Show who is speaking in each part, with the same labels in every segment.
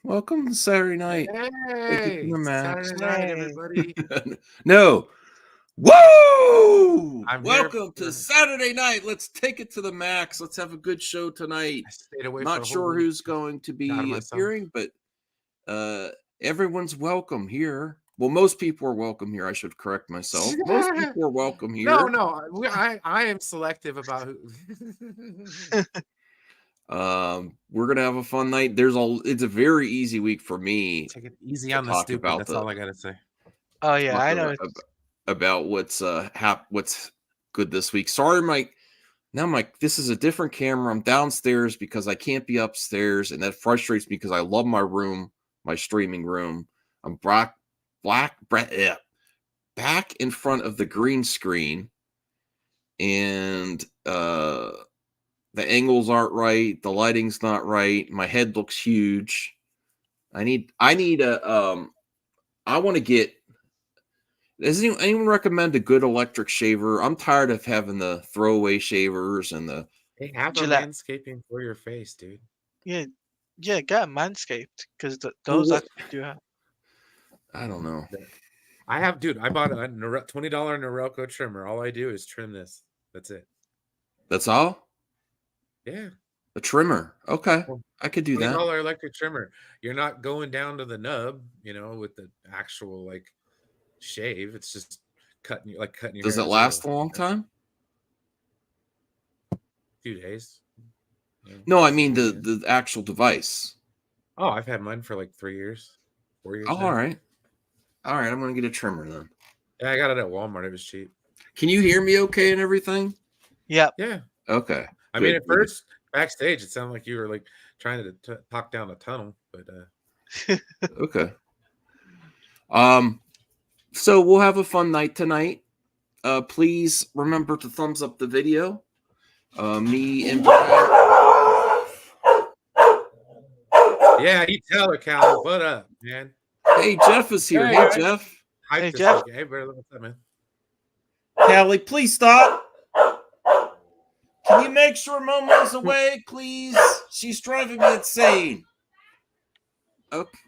Speaker 1: Welcome to Saturday night. Take it to
Speaker 2: Hey,
Speaker 1: the max.
Speaker 2: Saturday night,
Speaker 3: Yay.
Speaker 2: everybody.
Speaker 1: No. Woo!
Speaker 2: I'm here
Speaker 1: Welcome to
Speaker 2: for.
Speaker 1: Saturday night. Let's take it to the max. Let's have a good show tonight.
Speaker 2: I stayed away for
Speaker 1: Not
Speaker 2: a whole
Speaker 1: sure
Speaker 2: week.
Speaker 1: who's going to
Speaker 2: Proud of
Speaker 1: be
Speaker 2: myself.
Speaker 1: appearing, but everyone's welcome here. Well, most people are welcome here. I should correct myself. Most people are welcome here.
Speaker 2: No. I am selective about who.
Speaker 1: We're gonna have a fun night. It's a very easy week for me
Speaker 2: Take it easy
Speaker 1: to
Speaker 2: on the
Speaker 1: talk
Speaker 2: stupid.
Speaker 1: about
Speaker 2: That's all I gotta say.
Speaker 3: Oh yeah, I know.
Speaker 1: about what's what's good this week. Sorry, Mike. Now, this is a different camera. I'm downstairs because I can't be upstairs, and that frustrates me because I love my room, my streaming room. I'm back in front of the green screen, and the angles aren't right. The lighting's not right. My head looks huge. I need a I want to get. Does anyone recommend a good electric shaver? I'm tired of having the throwaway shavers and the.
Speaker 2: Hey, have a
Speaker 3: Gillette.
Speaker 2: manscaping for your face, dude.
Speaker 3: Yeah, get a Manscaped because those
Speaker 1: Well,
Speaker 3: actually do have.
Speaker 1: I don't know.
Speaker 2: I have, dude. I bought a $20 Norelco trimmer. All I do is trim this. That's it.
Speaker 1: That's all?
Speaker 2: Yeah.
Speaker 1: A trimmer. Okay. I could do that.
Speaker 2: $20 electric trimmer. You're not going down to the nub, with the actual shave. It's just cutting your
Speaker 1: Does
Speaker 2: hair
Speaker 1: it
Speaker 2: to
Speaker 1: last
Speaker 2: zero.
Speaker 1: a long time?
Speaker 2: 2 days.
Speaker 1: No, I mean the actual device.
Speaker 2: Oh, I've had mine for 3 years, 4 years.
Speaker 1: Oh, all right. I'm gonna get a trimmer then.
Speaker 2: Yeah, I got it at Walmart. It was cheap.
Speaker 1: Can you hear me okay and everything?
Speaker 3: Yeah.
Speaker 2: Yeah.
Speaker 1: Okay.
Speaker 2: I mean, at first backstage, it sounded like you were trying to talk down a tunnel, but
Speaker 1: okay. So we'll have a fun night tonight. Please remember to thumbs up the video. Me and Brad.
Speaker 2: Yeah, you tell her, Cal. What up, man?
Speaker 1: Hey, Jeff is here. Hey, Jeff.
Speaker 2: Hey,
Speaker 3: Jeff.
Speaker 2: Hey, brother, what's up, man?
Speaker 1: Callie, please stop. Can you make sure Momo's away, please? She's driving me insane. Okay.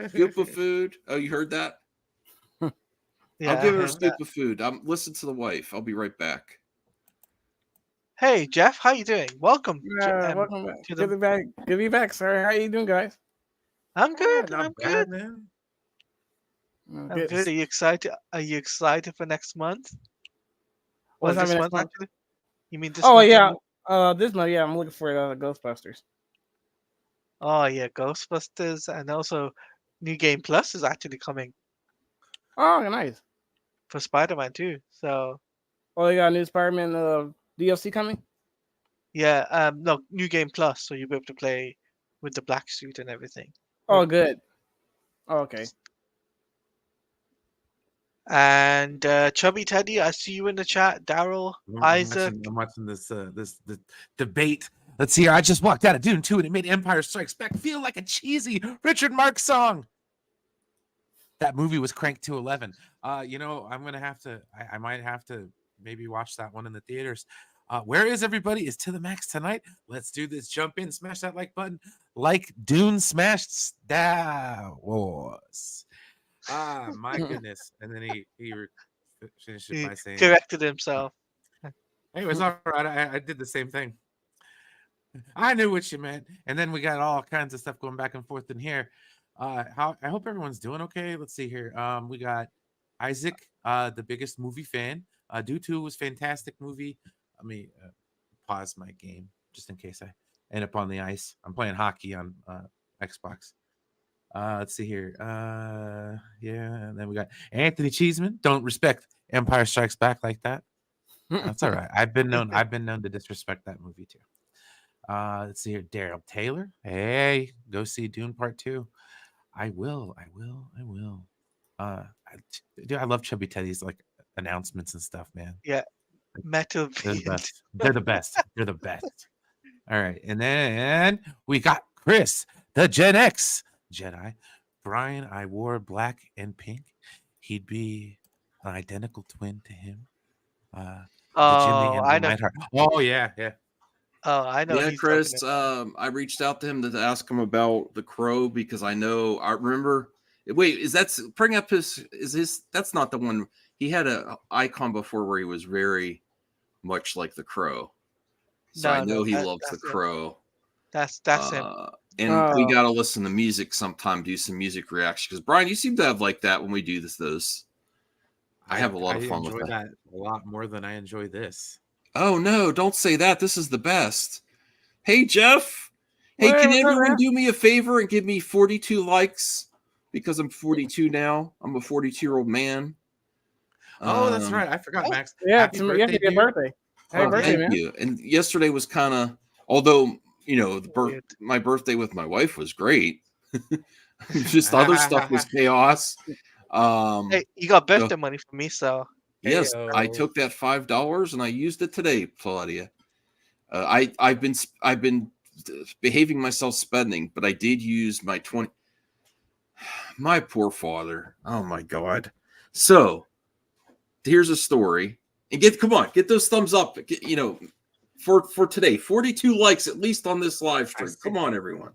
Speaker 1: Scoop of food. Oh, you heard that?
Speaker 3: Yeah,
Speaker 1: I'll give her a scoop of food. Listen to the wife. I'll be right back.
Speaker 3: Hey Jeff, how you doing? Welcome.
Speaker 4: Welcome back. Good to be back, sir. How you doing, guys?
Speaker 3: I'm good.
Speaker 2: Not
Speaker 3: I'm
Speaker 2: bad,
Speaker 3: good.
Speaker 2: man.
Speaker 3: I'm good. Are you excited? Are you excited for next month?
Speaker 4: What's
Speaker 3: this
Speaker 4: happening
Speaker 3: month,
Speaker 4: next month?
Speaker 3: actually? You mean this
Speaker 4: Oh
Speaker 3: month?
Speaker 4: yeah. This month, yeah, I'm looking for Ghostbusters.
Speaker 3: Oh yeah, Ghostbusters, and also New Game Plus is actually coming
Speaker 4: Oh, nice.
Speaker 3: for Spider-Man too. So
Speaker 4: Oh, they got a new Spider-Man DLC coming.
Speaker 3: yeah, no, New Game Plus, so you'll be able to play with the black suit and everything.
Speaker 4: Oh, good. Oh, okay.
Speaker 3: And Chubby Teddy, I see you in the chat. Daryl, Isaac.
Speaker 2: I'm watching this the debate. Let's see here. I just walked out of Dune 2 and it made Empire Strikes Back feel like a cheesy Richard Marx song. That movie was cranked to 11. I'm gonna have to. I might have to maybe watch that one in the theaters. Where is everybody? Is To the Max tonight? Let's do this. Jump in, smash that like button, like Dune smashed Star Wars. My goodness! And then he finished it by saying,
Speaker 3: corrected himself.
Speaker 2: Hey, it was all right. I did the same thing. I knew what you meant. And then we got all kinds of stuff going back and forth in here. I hope everyone's doing okay. Let's see here. We got Isaac, the biggest movie fan. Dune 2 was fantastic movie. Let me pause my game just in case I end up on the ice. I'm playing hockey on Xbox. Let's see here. Yeah, and then we got Anthony Cheeseman. Don't respect Empire Strikes Back like that. That's all right. I've been known to disrespect that movie too. Let's see here. Daryl Taylor. Hey, go see Dune Part 2. I will. I love Chubby Teddy's announcements and stuff, man.
Speaker 3: Yeah. Metal.
Speaker 2: They're the best. They're the best. All right. And then we got Chris, the Gen X Jedi. Brian, I wore black and pink. He'd be an identical twin to him.
Speaker 3: Oh, I know.
Speaker 2: Oh, yeah.
Speaker 3: Oh, I know
Speaker 1: Yeah,
Speaker 3: he's talking
Speaker 1: Chris.
Speaker 3: about.
Speaker 1: I reached out to him to ask him about the crow because I remember. Wait, bring up that's not the one. He had a icon before where he was very much like the crow. So I
Speaker 3: No,
Speaker 1: know
Speaker 3: no,
Speaker 1: he loves the
Speaker 3: that's him.
Speaker 1: crow.
Speaker 3: That's him.
Speaker 1: And we got to listen to music sometime, do some music reaction. Because Brian, you seem to have like that when we do those. I have a lot of fun with
Speaker 2: enjoy that a lot more than I enjoy this.
Speaker 1: Oh no, don't say that. This is the best. Hey, Jeff. Hey,
Speaker 4: Hey,
Speaker 1: can
Speaker 4: what's up,
Speaker 1: everyone
Speaker 4: man?
Speaker 1: do me a favor and give me 42 likes? Because I'm 42 now. I'm a 42-year-old man.
Speaker 2: Oh, that's right. I forgot, Max.
Speaker 4: Yeah,
Speaker 2: Happy birthday,
Speaker 4: yesterday
Speaker 2: dude.
Speaker 4: birthday. Happy birthday,
Speaker 1: Thank
Speaker 4: man.
Speaker 1: you. And yesterday was kind of, although,
Speaker 3: Weird.
Speaker 1: my birthday with my wife was great. Just other stuff was chaos.
Speaker 3: Hey, you got
Speaker 1: so-
Speaker 3: birthday money from me, so
Speaker 1: Yes, I
Speaker 2: Heyo.
Speaker 1: took that $5 and I used it today, Claudia. I've been behaving myself spending, but I did use my 20. My poor father. Oh my God. So here's a story. And come on, get those thumbs up. For today, 42 likes at least on this live stream. Come on, everyone.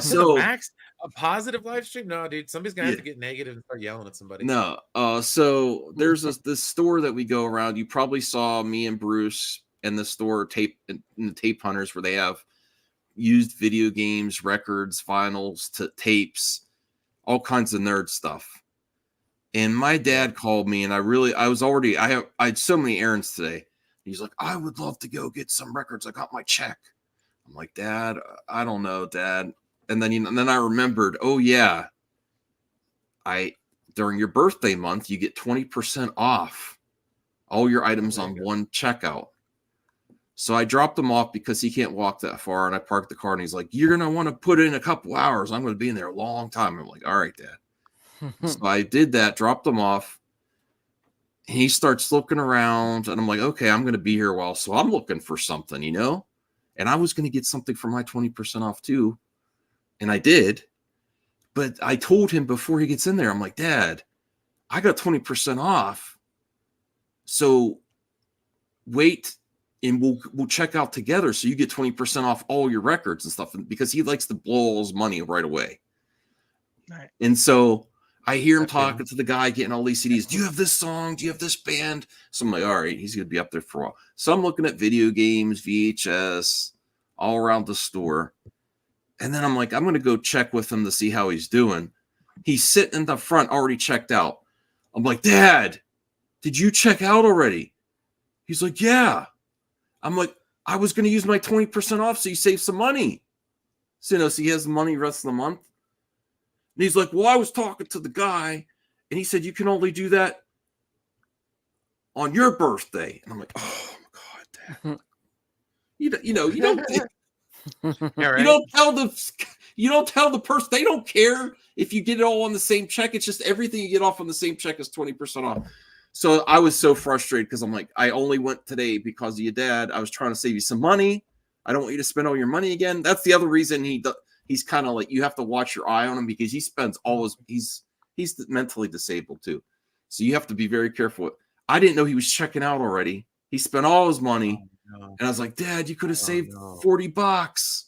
Speaker 2: So Max, a positive live stream? No, dude, somebody's gonna have to
Speaker 1: Yeah.
Speaker 2: get negative and start yelling at somebody.
Speaker 1: No. So there's this store that we go around. You probably saw me and Bruce in the store in the tape hunters where they have used video games, records, vinyls, to tapes, all kinds of nerd stuff. And my dad called me, and I had so many errands today. He's like, I would love to go get some records. I got my check. I'm like, Dad, I don't know, Dad. And then I remembered, oh yeah, during your birthday month, you get 20% off all your items on one checkout. So I dropped him off because he can't walk that far, and I parked the car, and he's like, you're going to want to put in a couple hours. I'm going to be in there a long time. I'm like, all right, Dad. So I did that, dropped him off. And he starts looking around, and I'm like, okay, I'm going to be here a while. So I'm looking for something, and I was going to get something for my 20% off too. And I did. But I told him before he gets in there, I'm like, Dad, I got 20% off. So wait, and we'll check out together. So you get 20% off all your records and stuff, because he likes to blow all his money right away.
Speaker 3: Right.
Speaker 1: And so I hear him talking to the guy, getting all these CDs. Do you have this song? Do you have this band? So I'm like, all right, he's going to be up there for a while. So I'm looking at video games, VHS, all around the store. And then I'm like, I'm going to go check with him to see how he's doing. He's sitting in the front, already checked out. I'm like, Dad, did you check out already? He's like, yeah. I'm like, I was going to use my 20% off so you save some money. So, so he has the money the rest of the month. And he's like, well, I was talking to the guy, and he said you can only do that on your birthday. And I'm like, oh my God, Dad. You don't you don't tell the person. They don't care if you get it all on the same check. It's just everything you get off on the same check is 20% off. So I was so frustrated because I'm like, I only went today because of your dad. I was trying to save you some money. I don't want you to spend all your money again. That's the other reason he's kind of like, you have to watch your eye on him because he spends he's mentally disabled too. So you have to be very careful. I didn't know he was checking out already. He spent all his money. Oh, no. And I was like, Dad, you could have saved $40.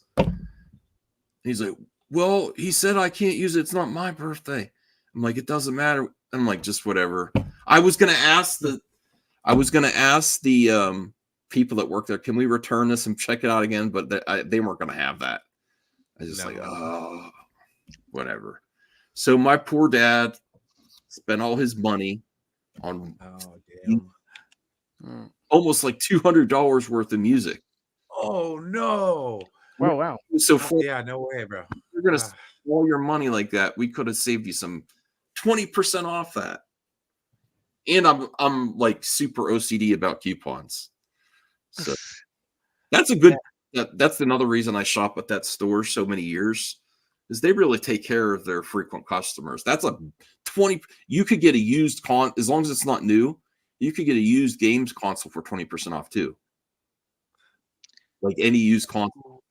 Speaker 1: He's like, well, he said I can't use it. It's not my birthday. I'm like, it doesn't matter. I'm like, just whatever. I was gonna ask the people that work there, can we return this and check it out again? But they weren't gonna have that. I was just oh, whatever. So my poor dad spent all his money on almost like $200 worth of music.
Speaker 2: Oh no!
Speaker 4: Oh wow!
Speaker 1: So
Speaker 2: no way, bro.
Speaker 1: You're gonna spend all your money like that. We could have saved you some 20% off that. And I'm like super OCD about coupons. So that's a good that's another reason I shop at that store so many years, is they really take care of their frequent customers. That's a 20. You could get a used as long as it's not new, you could get a used games console for 20% off too. Like any used console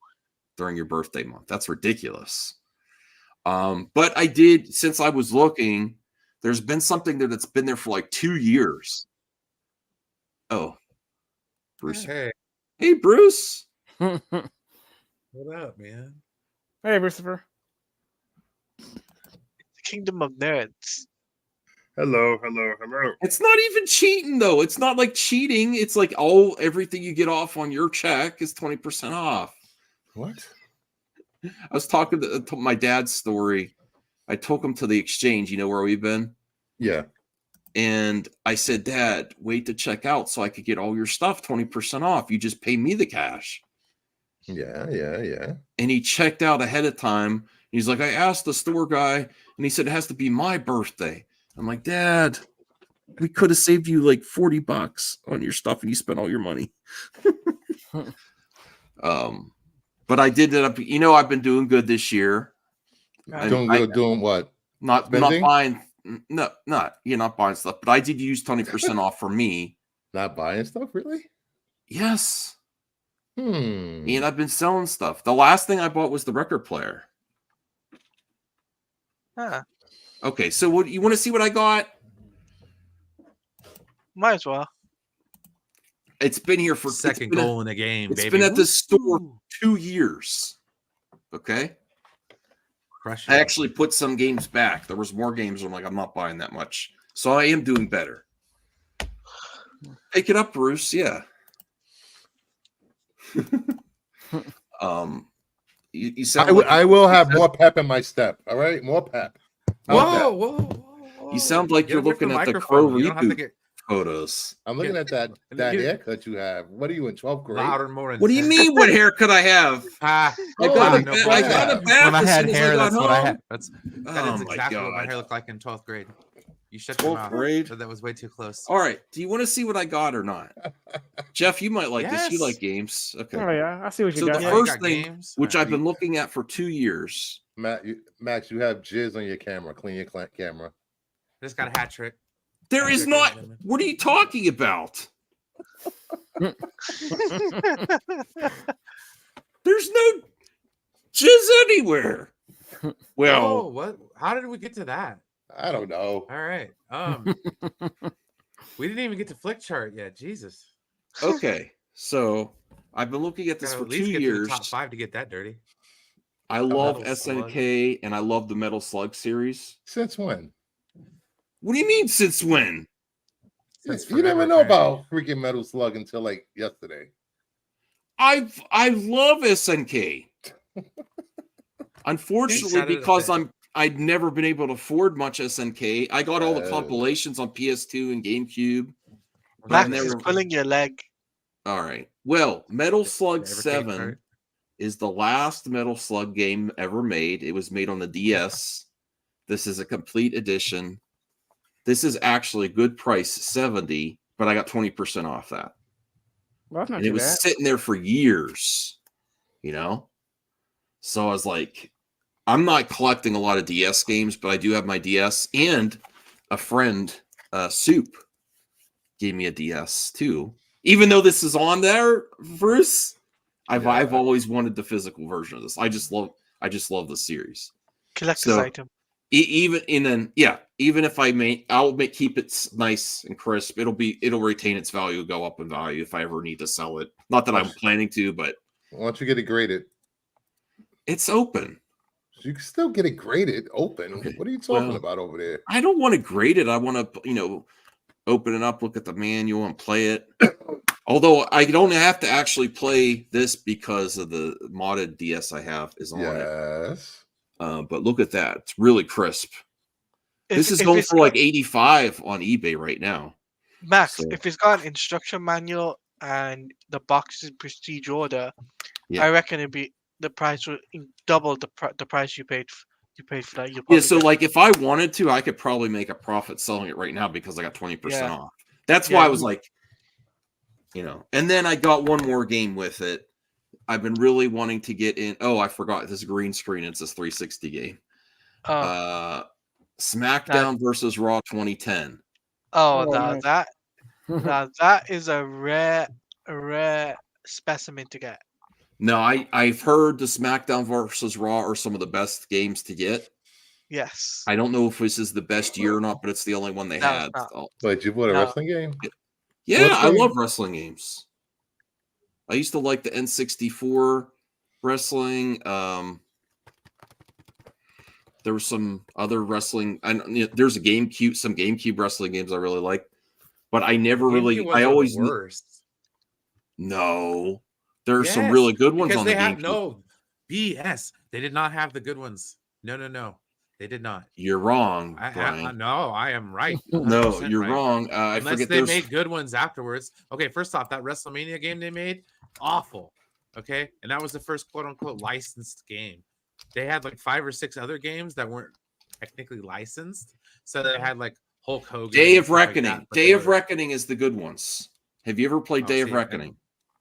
Speaker 1: during your birthday month. That's ridiculous. But I did, since I was looking, there's been something there that's been there for like 2 years. Oh, Bruce.
Speaker 2: Hey,
Speaker 1: Bruce.
Speaker 2: What up, man?
Speaker 4: Hey, Christopher.
Speaker 3: Kingdom of Nerds.
Speaker 5: Hello.
Speaker 1: It's not even cheating though. It's not like cheating. It's like everything you get off on your check is 20% off.
Speaker 5: What?
Speaker 1: I was talking to my dad's story. I took him to the exchange, where we've been.
Speaker 5: Yeah.
Speaker 1: And I said, Dad, wait to check out so I could get all your stuff 20% off. You just pay me the cash.
Speaker 5: Yeah.
Speaker 1: And he checked out ahead of time. He's like, I asked the store guy, and he said it has to be my birthday. I'm like, Dad, we could have saved you like $40 on your stuff, and you spent all your money. But I did end up, I've been doing good this year.
Speaker 5: Doing what?
Speaker 1: Not
Speaker 5: Spending?
Speaker 1: buying. No, you're not buying stuff, but I did use 20% off for me.
Speaker 5: Not buying stuff, really?
Speaker 1: Yes.
Speaker 5: Hmm.
Speaker 1: And I've been selling stuff. The last thing I bought was the record player.
Speaker 3: Huh.
Speaker 1: Okay, so what you want to see what I got?
Speaker 3: Might as well.
Speaker 1: It's been here for
Speaker 2: Second goal in the game,
Speaker 1: It's
Speaker 2: baby.
Speaker 1: been at the store
Speaker 2: Woo!
Speaker 1: 2 years. Okay.
Speaker 2: Crushing
Speaker 1: I
Speaker 2: it.
Speaker 1: actually put some games back. There was more games. I'm like, I'm not buying that much. So I am doing better. Pick it up, Bruce. Yeah. You sound like
Speaker 5: I will have more pep in my step. All right, more pep.
Speaker 2: Whoa.
Speaker 1: You sound like
Speaker 2: Get
Speaker 1: you're
Speaker 2: away
Speaker 1: looking
Speaker 2: from
Speaker 1: at the
Speaker 2: microphone.
Speaker 1: Crow
Speaker 2: You don't have to
Speaker 1: reboot
Speaker 2: get
Speaker 1: photos.
Speaker 5: I'm looking at that
Speaker 2: you-
Speaker 5: haircut you have. What are you in 12th grade?
Speaker 2: louder, more
Speaker 1: What do you
Speaker 2: intense.
Speaker 1: mean? What haircut I have?
Speaker 2: Ah,
Speaker 1: I
Speaker 5: Oh,
Speaker 1: got
Speaker 5: I
Speaker 1: it.
Speaker 5: know
Speaker 1: I
Speaker 5: what
Speaker 1: got
Speaker 5: I
Speaker 1: it back
Speaker 2: when I
Speaker 1: as
Speaker 2: had
Speaker 1: soon as
Speaker 2: hair,
Speaker 1: I got
Speaker 2: that's what I
Speaker 1: home.
Speaker 2: had. That
Speaker 1: Oh
Speaker 2: is
Speaker 1: my
Speaker 2: exactly what my
Speaker 1: God.
Speaker 2: hair looked like in 12th grade. You shut your
Speaker 1: 12th
Speaker 2: mouth.
Speaker 1: grade?
Speaker 2: That was way too close.
Speaker 1: All right. Do you want to see what I got or not? Jeff, you might like this. You
Speaker 2: Yes.
Speaker 1: like games. Okay.
Speaker 4: Oh yeah, I see what you
Speaker 1: So
Speaker 4: got.
Speaker 1: the
Speaker 2: Yeah,
Speaker 1: first
Speaker 2: you got
Speaker 1: thing,
Speaker 2: games.
Speaker 1: which
Speaker 2: All
Speaker 1: I've been looking at for 2 years.
Speaker 5: Max, you have jizz on your camera. Clean your camera.
Speaker 2: Just got a hat trick.
Speaker 1: There is not. What are you talking about? There's no jizz anywhere. Well,
Speaker 2: Oh, what? How did we get to that?
Speaker 5: I don't know.
Speaker 2: All right. We didn't even get to flick chart yet. Jesus.
Speaker 1: okay. So I've been looking at this
Speaker 2: Gotta
Speaker 1: for
Speaker 2: at least
Speaker 1: 2
Speaker 2: get to
Speaker 1: years.
Speaker 2: the top 5 to get that dirty.
Speaker 1: I love
Speaker 2: Metal Slug.
Speaker 1: SNK and I love the Metal Slug series.
Speaker 5: Since when?
Speaker 1: What do you mean? Since when?
Speaker 2: Since
Speaker 5: You never
Speaker 2: forever,
Speaker 5: know
Speaker 2: apparently.
Speaker 5: about freaking Metal Slug until like yesterday.
Speaker 1: I love SNK. Unfortunately,
Speaker 2: Shut it
Speaker 1: because
Speaker 2: a bit.
Speaker 1: I'd never been able to afford much SNK. I got all the
Speaker 5: Oh.
Speaker 1: compilations on PS2 and GameCube.
Speaker 3: Max
Speaker 1: never-
Speaker 3: is pulling your leg.
Speaker 1: All right. Well, Metal Slug
Speaker 2: Ever take
Speaker 1: 7
Speaker 2: part?
Speaker 1: is the last Metal Slug game ever made. It was made on the DS. This is a complete edition. This is actually a good price, $70, but I got 20% off that.
Speaker 4: Well, that's not
Speaker 1: And it
Speaker 4: too
Speaker 1: was
Speaker 4: bad.
Speaker 1: sitting there for years, So I was like, I'm not collecting a lot of DS games, but I do have my DS, and a friend, Soup, gave me a DS too. Even though this is on there, Bruce, I've always wanted the physical version of this. I just love the series.
Speaker 3: Collector's
Speaker 1: So-
Speaker 3: item.
Speaker 1: Even if I'll keep it nice and crisp. It'll retain its value, go up in value if I ever need to sell it. Not that I'm planning to, but
Speaker 5: Why don't you get it graded?
Speaker 1: it's open.
Speaker 5: You can still get it graded open.
Speaker 1: Okay.
Speaker 5: What are you talking
Speaker 1: Well,
Speaker 5: about over there?
Speaker 1: I don't want to grade it. I want to, open it up, look at the manual, and play it. Although I don't have to actually play this because of the modded DS I have is on it.
Speaker 5: Yes.
Speaker 1: But look at that; it's really crisp. This is
Speaker 3: If
Speaker 1: going
Speaker 3: it's
Speaker 1: for
Speaker 3: got-
Speaker 1: like 85 on eBay right now.
Speaker 3: Max.
Speaker 1: so-
Speaker 3: If it's got an instruction manual and the box is in prestige order,
Speaker 1: Yeah.
Speaker 3: I reckon it'd be the price would double the price you paid. You paid for that. You'll
Speaker 1: Yeah,
Speaker 3: probably
Speaker 1: so
Speaker 3: get-
Speaker 1: like if I wanted to, I could probably make a profit selling it right now because I got 20%
Speaker 3: Yeah.
Speaker 1: off. That's
Speaker 3: Yeah,
Speaker 1: why I was
Speaker 3: you-
Speaker 1: like, and then I got one more game with it. I've been really wanting to get in. Oh, I forgot. This is green screen. It's this 360 game.
Speaker 3: Oh,
Speaker 1: SmackDown versus Raw 2010.
Speaker 3: oh,
Speaker 4: Oh,
Speaker 3: now
Speaker 4: nice.
Speaker 3: that is a rare specimen to get.
Speaker 1: No, I've heard the SmackDown versus Raw are some of the best games to get.
Speaker 3: Yes.
Speaker 1: I don't know if this is the best year or not, but it's the only one they
Speaker 3: No,
Speaker 1: had.
Speaker 3: it's not.
Speaker 1: So-
Speaker 5: Wait, you bought a
Speaker 3: No.
Speaker 5: wrestling game?
Speaker 1: Yeah,
Speaker 5: What's
Speaker 1: I
Speaker 5: the-
Speaker 1: love wrestling games. I used to like the N64 wrestling. There was some other wrestling. There's some GameCube wrestling games I really like, but I never really. I always
Speaker 2: worst.
Speaker 1: No, there's some
Speaker 2: Yes,
Speaker 1: really good ones
Speaker 2: because
Speaker 1: on
Speaker 2: they
Speaker 1: the
Speaker 2: have
Speaker 1: GameCube.
Speaker 2: no BS. They did not have the good ones. No, they did not.
Speaker 1: You're wrong,
Speaker 2: I
Speaker 1: Brian.
Speaker 2: no, I am right.
Speaker 1: No,
Speaker 2: 100%
Speaker 1: you're
Speaker 2: right.
Speaker 1: wrong. I
Speaker 2: Unless
Speaker 1: forget.
Speaker 2: they made good ones afterwards. Okay, first off, that WrestleMania game they made, awful. Okay, and that was the first quote unquote licensed game. They had like 5 or 6 other games that weren't technically licensed. So they had like Hulk Hogan.
Speaker 1: Day
Speaker 2: and
Speaker 1: of
Speaker 2: stuff like
Speaker 1: Reckoning.
Speaker 2: that, but
Speaker 1: Day
Speaker 2: they
Speaker 1: of
Speaker 2: were-
Speaker 1: Reckoning is the good ones. Have you ever played
Speaker 2: Oh,
Speaker 1: Day of
Speaker 2: see,
Speaker 1: Reckoning?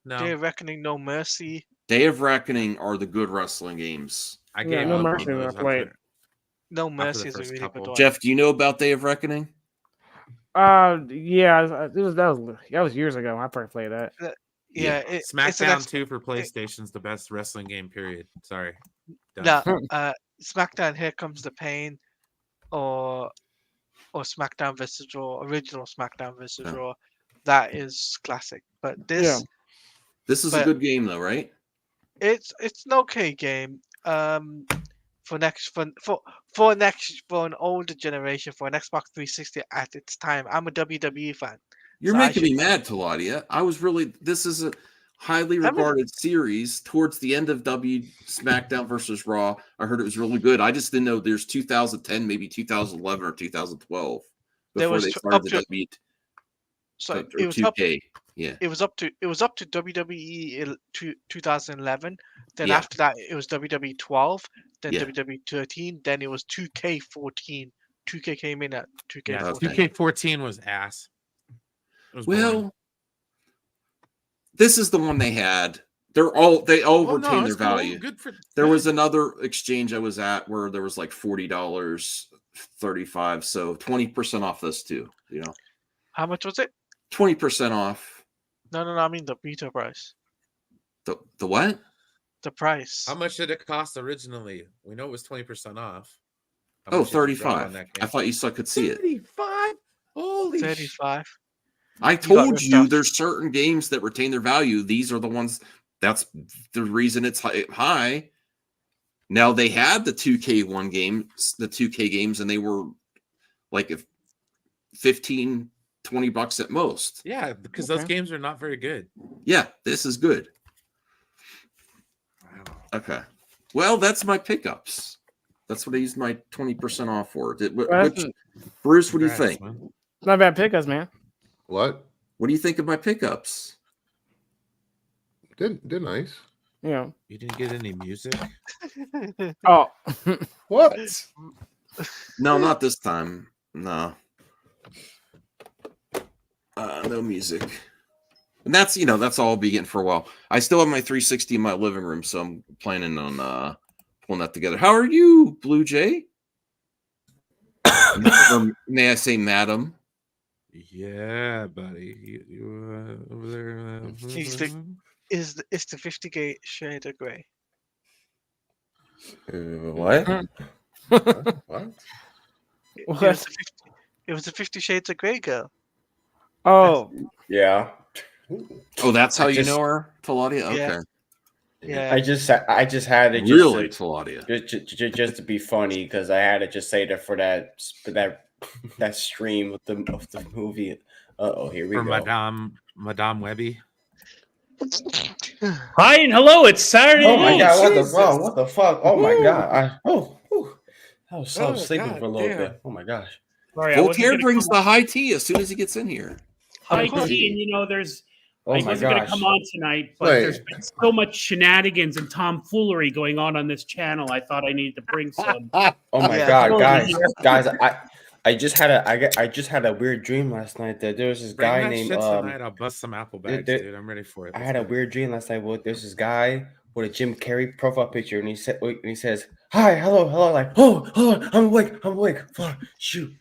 Speaker 2: No,
Speaker 3: Day of Reckoning, No Mercy.
Speaker 1: Day of Reckoning are the good wrestling games.
Speaker 2: I
Speaker 4: Yeah,
Speaker 2: gave
Speaker 4: No
Speaker 2: up on
Speaker 4: Mercy I
Speaker 2: those
Speaker 4: played.
Speaker 2: after-
Speaker 3: No
Speaker 2: the
Speaker 3: Mercy is a
Speaker 2: first
Speaker 3: really
Speaker 2: couple.
Speaker 3: good one.
Speaker 1: Jeff, do you know about Day of Reckoning?
Speaker 4: Yeah, that was years ago. I probably played that.
Speaker 3: Yeah, it's an
Speaker 2: SmackDown 2 for PlayStation's the best wrestling game. Period. Sorry. Done.
Speaker 3: No, SmackDown Here Comes the Pain, or SmackDown vs. Raw, original SmackDown vs.
Speaker 1: Yeah.
Speaker 3: Raw. That is classic. But this,
Speaker 4: Yeah.
Speaker 1: This is a
Speaker 3: But-
Speaker 1: good game, though, right?
Speaker 3: it's an okay game. For an older generation, for an Xbox 360 at its time. I'm a WWE fan.
Speaker 1: You're
Speaker 3: So I
Speaker 1: making me
Speaker 3: should-
Speaker 1: mad, Taladia. This is a highly
Speaker 3: I'm a-
Speaker 1: regarded series towards the end of SmackDown versus Raw. I heard it was really good. I just didn't know there's 2010, maybe 2011 or 2012
Speaker 3: There
Speaker 1: before
Speaker 3: was
Speaker 1: they
Speaker 3: t-
Speaker 1: started
Speaker 3: up
Speaker 1: the
Speaker 3: to-
Speaker 1: W
Speaker 3: So
Speaker 1: or
Speaker 3: it was up
Speaker 1: 2K. Yeah.
Speaker 3: it was up to WWE 2011. Then
Speaker 1: Yeah.
Speaker 3: after that it was WWE 12, then
Speaker 1: Yeah.
Speaker 3: WWE 13, then it was 2K14. 2K came in at
Speaker 2: Yeah,
Speaker 3: 2K14.
Speaker 1: Okay.
Speaker 2: 2K14 was ass. It was boring.
Speaker 1: Well, this is the one they had. They all
Speaker 2: Oh,
Speaker 1: retain their
Speaker 2: it's cool.
Speaker 1: value.
Speaker 2: Good for
Speaker 1: There was
Speaker 2: good.
Speaker 1: another exchange I was at where there was like $40, 35, so 20% off this too. You know,
Speaker 3: How much was it?
Speaker 1: 20% off.
Speaker 3: No, I mean the retail price.
Speaker 1: The what?
Speaker 3: The price.
Speaker 2: How much did it cost originally? We know it was 20% off. How
Speaker 1: Oh,
Speaker 2: much did you drop on
Speaker 1: 35.
Speaker 2: that
Speaker 1: I
Speaker 2: game?
Speaker 1: thought you could see it.
Speaker 2: 35? Holy shit.
Speaker 3: 35.
Speaker 1: I
Speaker 3: got
Speaker 1: told
Speaker 3: ripped
Speaker 1: you
Speaker 3: off.
Speaker 1: there's certain games that retain their value. These are the ones. That's the reason it's high. Now they had the 2K1 games, the 2K games, and they were like 15, $20 at most.
Speaker 2: Yeah, because those
Speaker 4: Okay.
Speaker 2: games are not very good.
Speaker 1: Yeah, this is good.
Speaker 2: Wow.
Speaker 1: Okay. Well, that's my pickups. That's what I used my 20% off for.
Speaker 4: Well,
Speaker 1: Bruce, what do you
Speaker 2: Congrats,
Speaker 1: think?
Speaker 2: man.
Speaker 4: Not bad pickups, man.
Speaker 5: What?
Speaker 1: What do you think of my pickups?
Speaker 5: They're nice.
Speaker 4: Yeah.
Speaker 2: You didn't get any music?
Speaker 4: Oh,
Speaker 5: What?
Speaker 1: No, not this time. No. No music. And that's all I'll be getting for a while. I still have my 360 in my living room, so I'm planning on pulling that together. How are you, Blue Jay? Or may I say, madam?
Speaker 2: Yeah, buddy. You over there?
Speaker 3: He's It's the 50 shade of grey.
Speaker 1: What?
Speaker 5: What?
Speaker 4: what?
Speaker 3: It was the 50 Shades of Grey girl.
Speaker 4: Oh,
Speaker 6: Yeah.
Speaker 1: Oh, that's how you
Speaker 6: Just-
Speaker 1: know her, Taladia? Okay.
Speaker 3: Yeah. Yeah.
Speaker 6: I just had to
Speaker 1: Really,
Speaker 6: just
Speaker 1: Taladia?
Speaker 6: just to be funny because I had to just say that for that stream of the movie. Here we
Speaker 2: For
Speaker 6: go.
Speaker 2: Madame Webby.
Speaker 7: Hi and hello. It's Saturday
Speaker 6: Oh my
Speaker 7: night.
Speaker 6: god! What
Speaker 2: Jesus.
Speaker 6: the fuck? What the fuck? Oh my
Speaker 2: Woo.
Speaker 6: god! I was
Speaker 2: Oh,
Speaker 6: sleeping
Speaker 2: God
Speaker 6: for a little
Speaker 2: damn.
Speaker 6: bit. Oh my gosh!
Speaker 7: Sorry, I wasn't
Speaker 1: Voltaire
Speaker 7: gonna
Speaker 1: brings
Speaker 7: come
Speaker 1: the high tea as soon as he gets in here.
Speaker 7: high
Speaker 6: High
Speaker 7: tea,
Speaker 6: tea.
Speaker 7: and you know, there's.
Speaker 6: Oh
Speaker 7: I
Speaker 6: my
Speaker 7: wasn't going to
Speaker 6: gosh!
Speaker 7: come on tonight, but
Speaker 5: Wait.
Speaker 7: there's been so much shenanigans and tomfoolery going on this channel. I thought I needed to bring some.
Speaker 6: Oh my
Speaker 3: Yeah.
Speaker 6: god,
Speaker 7: Hello,
Speaker 6: guys!
Speaker 7: Lydia.
Speaker 6: Guys, I just had a weird dream last night that there was this
Speaker 2: Bring
Speaker 6: guy
Speaker 2: that
Speaker 6: named
Speaker 2: shit tonight. I'll bust some apple bags,
Speaker 6: there-
Speaker 2: dude. I'm ready for it.
Speaker 6: I
Speaker 2: Let's
Speaker 6: had a
Speaker 2: go.
Speaker 6: weird dream last night. Well, there's this guy with a Jim Carrey profile picture, and he says, "Hi, hello, like, oh, I'm awake. Fuck, shoot."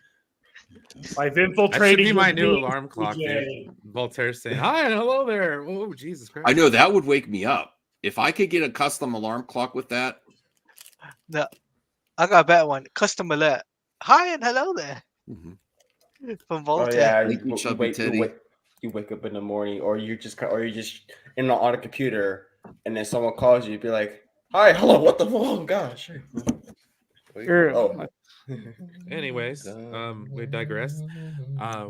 Speaker 7: I've
Speaker 2: That
Speaker 7: infiltrated.
Speaker 2: should be my
Speaker 7: your
Speaker 2: new
Speaker 7: dreams,
Speaker 2: alarm clock, dude.
Speaker 7: DJ.
Speaker 2: Voltaire saying, "Hi and hello there." Oh, Jesus Christ!
Speaker 1: I know that would wake me up. If I could get a custom alarm clock with that,
Speaker 3: No, I got a better one. Custom alert. Hi and hello there.
Speaker 1: Mhm.
Speaker 3: From
Speaker 6: Oh
Speaker 3: Voltaire.
Speaker 6: yeah,
Speaker 1: Thank you, Chubby Teddy.
Speaker 6: you wake up in the morning, or you're just on a computer, and then someone calls you, you'd be like, "Hi, hello, what the fuck? Oh gosh."
Speaker 4: You're-
Speaker 6: Oh.
Speaker 2: Anyways, we digress.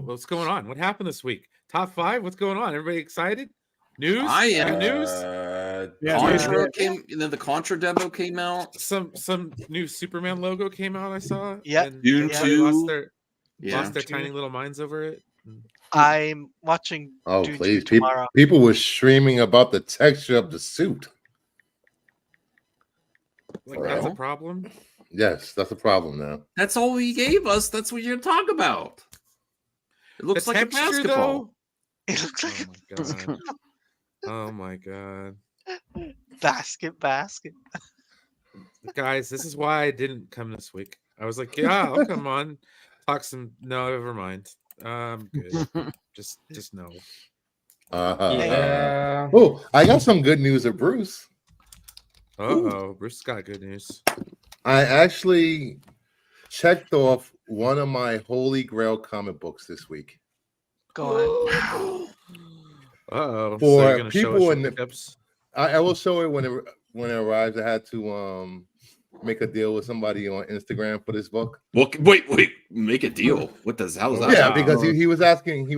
Speaker 2: What's going on? What happened this week? Top 5? What's going on? Everybody excited? News?
Speaker 1: I am.
Speaker 2: Got news?
Speaker 1: Contra came, and then the Contra demo came out.
Speaker 2: Some new Superman logo came out. I saw.
Speaker 3: Yeah.
Speaker 2: And
Speaker 1: Dune
Speaker 2: everybody lost
Speaker 1: 2.
Speaker 2: their
Speaker 1: Yeah.
Speaker 2: lost their tiny little minds over it.
Speaker 3: I'm watching
Speaker 5: Oh,
Speaker 3: Dune 2
Speaker 5: please.
Speaker 3: tomorrow.
Speaker 5: People were streaming about the texture of the suit.
Speaker 2: Like that's a
Speaker 1: Well.
Speaker 2: problem.
Speaker 5: Yes, that's a problem now.
Speaker 1: That's all he gave us. That's what you're gonna talk about. It looks
Speaker 2: The
Speaker 1: like a
Speaker 2: texture,
Speaker 1: basketball.
Speaker 3: It looks like
Speaker 2: Oh my god. Oh my god.
Speaker 3: a basket.
Speaker 2: Guys, this is why I didn't come this week. I was like, yeah, I'll come on. Talk some no, never mind. Good. Just no.
Speaker 6: Yeah.
Speaker 5: Oh, I got some good news of Bruce.
Speaker 2: Uh-oh. Bruce got good news.
Speaker 5: I actually checked off one of my Holy Grail comic books this week.
Speaker 3: Go on.
Speaker 2: Uh-oh.
Speaker 5: For
Speaker 2: you're gonna show us
Speaker 5: people
Speaker 2: your
Speaker 5: in the-
Speaker 2: pickups?
Speaker 5: I will show it when it arrives. I had to make a deal with somebody on Instagram for this book.
Speaker 1: Well, wait, make a deal. What does how is that?
Speaker 5: Yeah,
Speaker 2: Wow.
Speaker 5: because he was asking
Speaker 1: I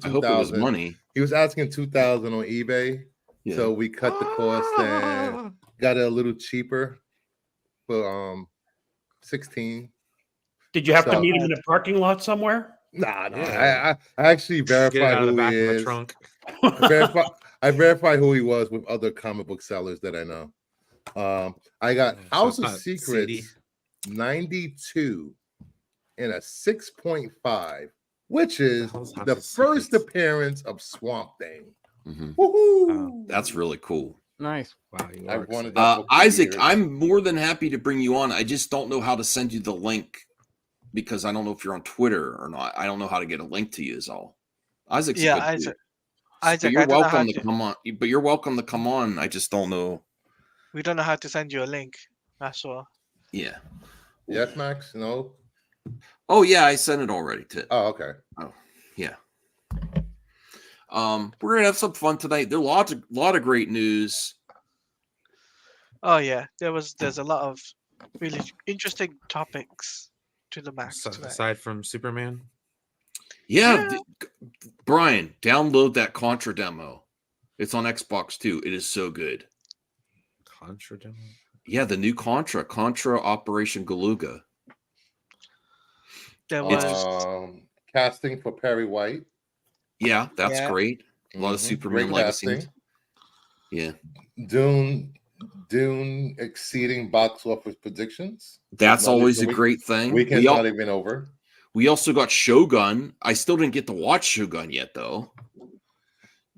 Speaker 1: hope it was
Speaker 5: 2,000.
Speaker 1: money.
Speaker 5: He was asking 2,000 on eBay.
Speaker 1: Yeah.
Speaker 5: So we cut the cost and got it a little cheaper for 16.
Speaker 7: Did you have to
Speaker 5: So-
Speaker 7: meet him in a parking lot somewhere?
Speaker 5: Nah.
Speaker 2: Yeah.
Speaker 5: I actually
Speaker 2: Get it
Speaker 5: verified
Speaker 2: out of the
Speaker 5: who
Speaker 2: back
Speaker 5: he
Speaker 2: of the
Speaker 5: is.
Speaker 2: trunk.
Speaker 5: I verified who he was with other comic book sellers that I know. I got
Speaker 2: So
Speaker 5: House
Speaker 2: it's
Speaker 5: of
Speaker 2: not
Speaker 5: Secrets 92 and a 6.5, which is
Speaker 2: hell's House
Speaker 5: the
Speaker 2: of
Speaker 5: first
Speaker 2: Secrets?
Speaker 5: appearance of Swamp Thing.
Speaker 1: Mhm.
Speaker 5: Woohoo!
Speaker 1: That's really cool.
Speaker 4: Nice.
Speaker 2: Wow, you
Speaker 5: I've
Speaker 2: are
Speaker 5: wanted
Speaker 2: excited.
Speaker 5: that book for
Speaker 1: Isaac,
Speaker 5: years.
Speaker 1: I'm more than happy to bring you on. I just don't know how to send you the link because I don't know if you're on Twitter or not. I don't know how to get a link to you. Is all. Isaac's
Speaker 3: Yeah,
Speaker 1: a good
Speaker 3: Isaac.
Speaker 1: dude.
Speaker 3: Isaac,
Speaker 1: But
Speaker 3: I
Speaker 1: you're
Speaker 3: don't know how
Speaker 1: welcome to
Speaker 3: to.
Speaker 1: come on. But you're welcome to come on. I just don't know.
Speaker 3: We don't know how to send you a link. That's all.
Speaker 1: Yeah.
Speaker 5: Yes, Max? No?
Speaker 1: Oh yeah, I sent it already. To
Speaker 5: Oh, okay.
Speaker 1: yeah. We're gonna have some fun tonight. There's a lot of great news.
Speaker 3: Oh yeah, there's a lot of really interesting topics to the max tonight.
Speaker 2: Aside from Superman.
Speaker 1: Yeah, Brian, download that Contra demo. It's on Xbox too. It is so good.
Speaker 2: Contra demo?
Speaker 1: Yeah, the new Contra Operation Galuga.
Speaker 3: There
Speaker 1: It's-
Speaker 3: was
Speaker 5: Casting for Perry White.
Speaker 1: Yeah, that's
Speaker 4: Yeah.
Speaker 1: great. A lot of
Speaker 5: Mhm.
Speaker 1: Superman
Speaker 5: Great
Speaker 1: legacy.
Speaker 5: casting.
Speaker 1: Yeah,
Speaker 5: Dune exceeding box office predictions.
Speaker 1: that's
Speaker 5: Not
Speaker 1: always a
Speaker 5: even-
Speaker 1: great thing.
Speaker 5: Weekend's not even over.
Speaker 1: We also got Shogun. I still didn't get to watch Shogun yet, though.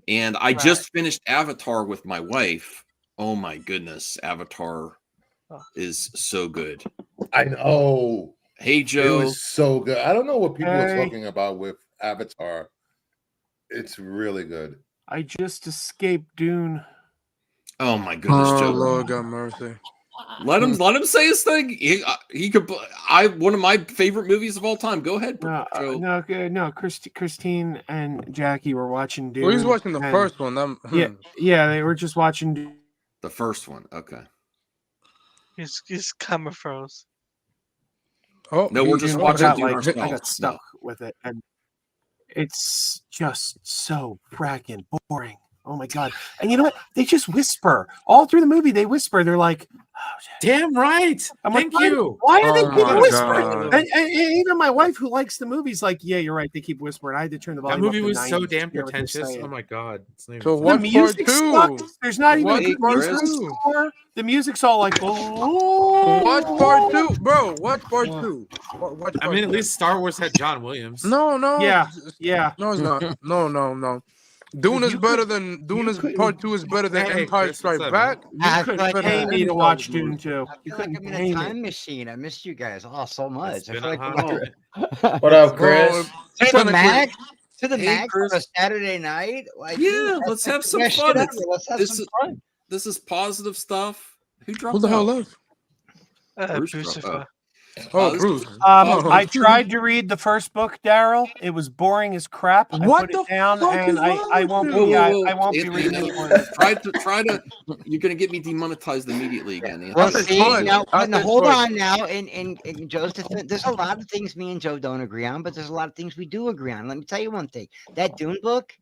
Speaker 1: And I just finished Avatar with my wife. Oh my goodness, Avatar
Speaker 3: Oh.
Speaker 1: is so good.
Speaker 5: I know.
Speaker 1: Hey,
Speaker 5: It
Speaker 1: Joe.
Speaker 5: was so good. I don't know what people are
Speaker 4: Hey.
Speaker 5: talking about with Avatar. It's really good.
Speaker 4: I just escaped Dune.
Speaker 1: Oh my goodness,
Speaker 8: Oh
Speaker 1: Joe.
Speaker 8: Lord, God mercy.
Speaker 1: Let him say his thing. He could. One of my favorite movies of all time. Go ahead, Joe.
Speaker 4: No. Christine and Jackie were watching Dune.
Speaker 8: Well, he's watching the
Speaker 4: and-
Speaker 8: first one.
Speaker 4: Yeah, they were just watching. Dune.
Speaker 1: The first one. Okay.
Speaker 3: his camera froze.
Speaker 8: Oh
Speaker 1: No, we're
Speaker 8: he-
Speaker 1: just
Speaker 8: he-
Speaker 4: I
Speaker 1: watching
Speaker 4: got,
Speaker 1: Dune
Speaker 4: like, I got
Speaker 1: ourselves.
Speaker 4: stuck with it, and it's just so fracking boring. Oh my god! And you know what? They just whisper all through the movie. They whisper. They're like, "Oh, shit."
Speaker 2: Damn right.
Speaker 4: I'm
Speaker 2: Thank
Speaker 4: like,
Speaker 2: you.
Speaker 4: Why are they
Speaker 8: Oh
Speaker 4: keep
Speaker 8: my
Speaker 4: whispering?
Speaker 8: God.
Speaker 4: And even my wife, who likes the movies, like, yeah, you're right. They keep whispering. I had to turn the
Speaker 2: That
Speaker 4: volume.
Speaker 2: movie
Speaker 4: up to
Speaker 2: was
Speaker 4: 90
Speaker 2: so
Speaker 4: to
Speaker 2: damn
Speaker 4: hear what they're
Speaker 2: pretentious.
Speaker 4: saying.
Speaker 2: Oh my god. It's not even
Speaker 8: So
Speaker 2: funny.
Speaker 8: what-
Speaker 4: The
Speaker 8: What's part
Speaker 4: music
Speaker 8: two?
Speaker 4: sucks. There's not even
Speaker 8: What's
Speaker 4: a good
Speaker 8: part
Speaker 4: musical
Speaker 8: two?
Speaker 4: score. The music's all like, oh.
Speaker 8: Watch part two, bro. Watch part two. Watch
Speaker 2: I
Speaker 8: part
Speaker 2: mean, at
Speaker 8: two.
Speaker 2: least Star Wars had John Williams.
Speaker 8: No.
Speaker 4: Yeah. Yeah.
Speaker 8: No, it's not. No. Dune is
Speaker 4: You
Speaker 8: better
Speaker 4: could-
Speaker 8: than Dune
Speaker 4: you
Speaker 8: is
Speaker 4: couldn't-
Speaker 8: part two is better than
Speaker 2: Hey,
Speaker 8: Empire
Speaker 2: Chris,
Speaker 8: Strike
Speaker 2: what's up,
Speaker 8: Back.
Speaker 4: You
Speaker 9: I
Speaker 4: couldn't
Speaker 9: feel like
Speaker 4: pay
Speaker 9: I'm
Speaker 4: me to
Speaker 8: in
Speaker 4: watch
Speaker 8: Star
Speaker 4: Dune
Speaker 8: Wars.
Speaker 4: 2.
Speaker 9: I
Speaker 4: You
Speaker 9: feel like
Speaker 4: couldn't
Speaker 9: I'm in
Speaker 4: pay
Speaker 9: a
Speaker 4: me.
Speaker 9: time machine. I missed you guys all so much.
Speaker 2: It's
Speaker 9: I
Speaker 2: been
Speaker 9: feel
Speaker 2: a
Speaker 9: like
Speaker 2: hot
Speaker 9: we're
Speaker 2: minute.
Speaker 6: What up,
Speaker 8: Bro,
Speaker 6: Chris?
Speaker 9: to the
Speaker 8: technically-
Speaker 9: max. To the
Speaker 1: Hey,
Speaker 9: max
Speaker 1: Chris.
Speaker 9: on a Saturday night. Like,
Speaker 1: Yeah,
Speaker 9: dude,
Speaker 1: let's
Speaker 9: that's
Speaker 1: have
Speaker 9: the
Speaker 1: some
Speaker 9: best
Speaker 1: fun.
Speaker 9: shit
Speaker 1: It's-
Speaker 9: ever. Let's have
Speaker 1: this
Speaker 9: some
Speaker 1: is-
Speaker 9: fun.
Speaker 1: This is positive stuff. Who dropped
Speaker 8: Who the hell
Speaker 1: out?
Speaker 8: left?
Speaker 1: Bruce
Speaker 3: Lucifer.
Speaker 8: Oh,
Speaker 1: this
Speaker 8: Bruce.
Speaker 1: is-
Speaker 4: I tried to read the first book, Daryl. It was boring as crap. I
Speaker 8: What
Speaker 4: put
Speaker 8: the
Speaker 4: it down,
Speaker 8: fuck
Speaker 4: and
Speaker 8: is wrong
Speaker 4: I
Speaker 8: with
Speaker 4: won't
Speaker 8: you?
Speaker 4: be. I won't be
Speaker 1: Anthony,
Speaker 4: reading any
Speaker 1: no,
Speaker 4: more. Of this.
Speaker 1: try to. You're gonna get me demonetized immediately again. Anthony.
Speaker 9: Well,
Speaker 8: That's
Speaker 9: see,
Speaker 8: fun.
Speaker 9: now,
Speaker 8: That's
Speaker 9: now hold
Speaker 8: fun.
Speaker 9: on now. In Joe's defense, there's a lot of things me and Joe don't agree on, but there's a lot of things we do agree on. Let me tell you one thing: that Dune book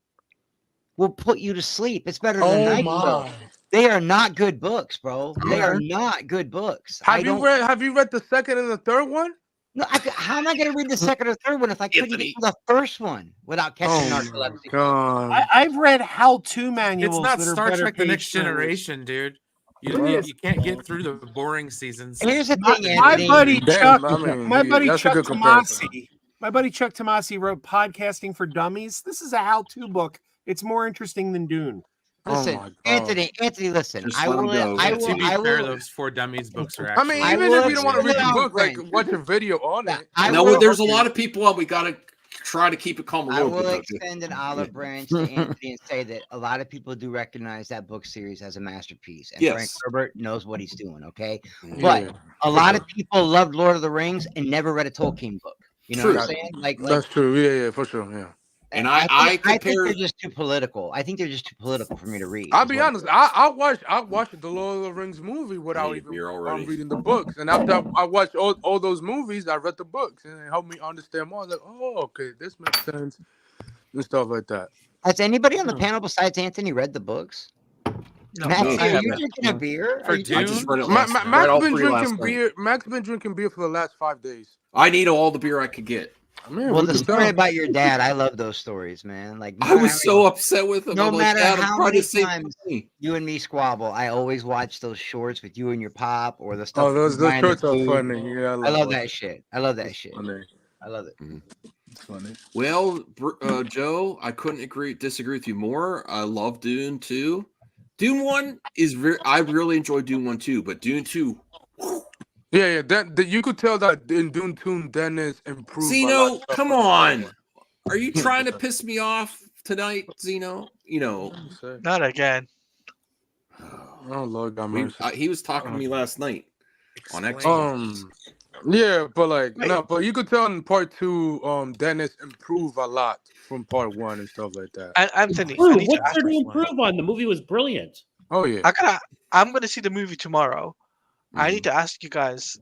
Speaker 9: will put you to sleep. It's better than
Speaker 8: Oh
Speaker 9: Night Show.
Speaker 8: my.
Speaker 9: They are not good books, bro. They are
Speaker 8: Okay.
Speaker 9: not good books. I
Speaker 8: Have
Speaker 9: don't.
Speaker 8: you read the second and the third one?
Speaker 9: No, how am I going to read the second or third one if I couldn't get
Speaker 1: Anthony.
Speaker 9: to the first one without catching
Speaker 8: Oh my
Speaker 9: narcolepsy?
Speaker 8: god.
Speaker 4: I've read how-to manuals.
Speaker 2: It's not
Speaker 4: that are
Speaker 2: Star
Speaker 4: better
Speaker 2: Trek: The
Speaker 4: page
Speaker 2: Next
Speaker 4: turns.
Speaker 2: Generation, dude.
Speaker 4: Yes.
Speaker 2: You can't get through the boring seasons.
Speaker 9: Here's the
Speaker 4: My,
Speaker 9: thing,
Speaker 4: my
Speaker 9: Anthony.
Speaker 4: buddy
Speaker 8: Damn,
Speaker 4: Chuck,
Speaker 8: I mean,
Speaker 4: my buddy
Speaker 8: that's a
Speaker 4: Chuck
Speaker 8: good comparison.
Speaker 4: Tomasi, my buddy Chuck Tomasi wrote Podcasting for Dummies. This is a how-to book. It's more interesting than Dune.
Speaker 9: Listen,
Speaker 8: Oh my god.
Speaker 9: Anthony, listen.
Speaker 1: Just
Speaker 9: I
Speaker 1: let 'em
Speaker 9: will.
Speaker 1: go.
Speaker 9: I
Speaker 2: To
Speaker 9: will.
Speaker 2: be
Speaker 9: I
Speaker 2: fair,
Speaker 9: will.
Speaker 2: those 4 Dummies books are
Speaker 8: I
Speaker 2: actually.
Speaker 8: mean,
Speaker 9: I
Speaker 8: even
Speaker 9: will
Speaker 8: if you don't want to read the
Speaker 9: extend
Speaker 8: book, like
Speaker 9: Olive
Speaker 8: watch a video on
Speaker 9: Yeah,
Speaker 8: it.
Speaker 9: I
Speaker 1: Now,
Speaker 9: will.
Speaker 1: there's a lot of people on. We gotta try to keep it calm a
Speaker 9: I
Speaker 1: little
Speaker 9: will
Speaker 1: bit.
Speaker 9: extend an olive branch to Anthony and say that a lot of people do recognize that book series as a masterpiece, and Frank
Speaker 1: Yes.
Speaker 9: Herbert knows what he's doing. Okay,
Speaker 1: though.
Speaker 9: but
Speaker 8: Yeah,
Speaker 9: a lot of people loved Lord of the Rings and never read a Tolkien book. You know
Speaker 1: True.
Speaker 9: what I'm saying? Like
Speaker 8: that's true. Yeah, for sure. Yeah.
Speaker 1: And I
Speaker 9: think
Speaker 1: compare.
Speaker 9: they're just too political. I think they're just too political for me to read.
Speaker 8: I'll
Speaker 9: is
Speaker 8: be
Speaker 9: what-
Speaker 8: honest. I watched the Lord of the Rings movie without
Speaker 1: need a
Speaker 8: even
Speaker 1: beer already.
Speaker 8: reading the books, and after I watched all those movies, I read the books, and it helped me understand more. Like, oh, okay, this makes sense, and stuff like that.
Speaker 9: Has anybody on the panel besides Anthony read the books?
Speaker 3: No,
Speaker 9: Maxie,
Speaker 3: I
Speaker 9: are you
Speaker 3: haven't.
Speaker 9: drinking a beer?
Speaker 2: For
Speaker 9: Are you
Speaker 2: Dune?
Speaker 1: I just read it
Speaker 8: Ma-
Speaker 1: last
Speaker 8: Ma-
Speaker 1: night.
Speaker 8: Max
Speaker 1: all
Speaker 8: been
Speaker 1: three last
Speaker 8: drinking
Speaker 1: night.
Speaker 8: beer. Max been drinking beer for the last 5 days.
Speaker 1: I need all the beer I could get.
Speaker 8: Man,
Speaker 9: Well,
Speaker 8: we
Speaker 9: the
Speaker 8: can
Speaker 9: story
Speaker 8: tell.
Speaker 9: about your dad, I love those stories, man. Like no
Speaker 1: I
Speaker 9: matter
Speaker 1: was
Speaker 9: how
Speaker 1: so
Speaker 9: many-
Speaker 1: upset with him.
Speaker 9: no
Speaker 1: I'm like,
Speaker 9: matter
Speaker 1: Dad, I'm
Speaker 9: how
Speaker 1: trying
Speaker 9: many
Speaker 1: to save
Speaker 9: times
Speaker 1: money.
Speaker 9: you and me squabble, I always watch those shorts with you and your pop or the stuff.
Speaker 8: Oh,
Speaker 9: with
Speaker 8: those
Speaker 9: you buying the
Speaker 8: shorts are
Speaker 9: food.
Speaker 8: funny. Yeah,
Speaker 9: I love
Speaker 8: watching
Speaker 9: that shit. I love that
Speaker 8: it.
Speaker 9: shit.
Speaker 8: Funny.
Speaker 9: I love it.
Speaker 8: It's funny.
Speaker 1: Well, Joe, I couldn't disagree with you more. I love Dune 2. Dune 1 is I really enjoy Dune 1 too, but Dune 2.
Speaker 8: Yeah. That you could tell that in Dune 2, Dennis improved. a lot
Speaker 1: Zeno,
Speaker 8: of stuff
Speaker 1: come
Speaker 8: from the first
Speaker 1: on.
Speaker 8: one.
Speaker 1: Are you trying to piss me off tonight, Zeno? You know,
Speaker 3: Not again.
Speaker 8: Oh Lord, God mercy.
Speaker 1: he was talking to me last night on Xbox.
Speaker 8: Yeah, but like no, but you could tell in part 2, Dennis improved a lot from part 1 and stuff like that.
Speaker 3: And Anthony, I
Speaker 7: Dude,
Speaker 3: need to
Speaker 7: what's
Speaker 3: ask
Speaker 7: there to
Speaker 3: you one.
Speaker 7: improve on? The movie was brilliant.
Speaker 8: Oh yeah.
Speaker 3: I'm gonna see the movie tomorrow. I
Speaker 1: Mhm.
Speaker 3: need to ask you guys,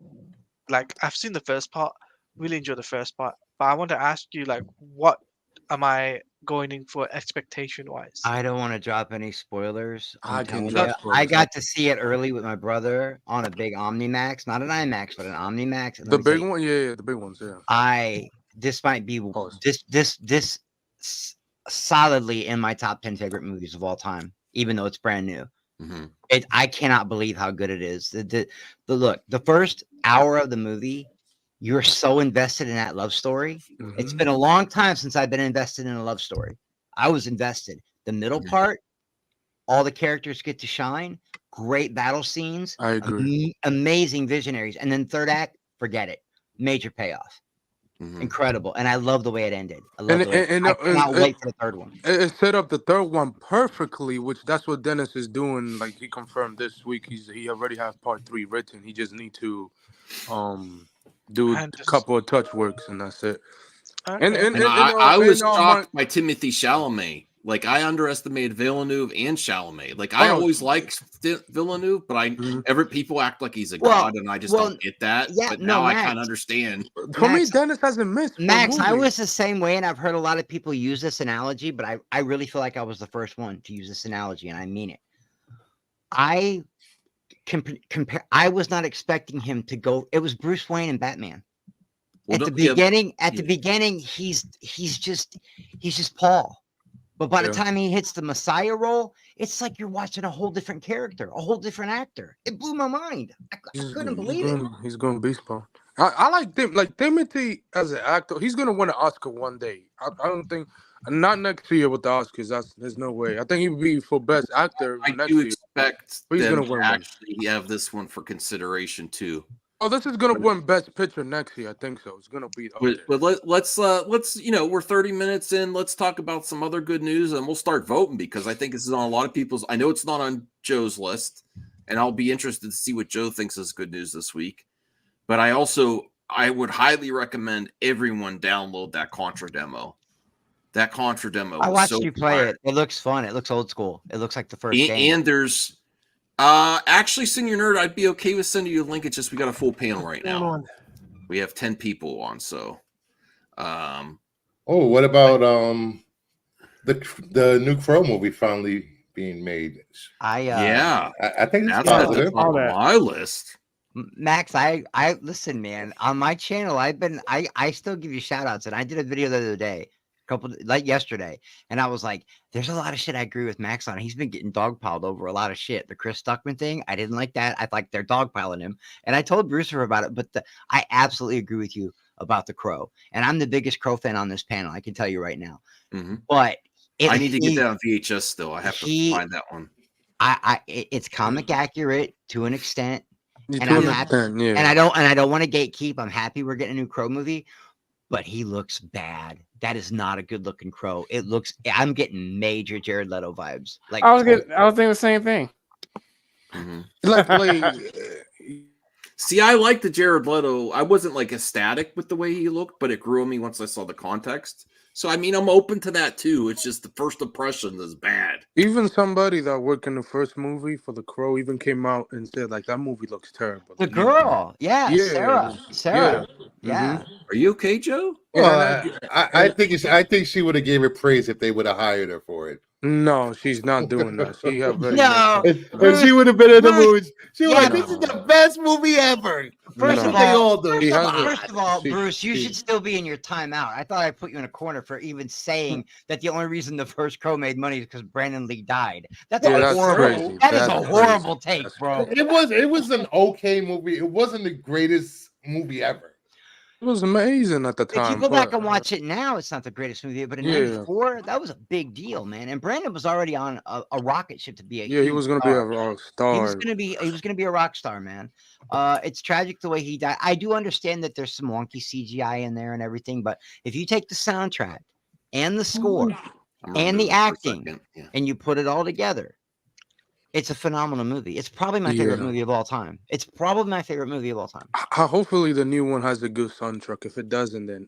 Speaker 3: like, I've seen the first part, really enjoyed the first part, but I want to ask you, like, what am I going in for expectation wise?
Speaker 9: I don't want to drop any spoilers.
Speaker 8: I
Speaker 9: I'm
Speaker 8: can
Speaker 9: telling
Speaker 8: drop
Speaker 9: you,
Speaker 8: spoilers.
Speaker 9: I got to see it early with my brother on a big Omnimax, not an IMAX, but an Omnimax. And
Speaker 8: The
Speaker 9: let me tell
Speaker 8: big
Speaker 9: you,
Speaker 8: one, yeah, the big ones, yeah.
Speaker 9: this might be
Speaker 8: course.
Speaker 9: this solidly in my top 10 favorite movies of all time, even though it's brand new.
Speaker 1: Mhm.
Speaker 9: I cannot believe how good it is. The look, the first hour of the movie, you're so invested in that love story. It's been a long time since I've been invested in a love story. I was invested. The middle part, all the characters get to shine. Great battle scenes.
Speaker 8: I agree.
Speaker 9: Amazing visionaries. And then third act, forget it. Major payoff.
Speaker 1: Mhm.
Speaker 9: Incredible. And I love the way it ended. I love the way
Speaker 8: And
Speaker 9: I cannot wait for the third one.
Speaker 8: It set up the third one perfectly, which that's what Dennis is doing. Like he confirmed this week, he already has part 3 written. He just need to do a
Speaker 3: And just-
Speaker 8: couple of touch works, and that's it.
Speaker 3: Okay.
Speaker 1: And I was
Speaker 8: Mark-
Speaker 1: shocked by Timothy Chalamet. Like I underestimated Villeneuve and Chalamet. Like I
Speaker 8: Oh.
Speaker 1: always liked Villeneuve, but
Speaker 8: Mhm.
Speaker 1: people act like he's a
Speaker 9: Well-
Speaker 1: god, and I just
Speaker 9: well,
Speaker 1: don't get that.
Speaker 9: yeah,
Speaker 1: but
Speaker 9: no,
Speaker 1: now I
Speaker 9: Max.
Speaker 1: kind of understand.
Speaker 8: For me,
Speaker 9: Max-
Speaker 8: Dennis hasn't missed. one
Speaker 9: Max, I
Speaker 8: movie.
Speaker 9: was the same way, and I've heard a lot of people use this analogy, but I really feel like I was the first one to use this analogy, and I mean it. I compare. I was not expecting him to go. It was Bruce Wayne and Batman.
Speaker 1: Well,
Speaker 9: At the
Speaker 1: don't- yeah,
Speaker 9: beginning,
Speaker 1: yeah.
Speaker 9: he's just Paul. But by the
Speaker 8: Yeah.
Speaker 9: time he hits the Messiah role, it's like you're watching a whole different character, a whole different actor. It blew my mind. I couldn't believe it.
Speaker 8: He's going baseball. I like Tim. Like Timothy as an actor, he's gonna win an Oscar one day. I don't think not next year with the Oscars. There's no way. I think he would be for best actor
Speaker 1: I
Speaker 8: next
Speaker 1: do
Speaker 8: year.
Speaker 1: expect
Speaker 8: But he's
Speaker 1: them
Speaker 8: gonna
Speaker 1: to
Speaker 8: win one.
Speaker 1: actually have this one for consideration too.
Speaker 8: Oh, this is gonna win best picture next year. I think so. It's gonna be.
Speaker 1: But let's we're 30 minutes in. Let's talk about some other good news, and we'll start voting because I think this is on a lot of people's. I know it's not on Joe's list, and I'll be interested to see what Joe thinks is good news this week. But I I would highly recommend everyone download that Contra demo. That Contra demo.
Speaker 9: I
Speaker 1: was
Speaker 9: watched
Speaker 1: so
Speaker 9: you play
Speaker 1: fire.
Speaker 9: it. It looks fun. It looks old school. It looks like the first
Speaker 1: And,
Speaker 9: game.
Speaker 1: and there's actually, Senior Nerd, I'd be okay with sending you a link. It's just we got a full panel right
Speaker 4: Hold
Speaker 1: now.
Speaker 4: on.
Speaker 1: We have 10 people on, so
Speaker 5: Oh, what about the new Crow movie finally being made?
Speaker 1: yeah,
Speaker 5: I think it's
Speaker 1: that's at the
Speaker 5: positive.
Speaker 1: top of my list.
Speaker 9: Max, I listen, man. On my channel, I still give you shout outs, and I did a video the other day, like yesterday, and I was like, there's a lot of shit I agree with Max on. He's been getting dogpiled over a lot of shit. The Chris Stuckman thing, I didn't like that. I like they're dogpiling him, and I told Brewster about it. But I absolutely agree with you about the Crow, and I'm the biggest Crow fan on this panel. I can tell you right now.
Speaker 1: Mhm.
Speaker 9: But
Speaker 1: I need to get that on VHS still. I have to find that one.
Speaker 9: It's comic accurate to an extent.
Speaker 8: To
Speaker 9: And I'm
Speaker 8: an
Speaker 9: happy,
Speaker 8: extent, yeah.
Speaker 9: and I don't want to gatekeep. I'm happy we're getting a new Crow movie, but he looks bad. That is not a good looking Crow. It looks. I'm getting major Jared Leto vibes. Like
Speaker 10: I was thinking the same thing.
Speaker 1: See, I like the Jared Leto. I wasn't like ecstatic with the way he looked, but it grew on me once I saw the context. So I mean, I'm open to that too. It's just the first impression is bad.
Speaker 8: Even somebody that worked in the first movie for The Crow even came out and said like that movie looks terrible.
Speaker 9: the girl, yeah, Sarah.
Speaker 8: Mhm.
Speaker 1: Are you okay, Joe?
Speaker 5: Well, I think she would have gave her praise if they would have hired her for it.
Speaker 8: No, she's not doing that. She have very
Speaker 5: If she would have been in the movie, she was
Speaker 9: Yeah,
Speaker 5: like, "This is the best movie ever."
Speaker 9: First
Speaker 5: That's
Speaker 9: of
Speaker 5: what they
Speaker 9: all,
Speaker 5: all do.
Speaker 9: first of all, Bruce, you should still be in your timeout. I thought I put you in a corner for even saying that the only reason the first Crow made money is because Brandon Lee died. That's horrible.
Speaker 5: crazy.
Speaker 9: That is
Speaker 5: That's
Speaker 9: a horrible take, bro.
Speaker 5: It was an okay movie. It wasn't the greatest movie ever.
Speaker 8: It was amazing at the
Speaker 9: If you
Speaker 8: time.
Speaker 9: go back
Speaker 8: but-
Speaker 9: and watch it now, it's not the greatest movie, but in
Speaker 8: Yeah.
Speaker 9: '94, that was a big deal, man. And Brandon was already on a rocket ship to be a
Speaker 8: Yeah, he
Speaker 9: huge
Speaker 8: was gonna be a
Speaker 9: star.
Speaker 8: rock
Speaker 9: He was
Speaker 8: star.
Speaker 9: gonna be a rock star, man. It's tragic the way he died. I do understand that there's some wonky CGI in there and everything, but if you take the soundtrack and the score and the acting and you put it all together, it's a phenomenal movie. It's probably my favorite
Speaker 8: Yeah.
Speaker 9: movie of all time. It's probably my favorite movie of all time.
Speaker 8: Hopefully the new one has a good soundtrack. If it doesn't, then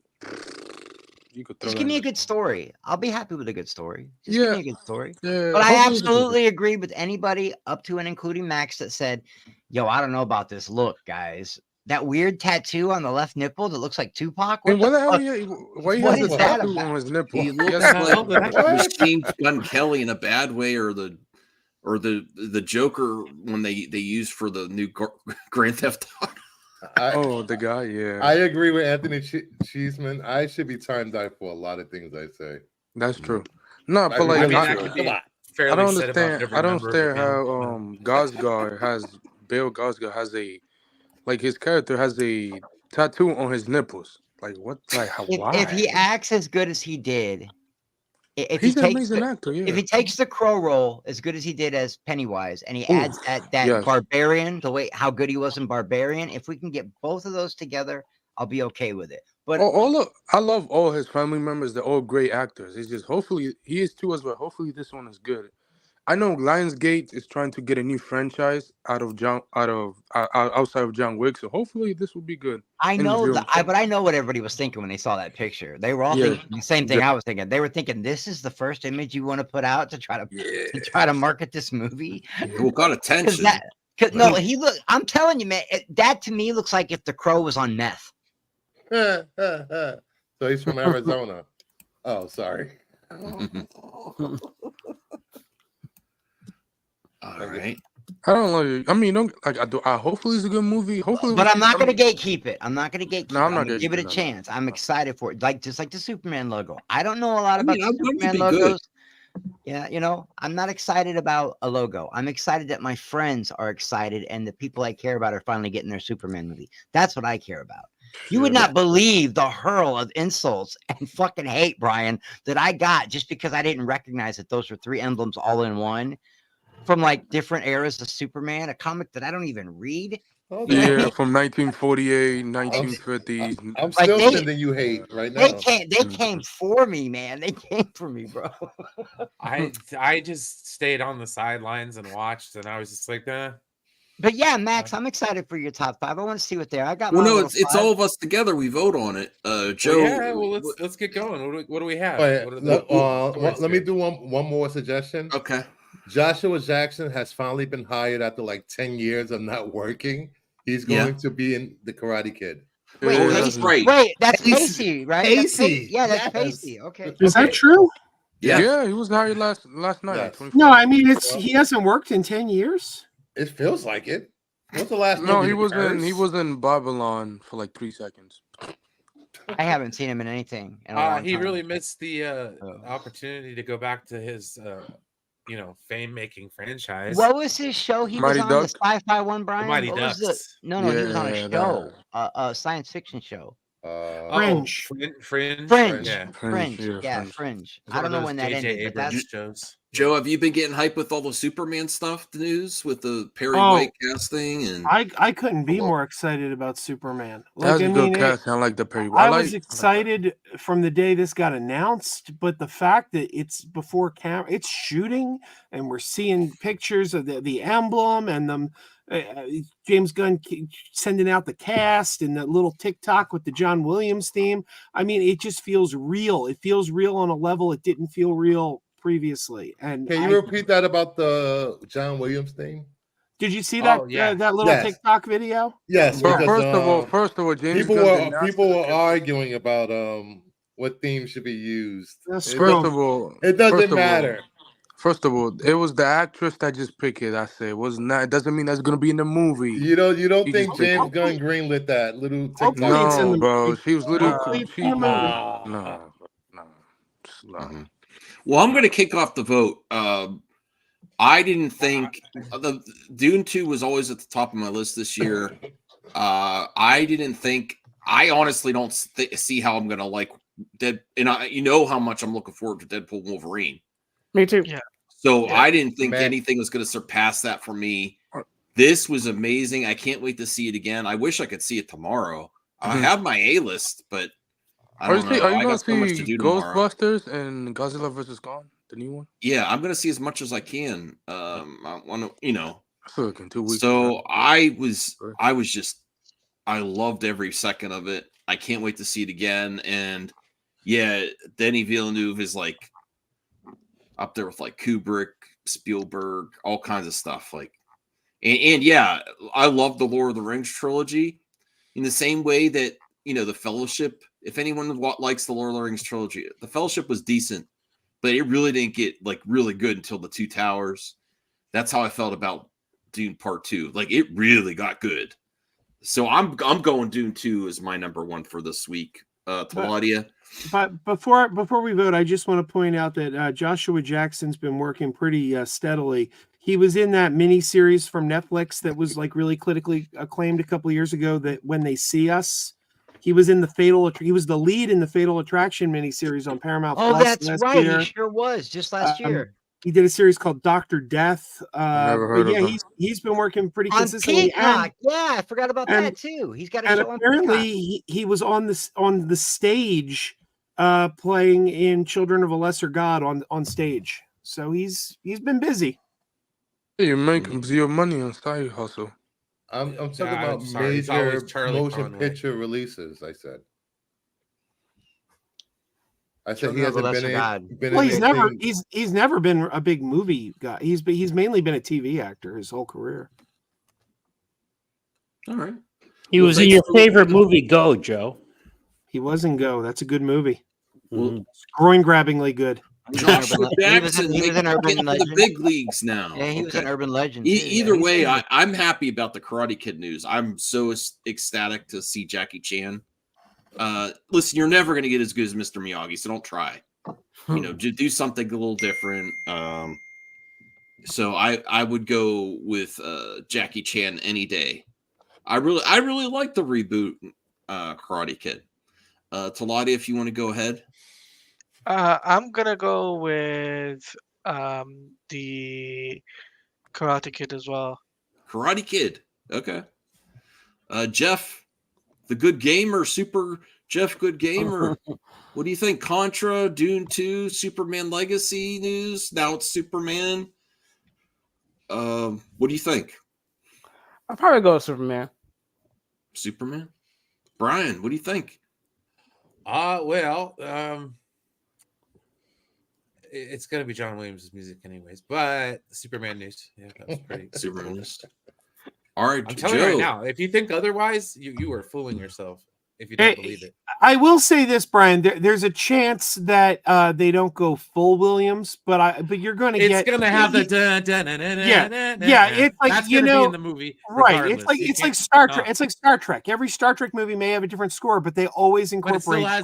Speaker 8: you could throw
Speaker 9: Just
Speaker 8: that
Speaker 9: give me
Speaker 8: in
Speaker 9: a good story. I'll be happy with a good story. Just
Speaker 8: Yeah.
Speaker 9: give me a good story.
Speaker 8: Yeah,
Speaker 9: But I
Speaker 8: hopefully it's a good-
Speaker 9: absolutely agree with anybody up to and including Max that said, yo, I don't know about this look, guys. That weird tattoo on the left nipple that looks like Tupac.
Speaker 8: Hey, what the hell?
Speaker 9: fuck?
Speaker 8: Why he
Speaker 9: What
Speaker 8: has
Speaker 9: is
Speaker 8: a
Speaker 9: that
Speaker 8: tattoo
Speaker 9: about?
Speaker 8: on his nipple?
Speaker 1: He looks
Speaker 8: Yes.
Speaker 1: like James Gunn Kelly in a bad way, or the Joker when they used for the new Grand Theft Auto.
Speaker 8: The guy, yeah.
Speaker 5: I agree with Anthony Cheeseman. I should be timed out for a lot of things I say.
Speaker 8: That's true. No, but
Speaker 5: I
Speaker 8: like
Speaker 5: mean,
Speaker 8: I,
Speaker 5: that could be
Speaker 8: I don't
Speaker 2: fairly said about
Speaker 8: understand.
Speaker 2: every
Speaker 8: I don't
Speaker 2: member of the
Speaker 8: understand how Gosgar has Bill Gosgar has a like his character has a tattoo on his nipples. Like what? Like how, why?
Speaker 9: If he acts as good as he did, if
Speaker 8: He's
Speaker 9: he
Speaker 8: an
Speaker 9: takes
Speaker 8: amazing
Speaker 9: the,
Speaker 8: actor. Yeah.
Speaker 9: if he takes the Crow role as good as he did as Pennywise, and he adds that
Speaker 8: yes.
Speaker 9: Barbarian, the way how good he was in Barbarian, if we can get both of those together, I'll be okay with it. But
Speaker 8: I love all his family members. They're all great actors. It's just hopefully he is too as well. Hopefully this one is good. I know Lionsgate is trying to get a new franchise outside of John Wick. So hopefully this will be good.
Speaker 9: I know
Speaker 8: Interview
Speaker 9: that,
Speaker 8: him.
Speaker 9: but I know what everybody was thinking when they saw that picture. They were all
Speaker 8: Yeah.
Speaker 9: thinking the same thing
Speaker 8: Yeah.
Speaker 9: I was thinking. They were thinking, "This is the first image you want to put out to try to market this movie."
Speaker 1: Well, got attention.
Speaker 9: No, he look. I'm telling you, man, that to me looks like if the Crow was on meth.
Speaker 5: So he's from Arizona. Oh, sorry.
Speaker 1: All right.
Speaker 8: I don't like. I mean, don't like. I hopefully it's a good movie. Hopefully,
Speaker 9: But I'm not going to
Speaker 8: to
Speaker 9: gakeep it. I'm not going to gatekeep
Speaker 8: No, I'm
Speaker 9: it.
Speaker 8: not
Speaker 9: I'm gonna give it a
Speaker 8: gatekeeping, no.
Speaker 9: chance. I'm excited for it. Just like the Superman logo. I don't know a lot about
Speaker 1: I
Speaker 9: the
Speaker 1: want it to
Speaker 9: Superman
Speaker 1: be good.
Speaker 9: logos. Yeah, I'm not excited about a logo. I'm excited that my friends are excited and the people I care about are finally getting their Superman movie. That's what I care about. You would not believe the hurl of insults and fucking hate, Brian, that I got just because I didn't recognize that those were three emblems all in one from like different eras of Superman, a comic that I don't even read.
Speaker 8: Yeah, from 1948, 1950s.
Speaker 5: I'm
Speaker 9: Like,
Speaker 5: still
Speaker 9: they-
Speaker 5: sending you hate right now.
Speaker 9: They came for me, man. They came for me, bro.
Speaker 2: I just stayed on the sidelines and watched, and I was just like,
Speaker 9: But yeah, Max, I'm excited for your top 5. I want to see what they are. I got
Speaker 1: Well,
Speaker 9: my
Speaker 1: no,
Speaker 9: little
Speaker 1: it's
Speaker 9: 5.
Speaker 1: all of us together. We vote on it. Joe.
Speaker 2: Well, yeah, well, let's get going. What do we have?
Speaker 5: Wait,
Speaker 2: What are the stories
Speaker 5: let me
Speaker 2: here?
Speaker 5: do one more suggestion.
Speaker 1: Okay.
Speaker 5: Joshua Jackson has finally been hired after like 10 years of not working. He's
Speaker 1: Yeah.
Speaker 5: going to be in the Karate Kid.
Speaker 9: Wait,
Speaker 1: Oh,
Speaker 9: Pacey.
Speaker 1: that's right.
Speaker 9: Wait, that's
Speaker 4: Pacey.
Speaker 9: Pacey, right? That's
Speaker 4: Pacey,
Speaker 9: Yeah, that's
Speaker 5: yes.
Speaker 9: Pacey. Okay.
Speaker 4: Is that true?
Speaker 1: Yeah.
Speaker 8: Yeah, he was hired last night.
Speaker 5: Yes.
Speaker 8: 24.
Speaker 4: No, I mean he hasn't worked in 10 years.
Speaker 5: It feels like it. What's the last
Speaker 8: No,
Speaker 5: movie?
Speaker 8: he
Speaker 5: The
Speaker 8: was
Speaker 5: Curse?
Speaker 8: in Babylon for like 3 seconds.
Speaker 9: I haven't seen him in anything in a long
Speaker 2: He
Speaker 9: time.
Speaker 2: really missed the opportunity to go back to his fame-making franchise.
Speaker 9: What was his show he
Speaker 8: Mighty
Speaker 9: was on?
Speaker 8: Ducks?
Speaker 9: The Sci-Fi one, Brian?
Speaker 2: Mighty
Speaker 9: What was
Speaker 2: Ducks.
Speaker 9: No, he was on a
Speaker 8: Yeah,
Speaker 9: show, a science fiction show.
Speaker 4: Fringe.
Speaker 2: Fringe.
Speaker 9: Fringe.
Speaker 2: Yeah.
Speaker 9: Fringe.
Speaker 8: yeah,
Speaker 9: Yeah,
Speaker 8: Fringe.
Speaker 9: Fringe.
Speaker 2: It's
Speaker 9: I
Speaker 2: one
Speaker 9: don't
Speaker 2: of
Speaker 9: know
Speaker 2: those
Speaker 9: when that
Speaker 2: J.J.
Speaker 9: ended, but
Speaker 2: Abrams
Speaker 9: that's
Speaker 2: shows.
Speaker 1: Joe, have you been getting hyped with all the Superman stuff, the news with the Perry
Speaker 4: Oh.
Speaker 1: White casting? And
Speaker 4: I couldn't be more excited about Superman.
Speaker 8: That's
Speaker 4: Like,
Speaker 8: a
Speaker 4: I
Speaker 8: good
Speaker 4: mean,
Speaker 8: cast. I like the Perry.
Speaker 4: I
Speaker 8: like
Speaker 4: was excited from the day this got announced, but the fact that it's before camera, it's shooting, and we're seeing pictures of the emblem and them. James Gunn sending out the cast and that little TikTok with the John Williams theme. I mean, it just feels real. It feels real on a level it didn't feel real previously. And
Speaker 5: Can you repeat that about the John Williams thing?
Speaker 4: did you see that that little
Speaker 5: Yes.
Speaker 4: TikTok video?
Speaker 5: Yes.
Speaker 8: Well,
Speaker 5: because,
Speaker 8: first of all, James
Speaker 5: people
Speaker 8: Gunn
Speaker 5: were
Speaker 8: did not
Speaker 5: people
Speaker 8: say
Speaker 5: were arguing about what theme should be used.
Speaker 4: That's
Speaker 5: It
Speaker 8: First
Speaker 5: doesn't-
Speaker 8: of all,
Speaker 5: it doesn't
Speaker 8: first of all-
Speaker 5: matter.
Speaker 8: First of all, it was the actress that just picked it. I said it was not. It doesn't mean that's gonna be in the movie.
Speaker 5: You don't
Speaker 8: She
Speaker 5: think
Speaker 8: just picked
Speaker 5: James
Speaker 8: it.
Speaker 5: Gunn greenlit that little
Speaker 4: Hopefully
Speaker 5: TikTok?
Speaker 4: it's in
Speaker 8: No,
Speaker 4: the
Speaker 8: bro.
Speaker 4: movie.
Speaker 8: She was little.
Speaker 4: Hopefully it's
Speaker 8: She,
Speaker 4: in the movie.
Speaker 8: no.
Speaker 1: Mhm. Well, I'm going to kick off the vote. I didn't think the Dune 2 was always at the top of my list this year. I didn't think. I honestly don't see how I'm going to like and you know how much I'm looking forward to Deadpool and Wolverine.
Speaker 10: Me too.
Speaker 3: Yeah.
Speaker 1: So
Speaker 3: Yeah.
Speaker 1: I didn't think
Speaker 5: Man.
Speaker 1: anything was going to surpass that for me. This was amazing. I can't wait to see it again. I wish I could see it tomorrow. I
Speaker 8: Mhm.
Speaker 1: have my A list, but I
Speaker 8: Are you,
Speaker 1: don't know.
Speaker 8: are you
Speaker 1: I
Speaker 8: gonna
Speaker 1: got so much to
Speaker 8: see
Speaker 1: do tomorrow.
Speaker 8: Ghostbusters and Godzilla vs Kong, the new one?
Speaker 1: Yeah, I'm gonna see as much as I can. I want to,
Speaker 8: So like in 2 weeks.
Speaker 1: So I was
Speaker 8: Sure.
Speaker 1: just, I loved every second of it. I can't wait to see it again. And yeah, Denis Villeneuve is like up there with like Kubrick, Spielberg, all kinds of stuff. Like, and yeah, I love the Lord of the Rings trilogy in the same way that the Fellowship. If anyone likes the Lord of the Rings trilogy, the Fellowship was decent, but it really didn't get like really good until the Two Towers. That's how I felt about Dune Part 2. Like it really got good. So I'm going Dune 2 as my number one for this week. Taladia.
Speaker 4: But before we vote, I just want to point out that Joshua Jackson's been working pretty steadily. He was in that mini series from Netflix that was like really critically acclaimed a couple of years ago. That When They See Us, he was in he was the lead in the Fatal Attraction miniseries on Paramount.
Speaker 9: Oh,
Speaker 4: Plus
Speaker 9: that's
Speaker 4: last
Speaker 9: right.
Speaker 4: year.
Speaker 9: He sure was just last year.
Speaker 4: He did a series called Dr. Death.
Speaker 8: Never
Speaker 4: But
Speaker 8: heard of
Speaker 4: yeah,
Speaker 8: him.
Speaker 4: he's been working pretty
Speaker 9: On
Speaker 4: consistently.
Speaker 9: Peacock. Yeah, I forgot about
Speaker 4: and-
Speaker 9: that too. He's got a
Speaker 4: And
Speaker 9: show on
Speaker 4: apparently
Speaker 9: Peacock.
Speaker 4: he was on the stage playing in Children of a Lesser God on stage. So he's been busy.
Speaker 8: Yeah, you make your money on side hustle.
Speaker 5: I'm talking
Speaker 2: Yeah,
Speaker 5: about
Speaker 2: I'm sorry, it's always
Speaker 5: major
Speaker 2: Charlie
Speaker 5: motion
Speaker 2: Conway.
Speaker 5: picture releases. I said he
Speaker 9: Children of a
Speaker 5: hasn't
Speaker 9: Lesser God.
Speaker 5: been
Speaker 4: Well,
Speaker 5: in
Speaker 4: he's
Speaker 5: anything.
Speaker 4: he's never been a big movie guy. He's mainly been a TV actor his whole career.
Speaker 1: All right.
Speaker 7: He
Speaker 1: Well,
Speaker 7: was in
Speaker 1: thanks
Speaker 7: your
Speaker 1: for-
Speaker 7: favorite movie, Go, Joe.
Speaker 4: He was in Go. That's a good movie.
Speaker 1: Well,
Speaker 4: Groin grabbingly good.
Speaker 1: Joshua
Speaker 9: He was in-
Speaker 1: Jackson,
Speaker 9: he was in
Speaker 1: getting
Speaker 9: Urban
Speaker 1: to the
Speaker 9: Legend.
Speaker 1: big leagues now.
Speaker 9: Yeah, he was
Speaker 1: Okay.
Speaker 9: an Urban Legend. too.
Speaker 1: Either
Speaker 9: Yeah,
Speaker 1: way,
Speaker 9: he's-
Speaker 1: I'm happy about the Karate Kid news. I'm so ecstatic to see Jackie Chan. Listen, you're never going to get as good as Mr. Miyagi, so don't try. Do something a little different. So I would go with Jackie Chan any day. I really like the reboot Karate Kid. Taladia, if you want to go ahead.
Speaker 3: I'm gonna go with the Karate Kid as well.
Speaker 1: Karate Kid. Okay. Jeff, the good gamer, super Jeff, good gamer. What do you think? Contra, Dune 2, Superman Legacy news. Now it's Superman. What do you think?
Speaker 10: I'll probably go with Superman.
Speaker 1: Superman. Brian, what do you think?
Speaker 2: Well, it's gonna be John Williams' music anyways, but Superman news. Yeah, that was pretty
Speaker 1: Superman news. All right,
Speaker 2: I'm telling
Speaker 1: Joe.
Speaker 2: you right now, if you think otherwise, you are fooling yourself if you don't believe it.
Speaker 4: I will say this, Brian. There's a chance that they don't go full Williams, but you're going to
Speaker 2: It's
Speaker 4: get.
Speaker 2: gonna have the
Speaker 4: Yeah. It's like
Speaker 2: that's
Speaker 4: you
Speaker 2: gonna be
Speaker 4: know
Speaker 2: in the movie,
Speaker 4: right. It's
Speaker 2: regardless. You
Speaker 4: like
Speaker 2: can't-
Speaker 4: Star Trek.
Speaker 2: no.
Speaker 4: It's like Star Trek. Every Star Trek movie may have a different score, but they always
Speaker 2: But it still
Speaker 4: incorporate.
Speaker 2: has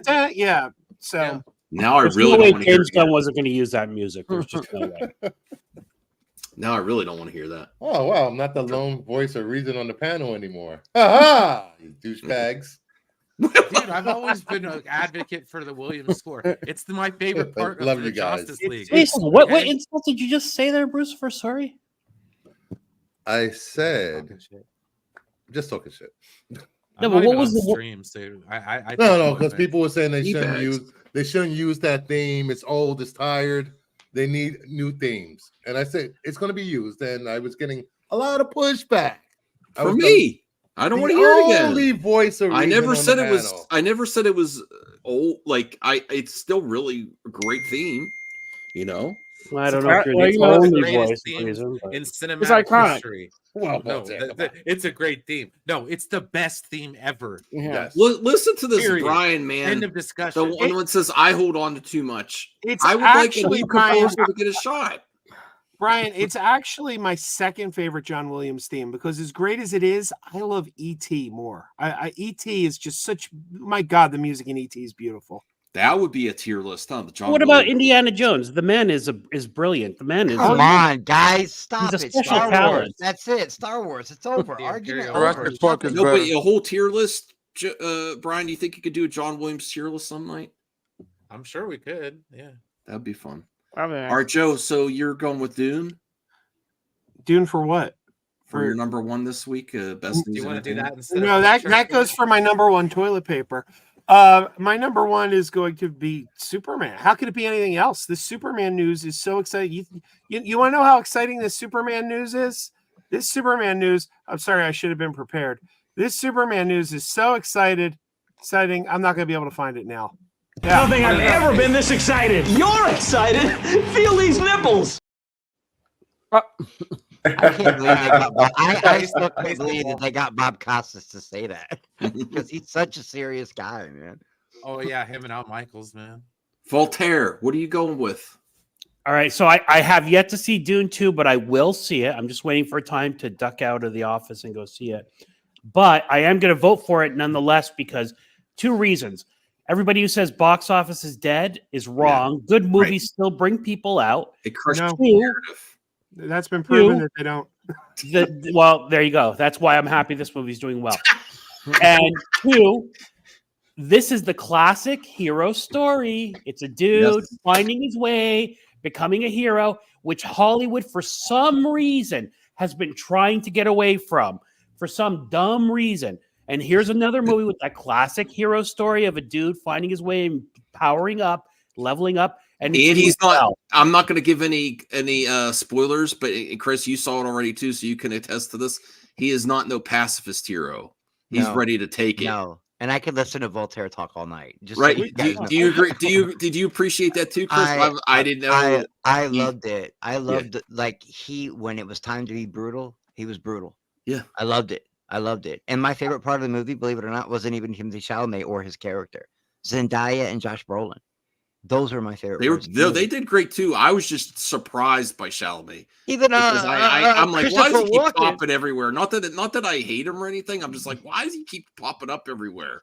Speaker 2: the
Speaker 4: Yeah. So
Speaker 1: Now I
Speaker 7: There's
Speaker 1: really
Speaker 7: no
Speaker 1: don't
Speaker 7: way
Speaker 1: want to hear
Speaker 7: James
Speaker 1: it
Speaker 7: Gunn
Speaker 1: again.
Speaker 7: wasn't going to use that music. There's just no way.
Speaker 1: Now I really don't want to hear that.
Speaker 5: Oh wow, I'm not the lone voice of reason on the panel anymore. Ha you douchebags.
Speaker 2: Dude, I've always been an advocate for the Williams score. It's my favorite part
Speaker 5: Love
Speaker 2: of
Speaker 5: you
Speaker 2: the
Speaker 5: guys.
Speaker 2: Justice League.
Speaker 7: Jason, what
Speaker 2: okay?
Speaker 7: insult did you just say there, Bruce? For sorry.
Speaker 5: I said just talking shit.
Speaker 7: No,
Speaker 2: I'm
Speaker 7: but
Speaker 2: not
Speaker 7: what
Speaker 2: even
Speaker 7: was
Speaker 2: on
Speaker 7: the-
Speaker 2: stream, so I
Speaker 5: No, because people were saying they
Speaker 1: Teabags.
Speaker 5: shouldn't use that theme. It's old, it's tired. They need new themes. And I said it's gonna be used. And I was getting a lot of pushback. I
Speaker 1: For
Speaker 5: was
Speaker 1: me, I don't want to hear it again.
Speaker 5: only voice of
Speaker 1: I
Speaker 5: reason
Speaker 1: never
Speaker 5: on
Speaker 1: said
Speaker 5: the
Speaker 1: it was.
Speaker 5: panel.
Speaker 1: I never said it was old. Like it's still really a great theme. You know.
Speaker 7: I don't know if you're
Speaker 10: Well,
Speaker 7: the
Speaker 10: you know,
Speaker 2: It's the
Speaker 7: only
Speaker 2: greatest
Speaker 7: voice
Speaker 2: theme
Speaker 7: reason, but-
Speaker 2: in cinematic
Speaker 10: It's iconic.
Speaker 2: history.
Speaker 5: Well,
Speaker 2: No,
Speaker 5: Voltaire, come on.
Speaker 2: it's a great theme. No, it's the best theme ever.
Speaker 10: Yeah.
Speaker 5: Yes.
Speaker 1: Listen to this,
Speaker 2: Period.
Speaker 1: Brian. Man,
Speaker 2: End of
Speaker 1: the
Speaker 2: discussion.
Speaker 1: one that says I hold on to too much.
Speaker 4: it's
Speaker 1: I would like a
Speaker 4: actually
Speaker 1: new
Speaker 4: Brian.
Speaker 1: composer to get a shot.
Speaker 4: Brian, it's actually my second favorite John Williams theme because as great as it is, I love E.T. more. E.T. is just such. My God, the music in E.T. is beautiful.
Speaker 1: That would be a tier list, huh? The John
Speaker 7: What about
Speaker 1: Williams.
Speaker 7: Indiana Jones? The man is brilliant. The man is.
Speaker 9: Come on, guys, stop
Speaker 7: He's a
Speaker 9: it.
Speaker 7: special
Speaker 9: Star Wars.
Speaker 7: talent.
Speaker 9: That's it. Star Wars. It's over.
Speaker 2: The
Speaker 9: Argument
Speaker 2: Imperial
Speaker 9: over.
Speaker 8: Jurassic Park is
Speaker 1: No, but
Speaker 8: better.
Speaker 1: a whole tier list. Brian, do you think you could do a John Williams tier list some night?
Speaker 2: I'm sure we could. Yeah.
Speaker 1: That'd be fun.
Speaker 10: I mean,
Speaker 1: All right, Joe. So you're going with Dune
Speaker 4: Dune for what?
Speaker 1: for your number one this week. Best
Speaker 2: Do
Speaker 1: news.
Speaker 2: you want to do
Speaker 1: entertainment?
Speaker 2: that instead?
Speaker 4: No,
Speaker 2: of
Speaker 4: that goes for my number one toilet paper. My number one is going to be Superman. How could it be anything else? This Superman news is so exciting. You want to know how exciting this Superman news is? This Superman news. I'm sorry, I should have been prepared. This Superman news is so exciting. I'm not going to be able to find it now. Yeah.
Speaker 11: Nothing I've ever been this excited. You're excited. Feel these nipples.
Speaker 9: I can't believe they got I still can't believe that they got Bob Costas to say that because he's such a serious guy, man.
Speaker 2: Oh yeah, him and Al Michaels, man.
Speaker 1: Voltaire. What are you going with?
Speaker 7: All right, so I have yet to see Dune 2, but I will see it. I'm just waiting for time to duck out of the office and go see it. But I am going to vote for it nonetheless because two reasons. Everybody who says box office is dead is wrong. Good movies still bring people out.
Speaker 1: It crushed
Speaker 4: No.
Speaker 1: the
Speaker 7: Two,
Speaker 1: narrative.
Speaker 4: That's been proven
Speaker 7: You-
Speaker 4: that they don't.
Speaker 7: well, there you go. That's why I'm happy this movie's doing well. And two, this is the classic hero story. It's a dude
Speaker 1: Yes.
Speaker 7: finding his way, becoming a hero, which Hollywood, for some reason, has been trying to get away from for some dumb reason. And here's another movie with that classic hero story of a dude finding his way and powering up, leveling up, and
Speaker 1: He's not.
Speaker 7: well.
Speaker 1: I'm not going to give any spoilers, but Chris, you saw it already too, so you can attest to this. He is not no pacifist hero. He's
Speaker 9: No.
Speaker 1: ready to take it.
Speaker 9: No, and I could listen to Voltaire talk all night. Just so
Speaker 1: Right?
Speaker 9: you
Speaker 1: Do,
Speaker 9: guys know.
Speaker 1: do you agree? Did you appreciate that too, Chris? I didn't know.
Speaker 9: I loved it. I loved it. Like when it was time to be brutal, he was brutal.
Speaker 1: Yeah.
Speaker 9: I loved it. I loved it. And my favorite part of the movie, believe it or not, wasn't even Timothée Chalamet or his character. Zendaya and Josh Brolin. Those were my favorite.
Speaker 1: They were.
Speaker 9: parts of the
Speaker 1: They
Speaker 9: movie.
Speaker 1: did great too. I was just surprised by Chalamet.
Speaker 9: Even
Speaker 1: Because I'm like, why does he keep
Speaker 9: Walken.
Speaker 1: popping everywhere? Not that I hate him or anything. I'm just like, why does he keep popping up everywhere?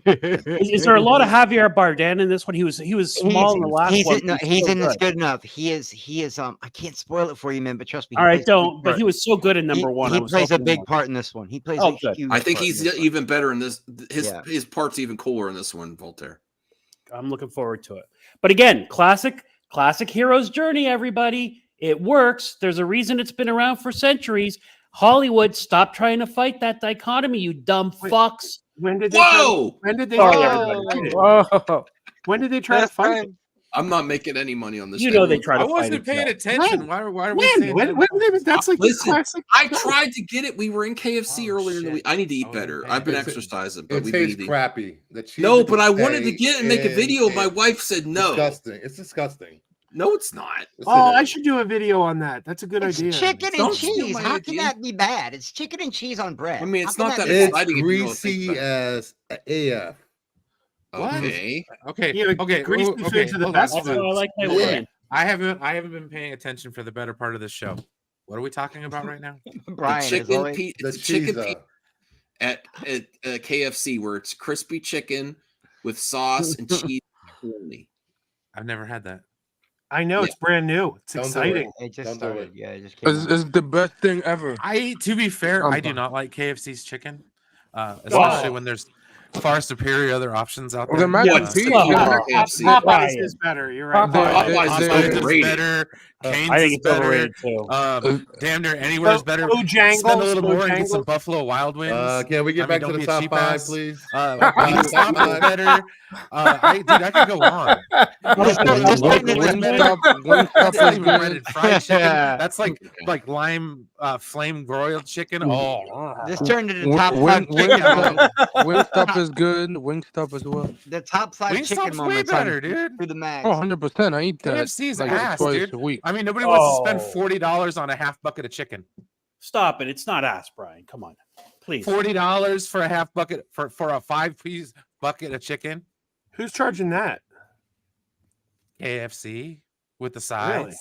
Speaker 7: Is there a lot of Javier Bardem in this one? He was small in the last
Speaker 9: he's
Speaker 7: one.
Speaker 9: in, no,
Speaker 7: but
Speaker 9: he's
Speaker 7: so
Speaker 9: in this
Speaker 7: good.
Speaker 9: good enough. He is. I can't spoil it for you, man. But trust me.
Speaker 7: All
Speaker 9: he
Speaker 7: right,
Speaker 9: plays a big
Speaker 7: don't. But
Speaker 9: part.
Speaker 7: he was so good in number
Speaker 9: He-
Speaker 7: one.
Speaker 9: He
Speaker 7: I was
Speaker 9: plays a
Speaker 7: hoping
Speaker 9: big
Speaker 7: more.
Speaker 9: part in this one. He plays.
Speaker 7: Oh,
Speaker 9: a
Speaker 7: good.
Speaker 9: huge
Speaker 1: I think
Speaker 9: part in
Speaker 1: he's
Speaker 9: this one.
Speaker 1: even better in this.
Speaker 9: Yeah.
Speaker 1: His part's even cooler in this one, Voltaire.
Speaker 7: I'm looking forward to it. But again, classic hero's journey, everybody. It works. There's a reason it's been around for centuries. Hollywood, stop trying to fight that dichotomy, you dumb fucks.
Speaker 4: When did they?
Speaker 1: Whoa!
Speaker 4: When did they?
Speaker 7: Sorry,
Speaker 4: try-
Speaker 7: everybody.
Speaker 10: Whoa.
Speaker 4: When did they try to
Speaker 3: First
Speaker 4: fight?
Speaker 3: time,
Speaker 1: I'm not making any money on this.
Speaker 7: You
Speaker 1: show.
Speaker 7: know they try to
Speaker 2: I
Speaker 7: fight
Speaker 2: wasn't
Speaker 7: it.
Speaker 2: paying
Speaker 7: Joe.
Speaker 2: attention. Why are we
Speaker 4: When?
Speaker 2: saying that?
Speaker 4: That's like
Speaker 1: Listen,
Speaker 4: the classic.
Speaker 1: I tried to get it. We were in KFC
Speaker 2: Oh,
Speaker 1: earlier in the
Speaker 2: shit.
Speaker 1: week. I need to eat
Speaker 2: I wasn't
Speaker 1: better.
Speaker 2: paying
Speaker 1: I've been
Speaker 5: attention.
Speaker 1: exercising, but
Speaker 5: It
Speaker 1: we've been
Speaker 5: tastes
Speaker 1: eating.
Speaker 5: crappy. The cheese
Speaker 1: No,
Speaker 5: is
Speaker 1: but I wanted to
Speaker 5: decayed
Speaker 1: get it and make a
Speaker 5: and
Speaker 1: video. My
Speaker 5: it's
Speaker 1: wife said no.
Speaker 5: Disgusting. It's disgusting.
Speaker 1: No, it's not.
Speaker 5: Yes,
Speaker 4: Oh,
Speaker 5: it
Speaker 4: I
Speaker 5: is.
Speaker 4: should do a video on that. That's a good
Speaker 9: It's
Speaker 4: idea.
Speaker 9: chicken and
Speaker 1: Don't steal
Speaker 9: cheese.
Speaker 1: my
Speaker 9: How can
Speaker 1: idea.
Speaker 9: that be bad? It's chicken and cheese on bread.
Speaker 1: I mean,
Speaker 9: How
Speaker 1: it's
Speaker 9: can
Speaker 1: not that
Speaker 9: be bad?
Speaker 1: exciting.
Speaker 5: It's
Speaker 1: if you don't think
Speaker 5: greasy
Speaker 1: about it.
Speaker 5: as AF.
Speaker 2: What?
Speaker 1: Okay.
Speaker 2: Okay.
Speaker 4: Yeah,
Speaker 2: Okay.
Speaker 4: greasy
Speaker 2: okay,
Speaker 4: foods are the
Speaker 2: hold on,
Speaker 4: best
Speaker 2: hold
Speaker 7: That's
Speaker 2: on.
Speaker 7: how I like my
Speaker 5: Yeah.
Speaker 7: women.
Speaker 2: I haven't been paying attention for the better part of this show. What are we talking about right now?
Speaker 9: Brian,
Speaker 1: The
Speaker 9: as
Speaker 1: chicken,
Speaker 9: always.
Speaker 5: The
Speaker 1: it's a chicken
Speaker 5: cheese.
Speaker 1: pizza at KFC where it's crispy chicken with sauce and cheese only.
Speaker 2: I've never had that.
Speaker 4: I know it's brand new. It's
Speaker 5: Don't do
Speaker 4: exciting.
Speaker 9: It just
Speaker 5: Don't do
Speaker 9: started.
Speaker 5: it.
Speaker 9: Yeah, it just came out.
Speaker 8: It's the best thing ever.
Speaker 2: To be fair, I do not like KFC's chicken, especially when there's far superior other options out there.
Speaker 8: The mac and
Speaker 1: What?
Speaker 8: cheese.
Speaker 1: Well,
Speaker 8: the
Speaker 1: yeah.
Speaker 8: mac-
Speaker 1: KFC.
Speaker 4: Popeyes
Speaker 7: Brian.
Speaker 4: is better. You're right.
Speaker 1: Popeyes is
Speaker 2: Popeyes is
Speaker 1: overrated.
Speaker 2: better. Cane's
Speaker 7: I think
Speaker 2: is
Speaker 7: it's
Speaker 2: better.
Speaker 7: overrated too.
Speaker 2: Damn near anywhere is better.
Speaker 4: Bojangles,
Speaker 2: Spend a little more and get some
Speaker 4: Bojangles.
Speaker 2: Buffalo Wild Wings.
Speaker 5: Can we get
Speaker 2: I mean,
Speaker 5: back to
Speaker 2: don't
Speaker 5: the
Speaker 2: be a
Speaker 5: top
Speaker 2: cheap
Speaker 5: 5,
Speaker 2: ass.
Speaker 5: please?
Speaker 2: Wingstop is better. I could go on.
Speaker 8: Wingstop
Speaker 2: That's not
Speaker 8: is
Speaker 2: even
Speaker 8: good.
Speaker 2: breaded fried chicken. That's like lime flame broiled chicken. Oh,
Speaker 9: This turned into top 5 chicken
Speaker 8: Wingstop is good. Wingstop as well.
Speaker 9: The top 5 chicken
Speaker 2: Wingstop's way
Speaker 9: moments
Speaker 2: better,
Speaker 9: on
Speaker 2: dude.
Speaker 9: Through the max.
Speaker 8: Oh, 100%. I eat that
Speaker 2: KFC's
Speaker 8: like
Speaker 2: ass,
Speaker 8: twice
Speaker 2: dude.
Speaker 8: a week.
Speaker 2: I mean, nobody wants to
Speaker 7: Oh.
Speaker 2: spend $40 on a half bucket of chicken.
Speaker 7: Stop it. It's not ass, Brian. Come on. Please.
Speaker 2: $40 for a half bucket for a 5-piece bucket of chicken.
Speaker 4: Who's charging that?
Speaker 2: KFC with the sides.
Speaker 4: Really?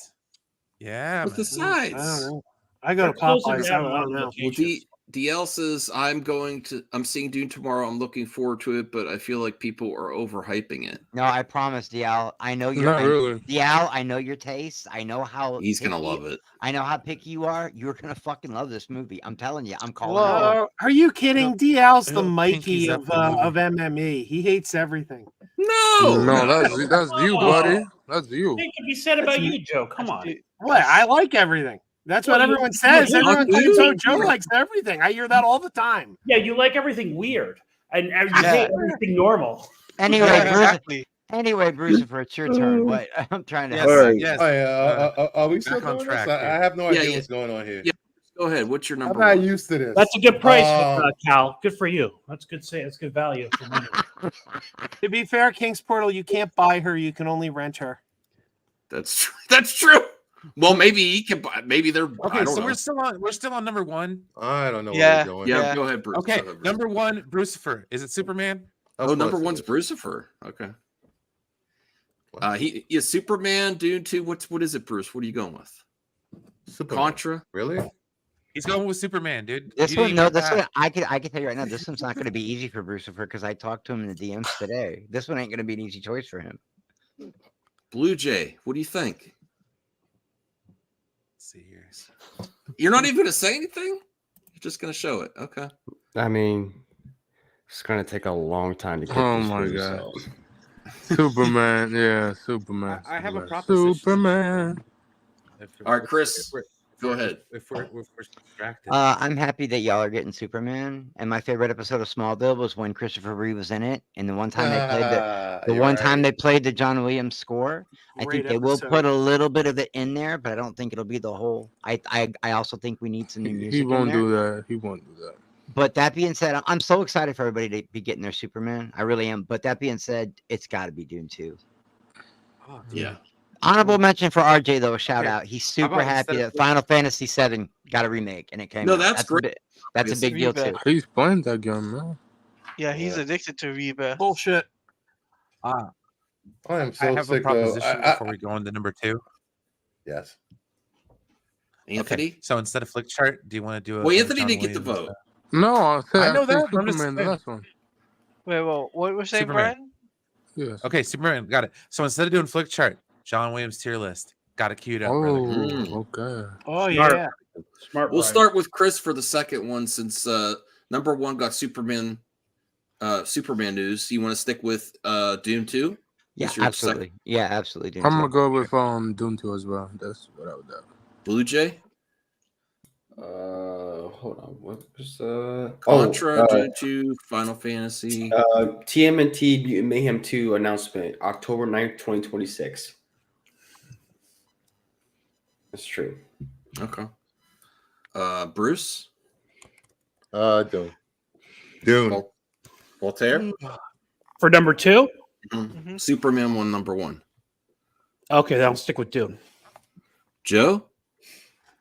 Speaker 2: Yeah,
Speaker 1: With the
Speaker 2: man.
Speaker 4: I don't
Speaker 1: sides.
Speaker 4: know. I go to
Speaker 7: They're closing
Speaker 4: Popeyes. I
Speaker 7: down
Speaker 4: don't
Speaker 7: on
Speaker 4: know.
Speaker 7: the
Speaker 1: Well,
Speaker 7: changes.
Speaker 1: DL says I'm seeing Dune tomorrow. I'm looking forward to it, but I feel like people are overhyping it.
Speaker 9: No, I promise, Dial. I know your
Speaker 8: Not really.
Speaker 9: Dial, I know your taste. I know how
Speaker 1: He's gonna
Speaker 9: picky-
Speaker 1: love it.
Speaker 9: I know how picky you are. You're gonna fucking love this movie. I'm telling you. I'm calling
Speaker 3: Whoa.
Speaker 9: it.
Speaker 4: Are you kidding? DL's the
Speaker 2: he'll
Speaker 4: Mikey
Speaker 2: pinkies up
Speaker 4: of
Speaker 2: the movie.
Speaker 4: MME. He hates everything.
Speaker 8: No, that's you, buddy. That's you.
Speaker 7: What could be said about you, Joe? Come on.
Speaker 4: What? I like everything. That's what
Speaker 7: Well, you-
Speaker 4: everyone says.
Speaker 7: you-
Speaker 4: Everyone
Speaker 1: you-
Speaker 4: thinks,
Speaker 1: you-
Speaker 4: oh, Joe likes everything. I hear that all the time.
Speaker 7: Yeah, you like everything weird, and you
Speaker 9: Yeah.
Speaker 7: hate everything normal.
Speaker 9: Anyway,
Speaker 3: Yeah,
Speaker 9: Bruce,
Speaker 3: exactly.
Speaker 9: anyway, Brucifer, it's your turn. What I'm trying to.
Speaker 2: Yes,
Speaker 5: Alright.
Speaker 2: yes.
Speaker 5: Oh, yeah. Are we still
Speaker 2: back on
Speaker 5: doing
Speaker 2: track
Speaker 5: this? I
Speaker 2: here.
Speaker 5: have no
Speaker 1: Yeah,
Speaker 5: idea
Speaker 1: yeah.
Speaker 5: what's going on here.
Speaker 1: Yeah. Go ahead. What's your
Speaker 5: I'm
Speaker 1: number
Speaker 5: not
Speaker 1: one?
Speaker 5: used to this.
Speaker 7: That's a good price,
Speaker 5: Um,
Speaker 7: Cal. Good for you. That's good. That's good value for money.
Speaker 4: To be fair, King's Portal, you can't buy her. You can only rent her.
Speaker 1: That's true. That's true. Well, maybe he can buy. Maybe they're. I
Speaker 2: Okay,
Speaker 1: don't
Speaker 2: so
Speaker 1: know.
Speaker 2: we're still on number 1.
Speaker 5: I don't know
Speaker 3: Yeah.
Speaker 5: where we're going.
Speaker 1: Yeah,
Speaker 3: Yeah.
Speaker 1: go ahead, Bruce.
Speaker 2: Okay,
Speaker 1: Go ahead, Bruce.
Speaker 2: number 1, Brucifer. Is it Superman?
Speaker 5: Of
Speaker 1: Oh, number
Speaker 5: course
Speaker 1: one's
Speaker 5: it is.
Speaker 1: Brucifer. Okay. He is Superman, Dune 2. What is it, Bruce? What are you going with?
Speaker 5: Superman.
Speaker 1: Contra.
Speaker 5: Really?
Speaker 2: He's going with Superman, dude.
Speaker 9: This
Speaker 2: You
Speaker 9: one,
Speaker 2: didn't
Speaker 9: no,
Speaker 2: get
Speaker 9: this
Speaker 2: that.
Speaker 9: one, I can tell you right now, this one's not going to be easy for Brucifer because I talked to him in the DMs today. This one ain't going to be an easy choice for him.
Speaker 1: Blue Jay. What do you think?
Speaker 2: Let's see here.
Speaker 1: You're not even going to say anything. You're just going to show it. Okay.
Speaker 6: I mean, it's gonna take a long time to get
Speaker 8: Oh
Speaker 6: this
Speaker 8: my
Speaker 6: for
Speaker 8: God.
Speaker 6: yourselves.
Speaker 8: Superman. Yeah, Superman.
Speaker 2: I have a
Speaker 8: Superman.
Speaker 2: proposition.
Speaker 8: Superman.
Speaker 1: All right, Chris, go ahead.
Speaker 2: If we're distracted.
Speaker 9: I'm happy that y'all are getting Superman. And my favorite episode of Smallville was when Christopher Reeve was in it. And the one time they played the
Speaker 5: You're
Speaker 9: one
Speaker 5: right.
Speaker 9: time they played the John Williams score. I
Speaker 4: Great
Speaker 9: think they will
Speaker 4: episode.
Speaker 9: put a little bit of it in there, but I don't think it'll be the whole. I also think we need some new music.
Speaker 8: He won't
Speaker 9: in there.
Speaker 8: do that. He won't do that.
Speaker 9: But that being said, I'm so excited for everybody to be getting their Superman. I really am. But that being said, it's got to be Dune 2.
Speaker 2: Oh,
Speaker 1: Yeah.
Speaker 9: Honorable mention for RJ though. A shout
Speaker 2: Okay.
Speaker 9: out. He's super
Speaker 2: about
Speaker 9: happy
Speaker 2: instead
Speaker 9: that
Speaker 2: of-
Speaker 9: Final Fantasy VII got a remake and it came.
Speaker 1: No,
Speaker 9: out.
Speaker 1: that's
Speaker 9: a
Speaker 1: great.
Speaker 9: bi- That's a big deal too.
Speaker 3: Rebirth.
Speaker 8: He's playing that game, man.
Speaker 3: Yeah, he's
Speaker 5: Yeah.
Speaker 3: addicted to Rebirth.
Speaker 4: Bullshit.
Speaker 5: I am
Speaker 2: I
Speaker 5: so
Speaker 2: have a
Speaker 5: sick of.
Speaker 2: proposition before we go into number 2.
Speaker 5: Yes.
Speaker 1: Anthony.
Speaker 2: Okay, so instead of flick chart, do you want to do a?
Speaker 1: Well,
Speaker 2: a
Speaker 1: Anthony
Speaker 2: John
Speaker 1: didn't get the
Speaker 2: Williams,
Speaker 1: vote.
Speaker 8: No, I said
Speaker 2: I know
Speaker 8: said
Speaker 2: that, but I'm just
Speaker 8: Superman, the
Speaker 2: saying.
Speaker 8: last one.
Speaker 3: Wait, well, what we're saying,
Speaker 2: Superman.
Speaker 3: Brian?
Speaker 8: Yes.
Speaker 2: Okay, Superman, got it. So instead of doing flick chart, John Williams tier list, got it queued up.
Speaker 8: Oh,
Speaker 2: brother.
Speaker 8: okay.
Speaker 4: Oh,
Speaker 7: Smart.
Speaker 4: yeah.
Speaker 7: Smart.
Speaker 1: We'll
Speaker 7: Brian.
Speaker 1: start with Chris for the second one since number one got Superman news. You want to stick with Dune 2?
Speaker 9: Yeah,
Speaker 1: What's your
Speaker 9: absolutely. Yeah, absolutely. Dune
Speaker 8: I'm
Speaker 9: 2.
Speaker 8: gonna go with Doom 2 as well. That's what I would do.
Speaker 1: Blue Jay?
Speaker 6: Hold on. What was
Speaker 1: Contra, Dune 2, Final Fantasy.
Speaker 6: TMNT Mutant Mayhem 2 announcement, October 9th, 2026. That's true.
Speaker 1: Okay. Bruce.
Speaker 5: Dune. Dune.
Speaker 1: Voltaire.
Speaker 7: For number 2?
Speaker 1: Superman 1, number 1.
Speaker 7: Okay, then I'll stick with Dune.
Speaker 1: Joe.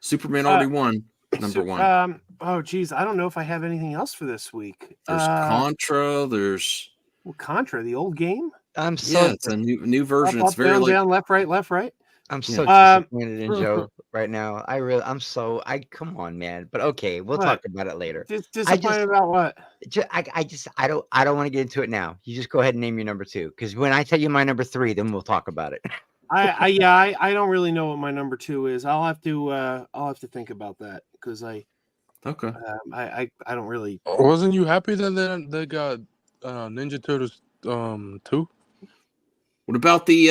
Speaker 1: Superman already won number 1.
Speaker 4: Oh geez, I don't know if I have anything else for this week.
Speaker 1: There's Contra. There's
Speaker 4: Contra, the old game.
Speaker 9: I'm so
Speaker 1: it's a new version.
Speaker 4: Up,
Speaker 1: It's very
Speaker 4: down,
Speaker 1: like
Speaker 4: down, left, right.
Speaker 9: I'm so disappointed in Joe right now. I come on, man. But okay, we'll talk about it later.
Speaker 4: Disappointed about what?
Speaker 9: I don't want to get into it now. You just go ahead and name your number 2, because when I tell you my number 3, then we'll talk about it.
Speaker 4: I don't really know what my number 2 is. I'll have to think about that because I don't really.
Speaker 8: Wasn't you happy that they got Ninja Turtles 2?
Speaker 1: What about the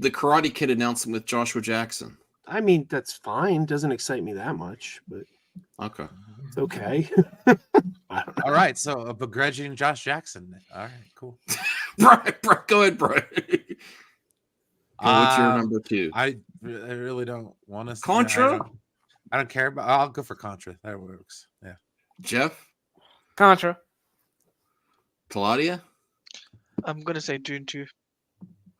Speaker 1: Karate Kid announcement with Joshua Jackson?
Speaker 4: I mean, that's fine. Doesn't excite me that much, but
Speaker 1: okay,
Speaker 4: it's okay.
Speaker 2: All right, so a begrudging Josh Jackson. All right, cool.
Speaker 1: Brian, go ahead, Brian. What's your number 2?
Speaker 2: I really don't want to.
Speaker 1: Contra.
Speaker 2: I don't care about. I'll go for Contra. That works. Yeah.
Speaker 1: Jeff.
Speaker 10: Contra.
Speaker 1: Claudia.
Speaker 3: I'm gonna say Dune 2.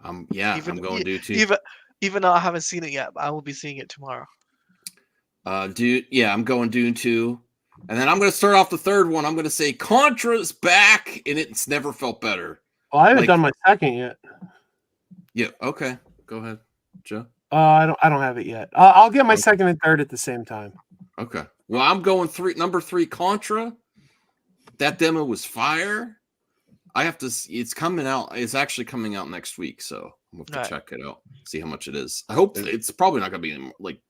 Speaker 1: I'm going Dune 2.
Speaker 3: Even though I haven't seen it yet, but I will be seeing it tomorrow.
Speaker 1: I'm going Dune 2. And then I'm going to start off the third one. I'm going to say Contra's back, and it's never felt better.
Speaker 4: Well, I haven't done my second yet.
Speaker 1: Yeah. Okay. Go ahead, Joe.
Speaker 4: I don't have it yet. I'll get my second and third at the same time.
Speaker 1: Okay. Well, I'm going number 3 Contra. That demo was fire. I have to. It's coming out. It's actually coming out next week, so I'm going to check it out. See how much it is. I hope it's probably not going to be like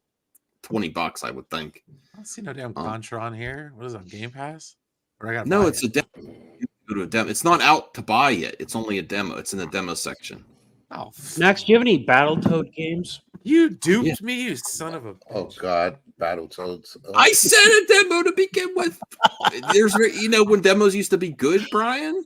Speaker 1: $20. I would think.
Speaker 2: I don't see no damn Contra on here. What is it, on Game Pass? Or I got
Speaker 1: no, it's a demo. You go to a demo. It's not out to buy yet. It's only a demo. It's in the demo section.
Speaker 2: Oh,
Speaker 7: Max, do you have any Battletoad games?
Speaker 2: You duped me, you son of a.
Speaker 5: Oh God, Battletoads.
Speaker 1: I said a demo to begin with. There's, when demos used to be good, Brian.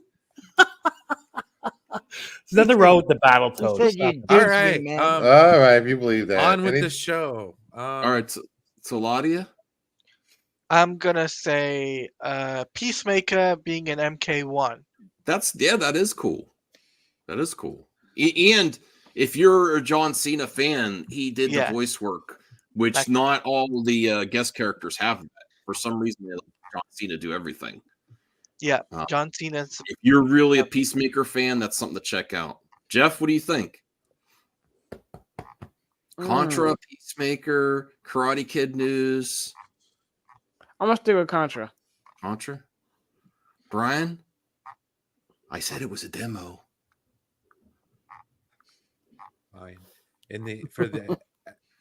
Speaker 7: There's nothing wrong with the Battletoads.
Speaker 2: All right,
Speaker 5: all right, if you believe that.
Speaker 2: On with the show.
Speaker 1: All right, so Ladia.
Speaker 3: I'm gonna say Peacemaker being an MK1.
Speaker 1: That is cool. That is cool. And if you're a John Cena fan, he did the voice work, which not all the guest characters have that. For some reason, they let John Cena do everything.
Speaker 3: Yeah, John Cena's.
Speaker 1: If you're really a Peacemaker fan, that's something to check out. Jeff, what do you think? Contra, Peacemaker, Karate Kid news.
Speaker 10: I'm gonna stick with Contra.
Speaker 1: Contra. Brian, I said it was a demo.
Speaker 2: Fine. For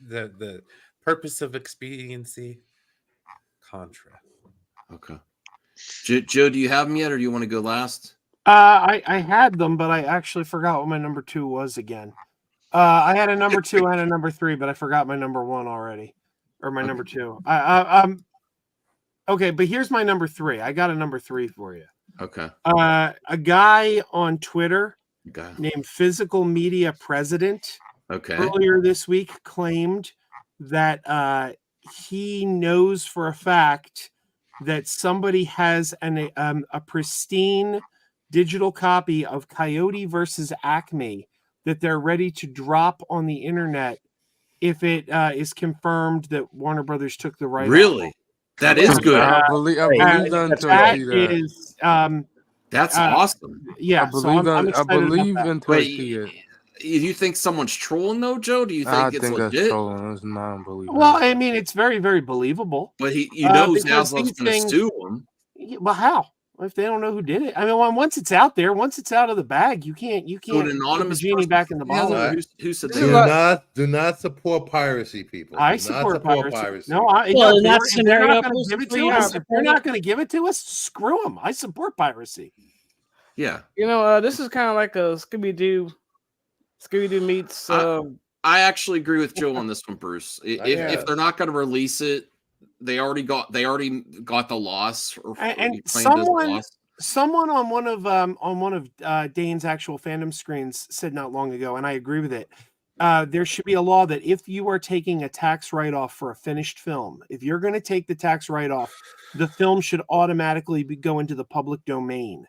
Speaker 2: the purpose of expediency, Contra.
Speaker 1: Okay. Joe, do you have them yet, or do you want to go last?
Speaker 4: I had them, but I actually forgot what my number 2 was again. I had a number 2 and a number 3, but I forgot my number 1 already, or my number 2. Okay, but here's my number 3. I got a number 3 for you.
Speaker 1: Okay.
Speaker 4: A guy on Twitter named Physical Media President.
Speaker 1: Okay.
Speaker 4: Earlier this week claimed that he knows for a fact that somebody has a pristine digital copy of Coyote versus Acme that they're ready to drop on the internet if it is confirmed that Warner Brothers took the right.
Speaker 1: Really? That is good.
Speaker 8: I believe that until I see that.
Speaker 4: Is,
Speaker 1: that's awesome.
Speaker 4: Yeah,
Speaker 8: I believe until I see it.
Speaker 1: Do you think someone's trolling though, Joe? Do you think
Speaker 8: I
Speaker 1: it's
Speaker 8: think
Speaker 1: legit?
Speaker 8: that's trolling. It's not unbelievable.
Speaker 4: Well, I mean, it's very, very believable.
Speaker 1: But you know,
Speaker 4: because
Speaker 1: Zaslav's going to sue him.
Speaker 4: Well, how? If they don't know who did it, I mean, once it's out there, once it's out of the bag, you can't
Speaker 1: an anonymous
Speaker 4: put the genie back in the bottle.
Speaker 1: Who said that?
Speaker 5: Do not support piracy, people.
Speaker 4: I support piracy. No,
Speaker 7: in that scenario,
Speaker 4: they're not going to give it to us. Screw them. I support piracy.
Speaker 1: Yeah.
Speaker 10: You know, this is kind of like a Scooby-Doo meets.
Speaker 1: I actually agree with Joe on this one, Bruce. If they're not going to release it, they already got the loss, or
Speaker 4: And
Speaker 1: he claimed as a
Speaker 4: someone
Speaker 1: loss.
Speaker 4: someone on one of Dane's actual fandom screens said not long ago, and I agree with it. There should be a law that if you are taking a tax write-off for a finished film, if you're going to take the tax write-off, the film should automatically go into the public domain.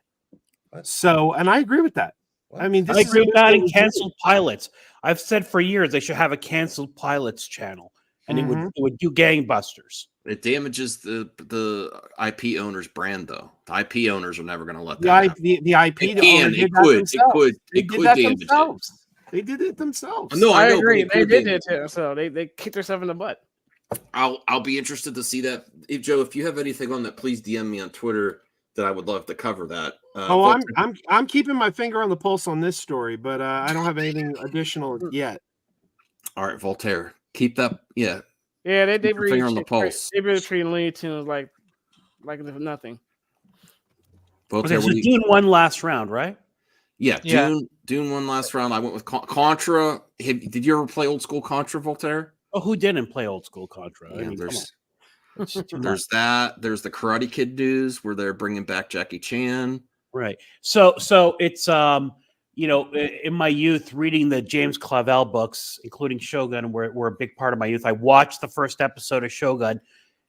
Speaker 4: So, and I agree with that. I mean, this
Speaker 7: I
Speaker 4: is
Speaker 7: agree with that. And
Speaker 4: legit.
Speaker 7: canceled pilots. I've said for years they should have a canceled pilots channel, and it would do gangbusters.
Speaker 1: It damages the IP owner's brand, though. The IP owners are never going to let
Speaker 4: The
Speaker 1: that happen.
Speaker 4: the IP
Speaker 1: It
Speaker 4: owner
Speaker 1: can,
Speaker 4: did
Speaker 1: it
Speaker 4: that
Speaker 1: could,
Speaker 4: themselves. They
Speaker 1: it
Speaker 4: did
Speaker 1: could
Speaker 4: that
Speaker 1: damage it.
Speaker 4: themselves. They did it themselves.
Speaker 1: No, I know, but
Speaker 10: agree.
Speaker 1: it
Speaker 10: They
Speaker 1: could
Speaker 10: did
Speaker 1: damage
Speaker 10: it too. So they kicked themselves in the butt.
Speaker 1: I'll be interested to see that. Joe, if you have anything on that, please DM me on Twitter. That I would love to cover that.
Speaker 4: I'm keeping my finger on the pulse on this story, but I don't have anything additional yet.
Speaker 1: All right, Voltaire, keep that. Yeah,
Speaker 10: Yeah, they
Speaker 1: keep your finger on the
Speaker 10: treat-
Speaker 1: pulse.
Speaker 10: They really treating Looney Tunes like nothing.
Speaker 1: Voltaire,
Speaker 7: Okay,
Speaker 1: what
Speaker 7: so
Speaker 1: do you-
Speaker 7: doing one last round, right?
Speaker 1: yeah,
Speaker 3: Yeah.
Speaker 1: Dune one last round. I went with Contra. Did you ever play old school Contra, Voltaire?
Speaker 7: Oh, who didn't play old school Contra? I
Speaker 1: Yeah,
Speaker 7: mean, come
Speaker 1: there's
Speaker 7: on. It's too much.
Speaker 1: there's that. There's the Karate Kid news where they're bringing back Jackie Chan.
Speaker 7: Right. So it's in my youth, reading the James Clavell books, including Shogun, were a big part of my youth. I watched the first episode of Shogun.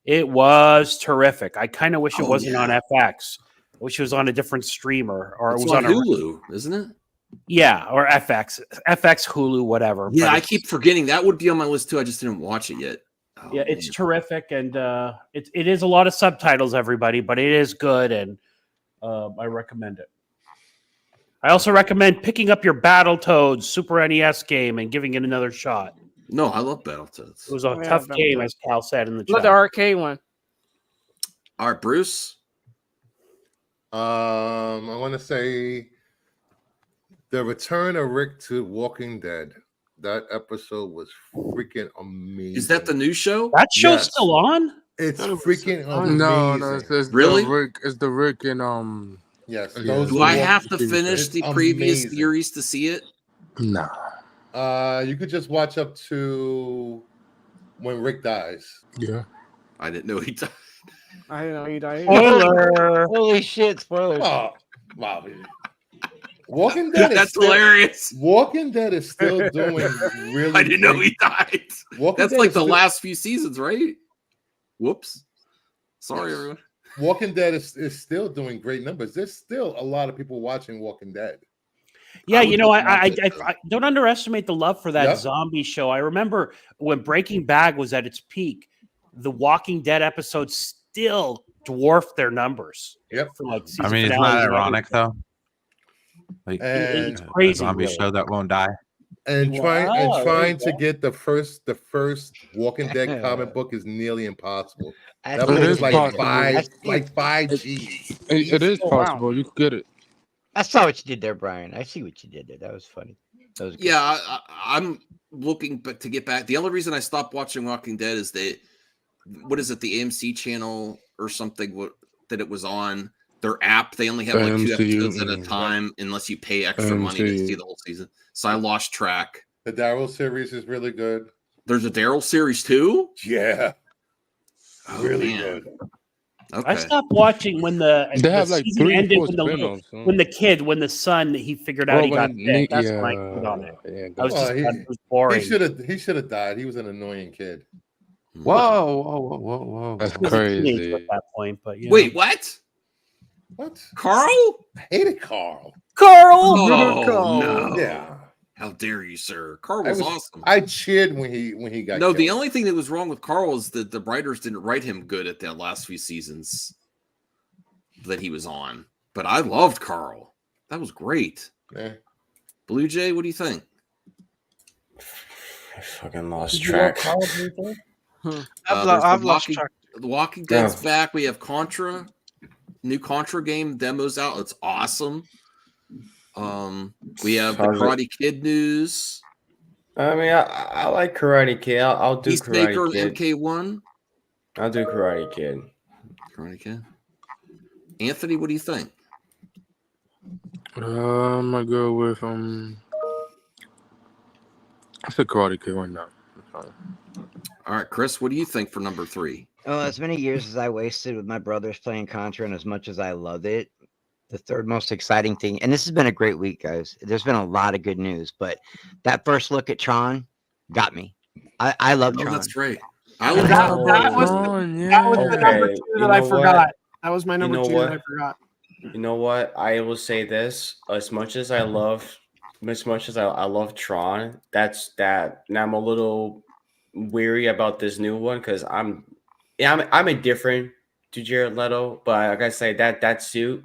Speaker 7: It was terrific. I kind of wish it
Speaker 1: Oh,
Speaker 7: wasn't
Speaker 1: yeah.
Speaker 7: on FX. I wish it was on a different streamer, or
Speaker 1: It's
Speaker 7: it was on
Speaker 1: Hulu, isn't it?
Speaker 7: or FX, Hulu, whatever.
Speaker 1: Yeah,
Speaker 7: But
Speaker 1: I
Speaker 7: it's-
Speaker 1: keep forgetting that would be on my list too. I just didn't watch it yet. Oh,
Speaker 7: yeah, it's
Speaker 1: man.
Speaker 7: terrific, and it is a lot of subtitles, everybody, but it is good, and I recommend it. I also recommend picking up your Battletoads Super NES game and giving it another shot.
Speaker 1: No, I love Battletoads.
Speaker 7: It was a
Speaker 10: Yeah,
Speaker 7: tough game,
Speaker 10: Battletoads.
Speaker 7: as Cal said in the
Speaker 10: Love
Speaker 7: chat.
Speaker 10: the arcade one.
Speaker 1: All right, Bruce.
Speaker 5: I want to say the return of Rick to Walking Dead. That episode was freaking amazing.
Speaker 1: Is that the new show?
Speaker 7: That show's
Speaker 5: Yes.
Speaker 7: still on?
Speaker 5: It's
Speaker 4: Thought it was
Speaker 5: freaking amazing.
Speaker 8: No, it's
Speaker 1: Really?
Speaker 8: the Rick and
Speaker 5: Yes.
Speaker 8: Yeah.
Speaker 5: those
Speaker 1: Do
Speaker 5: are
Speaker 1: I
Speaker 5: Walking
Speaker 1: have to
Speaker 8: Dead.
Speaker 1: finish
Speaker 5: It's
Speaker 1: the previous
Speaker 5: amazing.
Speaker 1: series to see it?
Speaker 8: Nah.
Speaker 5: You could just watch up to when Rick dies.
Speaker 8: Yeah.
Speaker 1: I didn't know he died.
Speaker 10: I didn't know he died.
Speaker 7: Spoiler.
Speaker 9: Holy shit! Spoilers.
Speaker 5: Oh, wow. Walking Dead.
Speaker 1: That's
Speaker 5: is still,
Speaker 1: hilarious.
Speaker 5: Walking Dead is still doing really.
Speaker 1: I didn't know
Speaker 5: great.
Speaker 1: he died.
Speaker 5: Walking
Speaker 1: That's
Speaker 5: Dead
Speaker 1: like
Speaker 5: is
Speaker 1: the
Speaker 5: still-
Speaker 1: last few seasons, right? Whoops. Sorry,
Speaker 5: Yes.
Speaker 1: everyone.
Speaker 5: Walking Dead is still doing great numbers. There's still a lot of people watching Walking Dead.
Speaker 7: Yeah,
Speaker 5: would
Speaker 7: you know,
Speaker 5: just love
Speaker 7: I
Speaker 5: it.
Speaker 7: don't underestimate the love for that
Speaker 5: Yep.
Speaker 7: zombie show. I remember when Breaking Bad was at its peak, the Walking Dead episodes still dwarfed their numbers.
Speaker 5: Yep.
Speaker 7: For like
Speaker 12: I
Speaker 7: season
Speaker 12: mean, it's
Speaker 7: finales
Speaker 12: not
Speaker 7: and
Speaker 12: ironic
Speaker 7: everything.
Speaker 12: though. Like
Speaker 5: And
Speaker 7: It's crazy,
Speaker 12: a zombie
Speaker 7: really.
Speaker 12: show that won't die.
Speaker 5: and trying
Speaker 7: Wow, there
Speaker 5: trying
Speaker 7: you
Speaker 5: to get the first Walking Dead comic book is nearly impossible.
Speaker 9: That's
Speaker 5: That book
Speaker 8: It
Speaker 5: is
Speaker 8: is possible.
Speaker 5: like five G's.
Speaker 8: It is
Speaker 10: Oh, wow.
Speaker 8: possible. You could get it.
Speaker 9: I saw what you did there, Brian. I see what you did there. That was funny. That was good.
Speaker 1: Yeah, I'm looking but to get back. The only reason I stopped watching Walking Dead is that what is it, the AMC channel or something that it was on their app. They only have like 2
Speaker 8: AMC,
Speaker 1: episodes at a time unless you pay extra money to
Speaker 8: AMC.
Speaker 1: see the whole season. So I lost track.
Speaker 5: The Daryl series is really good.
Speaker 1: There's a Daryl series too.
Speaker 5: Yeah,
Speaker 1: Oh,
Speaker 5: really
Speaker 1: man.
Speaker 5: good.
Speaker 1: Okay.
Speaker 7: I stopped watching when the
Speaker 8: They have like
Speaker 7: season
Speaker 8: 3
Speaker 7: ended
Speaker 8: or 4
Speaker 7: when the
Speaker 8: spin-offs.
Speaker 7: when the son he figured out he got sick. That's when I put on it.
Speaker 8: Yeah,
Speaker 7: I was
Speaker 5: Well,
Speaker 7: just
Speaker 5: he-
Speaker 7: it was boring.
Speaker 5: He should have died. He was an annoying kid.
Speaker 12: Whoa.
Speaker 8: That's
Speaker 7: He was a teenager
Speaker 8: crazy.
Speaker 7: at that point, but you
Speaker 1: Wait,
Speaker 7: know.
Speaker 1: what?
Speaker 5: What?
Speaker 1: Carl?
Speaker 5: I hated Carl.
Speaker 7: Carl.
Speaker 1: Oh, no.
Speaker 5: Yeah,
Speaker 1: How dare you, sir? Carl
Speaker 5: I
Speaker 1: was,
Speaker 5: was-
Speaker 1: awesome.
Speaker 5: I cheered when he got.
Speaker 1: No, the
Speaker 5: killed.
Speaker 1: only thing that was wrong with Carl is that the writers didn't write him good at the last few seasons that he was on. But I loved Carl. That was great.
Speaker 5: Yeah.
Speaker 1: Blue Jay, what do you think?
Speaker 6: I fucking lost
Speaker 7: Did you love
Speaker 6: track.
Speaker 7: Carl, do you think?
Speaker 3: I've lost track.
Speaker 1: The Walking Dead's back. We have Contra, new Contra game demos out. It's awesome. We have the
Speaker 6: How's it?
Speaker 1: Karate Kid news.
Speaker 6: I mean, I like Karate Kid. I'll do
Speaker 1: Peacemaker
Speaker 6: Karate Kid.
Speaker 1: MK1.
Speaker 6: I'll do Karate Kid.
Speaker 1: Karate Kid. Anthony, what do you think?
Speaker 8: I'm gonna go with I said Karate Kid. Why not? That's fine.
Speaker 1: All right, Chris, what do you think for number 3?
Speaker 9: As many years as I wasted with my brothers playing Contra, and as much as I love it, the third most exciting thing, and this has been a great week, guys. There's been a lot of good news, but that first look at Tron got me. I love
Speaker 1: Oh,
Speaker 9: Tron.
Speaker 1: that's great. I
Speaker 4: That,
Speaker 1: love
Speaker 4: that was that was the number
Speaker 6: Okay,
Speaker 4: 2
Speaker 6: you
Speaker 4: that I
Speaker 6: know
Speaker 4: forgot.
Speaker 6: what?
Speaker 4: That was my
Speaker 6: You
Speaker 4: number
Speaker 6: know
Speaker 4: 2
Speaker 6: what?
Speaker 4: that I forgot.
Speaker 6: You know what? I will say this: as much as I love Tron, that's that. Now I'm a little weary about this new one because I'm indifferent to Jared Leto, but like I say, that suit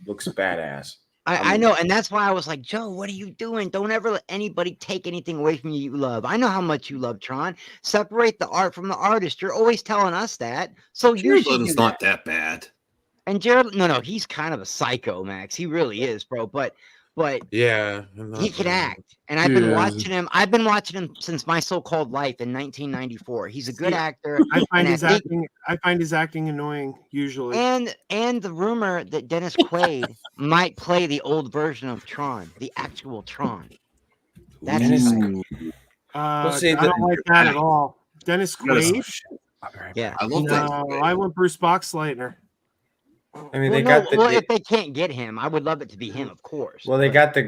Speaker 6: looks badass.
Speaker 9: I know, and that's why I was like, Joe, what are you doing? Don't ever let anybody take anything away from you love. I know how much you love Tron. Separate the art from the artist. You're always telling us that, so you
Speaker 1: Jared
Speaker 9: should
Speaker 1: Leto's
Speaker 9: do
Speaker 1: not
Speaker 9: that.
Speaker 1: that bad.
Speaker 9: And Jared, no, he's kind of a psycho, Max. He really is, bro. But
Speaker 2: Yeah,
Speaker 9: he can act, and I've been watching him. I've been watching him since My So-Called Life in 1994. He's a good actor.
Speaker 4: I find
Speaker 9: and
Speaker 4: his
Speaker 9: I think-
Speaker 4: acting. I find his acting annoying usually.
Speaker 9: And the rumor that Dennis Quaid might play the old version of Tron, the actual Tron. That's exciting.
Speaker 6: We'll see
Speaker 4: I don't like that at all. Dennis Quaid.
Speaker 9: Yeah,
Speaker 1: I love that.
Speaker 4: No, I want Bruce Boxleitner.
Speaker 6: I mean,
Speaker 9: well,
Speaker 6: they got the.
Speaker 9: if they can't get him, I would love it to be him, of course.
Speaker 6: Well, they got the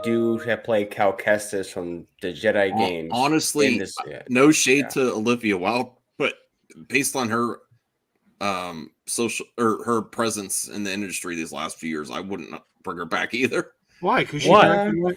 Speaker 6: dude that played Cal Kestis from the Jedi games.
Speaker 1: Honestly,
Speaker 6: in this,
Speaker 1: no shade to Olivia Wilde, but based on her social or her presence in the industry these last few years, I wouldn't bring her back either.
Speaker 4: Why? Because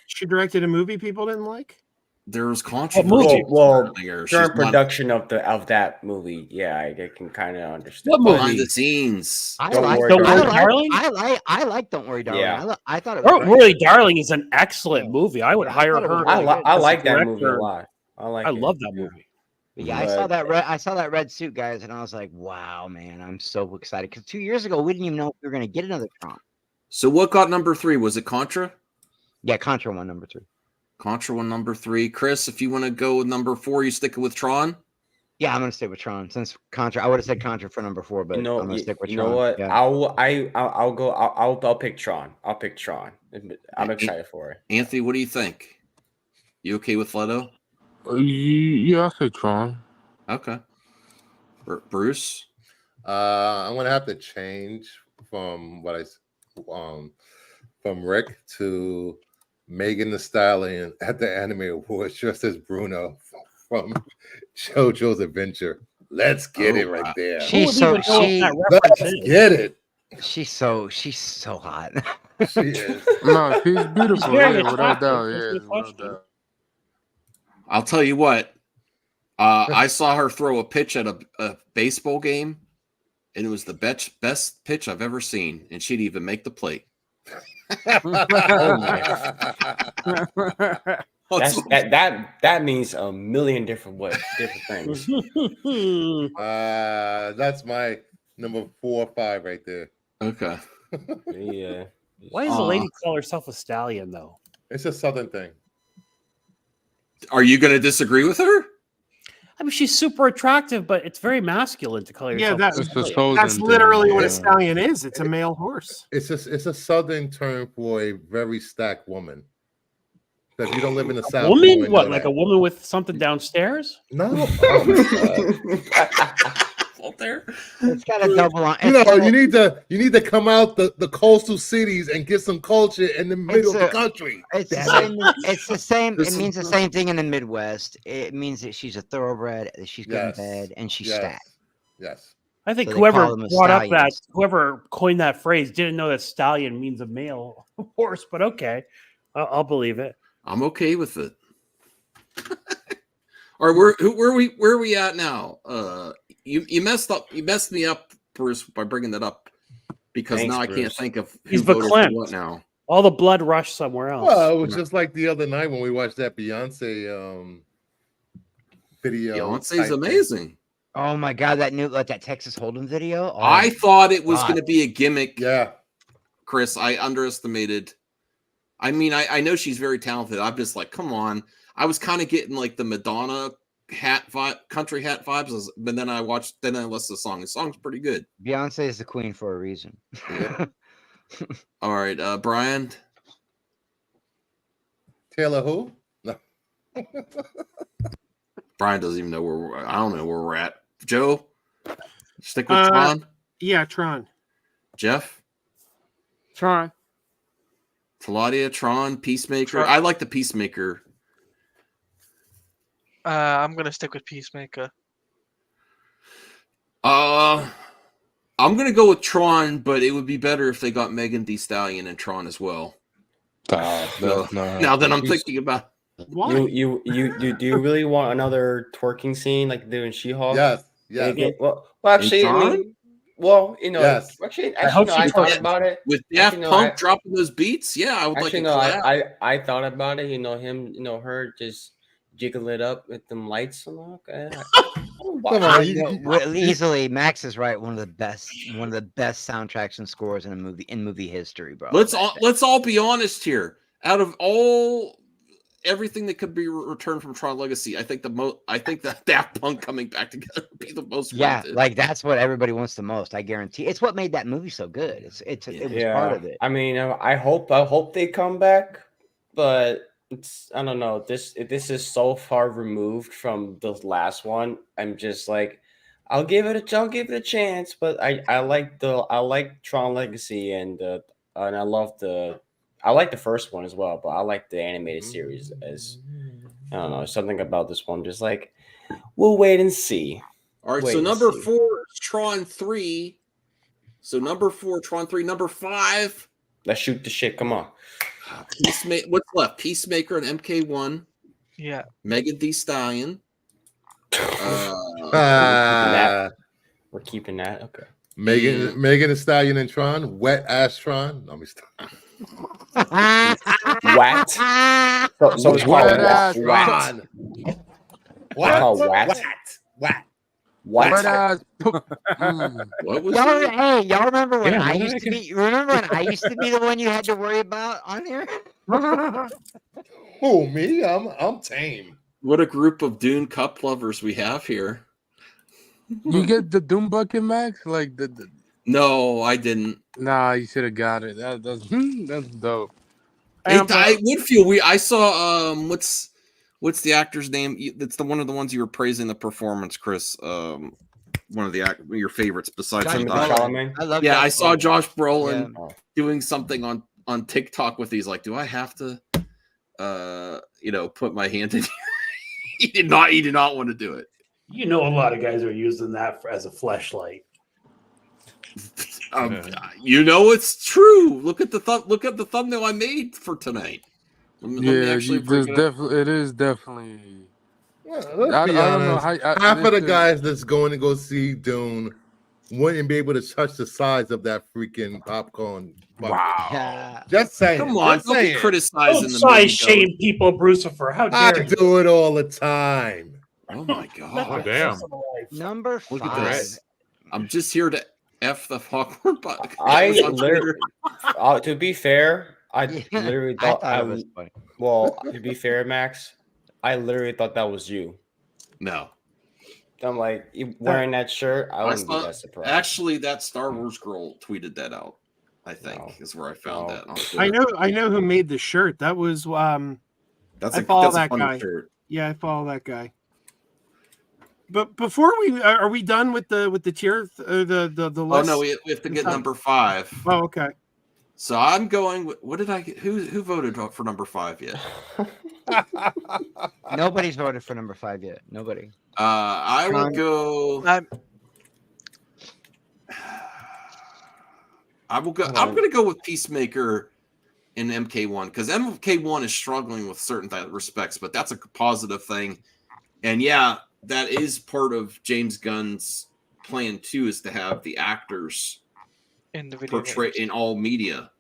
Speaker 4: she directed a movie people didn't like.
Speaker 1: There was controversy.
Speaker 6: Well,
Speaker 1: She's
Speaker 6: during
Speaker 1: not-
Speaker 6: production of that movie, yeah, I can kind of understand.
Speaker 7: What movie?
Speaker 1: behind the scenes.
Speaker 9: I
Speaker 6: Don't
Speaker 9: like
Speaker 6: Worry,
Speaker 7: Don't Worry,
Speaker 9: Darling.
Speaker 7: Darling?
Speaker 9: I like Don't Worry, Darling.
Speaker 6: Yeah.
Speaker 9: I thought it was
Speaker 7: Don't
Speaker 9: great.
Speaker 7: Worry, Darling is an excellent movie. I would
Speaker 9: Yeah, I
Speaker 7: hire
Speaker 9: thought it was
Speaker 7: her.
Speaker 9: really good.
Speaker 6: I
Speaker 7: as a
Speaker 6: like that movie a
Speaker 7: director.
Speaker 6: lot. I
Speaker 7: love that movie.
Speaker 9: But yeah, I saw that red suit, guys, and I was like, wow, man, I'm so excited. Because 2 years ago, we didn't even know if we were going to get another Tron.
Speaker 1: So what got number 3? Was it Contra?
Speaker 9: Yeah, Contra won number 3.
Speaker 1: Contra won number 3. Chris, if you want to go with number 4, you sticking with Tron?
Speaker 9: Yeah, I'm going to stick with Tron. Since Contra, I would have said Contra for number 4, but I'm going to stick with
Speaker 6: you
Speaker 9: Tron.
Speaker 6: know what?
Speaker 9: Yeah.
Speaker 6: I'll pick Tron. I'll pick Tron. I'm excited for it.
Speaker 1: Anthony, what do you think? You okay with Leto?
Speaker 8: Yeah, I'll say Tron.
Speaker 1: Okay. Bruce?
Speaker 5: I'm gonna have to change from from Rick to Megan Thee Stallion at the Anime Awards, just as Bruno from JoJo's Adventure. Let's get it right there.
Speaker 9: Let's
Speaker 5: get it.
Speaker 9: She's so hot.
Speaker 5: She is.
Speaker 8: No, she's beautiful.
Speaker 7: She's very
Speaker 8: Yeah, without
Speaker 7: attractive.
Speaker 8: doubt.
Speaker 7: There's
Speaker 8: Yeah,
Speaker 7: no
Speaker 8: without
Speaker 7: question.
Speaker 8: doubt.
Speaker 1: I'll tell you what. I saw her throw a pitch at a baseball game, and it was the best pitch I've ever seen, and she'd even make the plate.
Speaker 6: That means a million different things.
Speaker 5: That's my number 4 or 5 right there.
Speaker 1: Okay.
Speaker 6: Yeah.
Speaker 7: Why does the lady call herself a stallion, though?
Speaker 5: It's a Southern thing.
Speaker 1: Are you going to disagree with her?
Speaker 7: I mean, she's super attractive, but it's very masculine to call
Speaker 4: Yeah,
Speaker 7: yourself. a
Speaker 4: that's
Speaker 7: stallion.
Speaker 4: literally what
Speaker 5: yeah.
Speaker 4: a stallion is. It's a male horse.
Speaker 5: It's a Southern term for a very stacked woman. If you don't live in the South, you
Speaker 7: Woman?
Speaker 5: wouldn't
Speaker 7: What?
Speaker 5: know
Speaker 7: Like
Speaker 5: that.
Speaker 7: a woman with something downstairs?
Speaker 5: No.
Speaker 1: There.
Speaker 9: It's got a double on.
Speaker 5: You know, you need to come out the coastal cities and get some culture in the middle of the country.
Speaker 9: It's the
Speaker 5: Damn
Speaker 9: same.
Speaker 5: it.
Speaker 9: It's the same.
Speaker 5: This
Speaker 9: It
Speaker 5: is-
Speaker 9: means the same thing in the Midwest. It means that she's a thoroughbred, that she's good in bed, and she's stacked.
Speaker 5: Yes.
Speaker 7: I think
Speaker 9: So they
Speaker 7: whoever
Speaker 9: call them
Speaker 7: brought up that,
Speaker 9: stallions.
Speaker 7: whoever coined that phrase didn't know that stallion means a male horse, but okay. I'll believe it.
Speaker 1: I'm okay with it. All right, where are we at now? You messed me up, Bruce, by bringing that up because
Speaker 6: Thanks,
Speaker 1: now I can't
Speaker 6: Bruce.
Speaker 1: think of who
Speaker 7: He's
Speaker 1: voted for
Speaker 7: verklempt.
Speaker 1: what now.
Speaker 7: All the blood rushed somewhere else.
Speaker 5: Well, it was just like the other night when we watched that Beyonce video.
Speaker 1: Beyonce's
Speaker 5: type thing.
Speaker 1: amazing.
Speaker 9: Oh my god, that Texas Hold'em video. Oh
Speaker 1: I
Speaker 9: my
Speaker 1: thought it was
Speaker 9: God.
Speaker 1: going to be a gimmick.
Speaker 5: Yeah,
Speaker 1: Chris, I underestimated. I mean, I know she's very talented. I'm just like, come on. I was kind of getting like the Madonna hat vibe, country hat vibes, but then I listened to the song. The song's pretty good.
Speaker 9: Beyonce is the queen for a reason.
Speaker 1: All right, Brian.
Speaker 5: Taylor who? No.
Speaker 1: Brian doesn't even know I don't know where we're at. Joe, stick with
Speaker 4: Uh,
Speaker 1: Tron.
Speaker 4: Yeah, Tron.
Speaker 1: Jeff,
Speaker 10: Tron.
Speaker 1: Taladia, Tron, Peacemaker.
Speaker 3: Tron.
Speaker 1: I like the Peacemaker.
Speaker 3: I'm gonna stick with Peacemaker.
Speaker 1: I'm gonna go with Tron, but it would be better if they got Megan Thee Stallion and Tron as well. So, now that I'm thinking about,
Speaker 4: Why?
Speaker 6: You do you really want another twerking scene like they do in She-Hulk?
Speaker 5: Yes, yes.
Speaker 6: Well, actually, I
Speaker 1: Tron?
Speaker 6: mean, well, you know,
Speaker 5: Yes.
Speaker 6: actually,
Speaker 7: hope
Speaker 6: no,
Speaker 7: she
Speaker 6: I thought
Speaker 7: twerks.
Speaker 6: about it.
Speaker 1: with Daft
Speaker 6: Actually, no,
Speaker 1: Punk
Speaker 6: I-
Speaker 1: dropping those beats, yeah, I would
Speaker 6: Actually,
Speaker 1: like a
Speaker 6: no,
Speaker 1: collab.
Speaker 6: I thought about it. You know, him, you know, her just jiggle it up with them lights and all. Okay.
Speaker 5: Come
Speaker 9: I
Speaker 5: on,
Speaker 9: know, well, easily, Max is right. One of the best soundtracks and scores in movie history, bro.
Speaker 1: Let's all be honest here. Out of everything that could be returned from Tron Legacy, I think that Daft Punk coming back together would be the most.
Speaker 9: Yeah,
Speaker 1: worth it.
Speaker 9: like that's what everybody wants the most. I guarantee. It's what made that movie so good. It was part of it.
Speaker 6: I mean, I hope they come back, but I don't know. This is so far removed from the last one. I'm just like, I'll give it a chance, but I like Tron Legacy and I like the first one as well, but I like the animated series as I don't know, something about this one. Just like we'll wait and see.
Speaker 1: All right,
Speaker 6: Wait
Speaker 1: so
Speaker 6: and
Speaker 1: number
Speaker 6: see.
Speaker 1: 4 is Tron 3. So number 4, Tron 3. Number 5,
Speaker 6: Let's shoot the shit. Come on.
Speaker 1: What's left? Peacemaker and MK1.
Speaker 3: Yeah.
Speaker 1: Megan Thee Stallion.
Speaker 6: We're keeping that. Okay.
Speaker 5: Megan Thee Stallion and Tron, wet ass Tron. No, let me stop.
Speaker 6: Wat. So it's called
Speaker 8: Wet-ass
Speaker 6: Wat. What? Called Wat.
Speaker 5: What?
Speaker 6: What?
Speaker 8: Wet-ass
Speaker 1: What was
Speaker 9: Y'all,
Speaker 1: that?
Speaker 9: hey, y'all remember when
Speaker 12: Yeah,
Speaker 9: I
Speaker 12: what
Speaker 9: used
Speaker 12: the
Speaker 9: to be? Remember when I used to be the one you had to worry about on here?
Speaker 5: Who, me? I'm tame.
Speaker 1: What a group of Dune Cup lovers we have here.
Speaker 8: You get the Doom bucket, Max? Like the
Speaker 1: No, I didn't.
Speaker 8: Nah, you should have got it. That's dope.
Speaker 1: I would feel weird. I saw what's the actor's name? It's one of the ones you were praising the performance, Chris. One of your favorites besides
Speaker 9: Josh
Speaker 1: him.
Speaker 6: Brolin.
Speaker 9: I love.
Speaker 1: Yeah,
Speaker 9: Josh
Speaker 1: I saw
Speaker 9: Brolin.
Speaker 1: Josh Brolin
Speaker 9: Yeah.
Speaker 1: doing something on TikTok with these. Like, do I have to, put my hand in here? He did not want to do it.
Speaker 7: You know, a lot of guys are using that as a fleshlight.
Speaker 1: It's true. Look at the thumbnail I made for tonight. Let me
Speaker 8: Yeah,
Speaker 1: actually bring it up.
Speaker 8: it is definitely.
Speaker 5: Well, let's
Speaker 8: I
Speaker 5: be
Speaker 8: don't know
Speaker 5: honest.
Speaker 8: how.
Speaker 5: Half of the
Speaker 8: listen,
Speaker 5: guys that's going to go see Dune wouldn't be able to touch the size of that freaking popcorn. bucket.
Speaker 1: Wow.
Speaker 9: Yeah.
Speaker 5: Just saying.
Speaker 1: Come on,
Speaker 5: just
Speaker 1: don't be
Speaker 5: saying.
Speaker 1: criticizing
Speaker 7: Don't
Speaker 1: the
Speaker 7: size
Speaker 1: movie,
Speaker 7: shame people, Brucifer. How
Speaker 5: I
Speaker 7: dare you?
Speaker 5: do it all the time.
Speaker 1: Oh my god!
Speaker 12: damn.
Speaker 9: Number
Speaker 12: Look at
Speaker 9: 5.
Speaker 12: this.
Speaker 1: I'm just here to f the popcorn bucket.
Speaker 6: I
Speaker 1: That was on
Speaker 6: literally,
Speaker 1: Twitter.
Speaker 6: to be fair, I
Speaker 9: Yeah,
Speaker 6: literally
Speaker 9: I
Speaker 6: thought
Speaker 9: thought it was funny.
Speaker 6: well, to be fair, Max, I literally thought that was you.
Speaker 1: No,
Speaker 6: I'm like, you wearing that shirt, I
Speaker 1: I
Speaker 6: wouldn't be
Speaker 1: saw-
Speaker 6: that surprised.
Speaker 1: actually, that Star Wars girl tweeted that out. I think
Speaker 6: No.
Speaker 1: is where I found
Speaker 6: No.
Speaker 1: that. On Twitter.
Speaker 4: I know who made the shirt. That was
Speaker 1: That's
Speaker 4: I follow
Speaker 1: that's a
Speaker 4: that
Speaker 1: funny
Speaker 4: guy.
Speaker 1: shirt.
Speaker 4: yeah, I follow that guy. But before we are we done with the tier the
Speaker 1: Oh
Speaker 4: list?
Speaker 1: no, we have to get
Speaker 4: Inside.
Speaker 1: number 5.
Speaker 4: Oh, okay.
Speaker 1: So I'm going. What did I get? Who voted for number 5 yet?
Speaker 9: Nobody's voted for number 5 yet. Nobody.
Speaker 1: I will
Speaker 9: Tron.
Speaker 1: go. I will go.
Speaker 6: Hold
Speaker 1: I'm
Speaker 6: on.
Speaker 1: going to go with Peacemaker in MK1 because MK1 is struggling with certain respects, but that's a positive thing. And yeah, that is part of James Gunn's plan too, is to have the actors
Speaker 3: In the video
Speaker 1: portray
Speaker 3: games.
Speaker 1: in all media.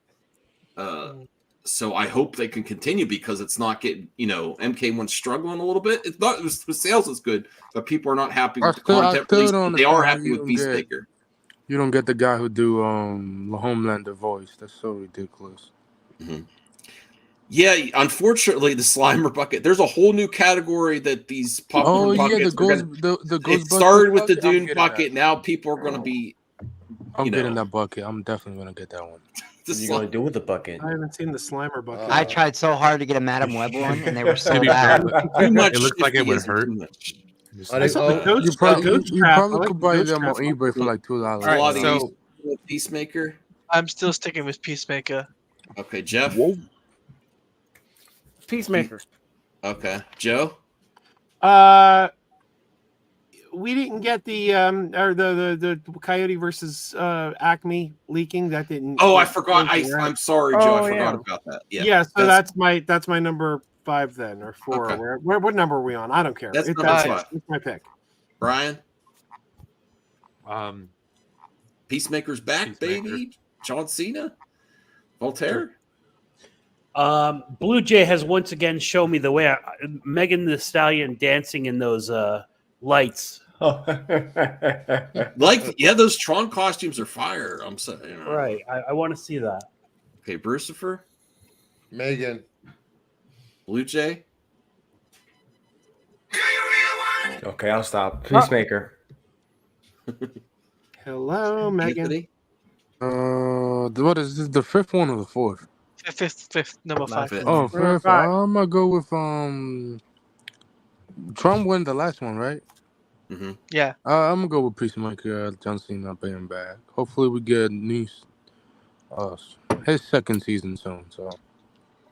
Speaker 1: So I hope they can continue because it's not getting, MK1 struggling a little bit. It's not, the sales is good, but people are not happy with the content
Speaker 8: still
Speaker 1: release.
Speaker 8: don't
Speaker 1: But they are
Speaker 8: understand
Speaker 1: happy
Speaker 8: how
Speaker 1: with
Speaker 8: you don't get-
Speaker 1: Peacemaker.
Speaker 8: You don't get the guy who do the Homelander voice. That's so ridiculous.
Speaker 1: Yeah, unfortunately, the Slimer bucket. There's a whole new category that these popcorn
Speaker 8: Oh yeah,
Speaker 1: buckets.
Speaker 8: the
Speaker 1: are
Speaker 8: ghost,
Speaker 1: gonna-
Speaker 8: the
Speaker 1: it
Speaker 8: Ghostbusters
Speaker 1: started with the
Speaker 8: bucket? I'm
Speaker 1: Dune
Speaker 8: getting
Speaker 1: bucket. Now people are going to be.
Speaker 8: I'm
Speaker 1: you
Speaker 8: getting
Speaker 1: know.
Speaker 8: that bucket. I'm definitely gonna get that one.
Speaker 1: the
Speaker 6: What are you gonna do with the bucket?
Speaker 4: I haven't seen the Slimer bucket.
Speaker 9: I tried so hard to get a Madam Web one, and they were so
Speaker 12: Maybe
Speaker 9: bad.
Speaker 1: Too much
Speaker 12: It looks like it
Speaker 1: shifty
Speaker 12: would
Speaker 1: isn't
Speaker 12: hurt.
Speaker 1: too much.
Speaker 5: Are they all-
Speaker 8: You probably could buy them on eBay for like $2.
Speaker 2: All right,
Speaker 1: Claudia,
Speaker 2: so-
Speaker 1: you still with Peacemaker.
Speaker 3: I'm still sticking with Peacemaker.
Speaker 1: Okay, Jeff.
Speaker 10: Peacemaker.
Speaker 1: Okay, Joe.
Speaker 4: We didn't get the or the Coyote versus Acme leaking. That didn't.
Speaker 1: Oh, I forgot.
Speaker 4: right?
Speaker 1: I'm sorry, Joe.
Speaker 10: Oh,
Speaker 1: I forgot
Speaker 10: yeah.
Speaker 1: about that.
Speaker 4: Yeah, so that's my number 5 then, or 4.
Speaker 1: Okay.
Speaker 4: What number are we on? I don't care.
Speaker 1: That's number
Speaker 4: that's
Speaker 1: 5.
Speaker 4: it's my pick.
Speaker 1: Brian.
Speaker 2: Um,
Speaker 1: Peacemaker's back,
Speaker 2: Peacemaker.
Speaker 1: baby. John Cena. Voltaire.
Speaker 7: Blue Jay has once again shown me the way. Megan Thee Stallion dancing in those lights.
Speaker 1: Like, yeah, those Tron costumes are fire. I'm saying. You know.
Speaker 7: Right. I want to see that.
Speaker 1: Okay, Brucifer.
Speaker 5: Megan.
Speaker 1: Blue Jay.
Speaker 6: Okay, I'll stop. Peacemaker.
Speaker 4: Hello, Megan.
Speaker 1: Anthony.
Speaker 8: What is this? The 5th one or the 4th?
Speaker 3: Fifth, number 5.
Speaker 1: Fifth.
Speaker 8: Oh,
Speaker 4: Number
Speaker 8: 5th.
Speaker 4: 5.
Speaker 8: I'm gonna go with Trump won the last one, right?
Speaker 1: Mm-hmm.
Speaker 3: Yeah.
Speaker 8: I'm gonna go with Peacemaker. John Cena paying back. Hopefully, we get his second season soon. So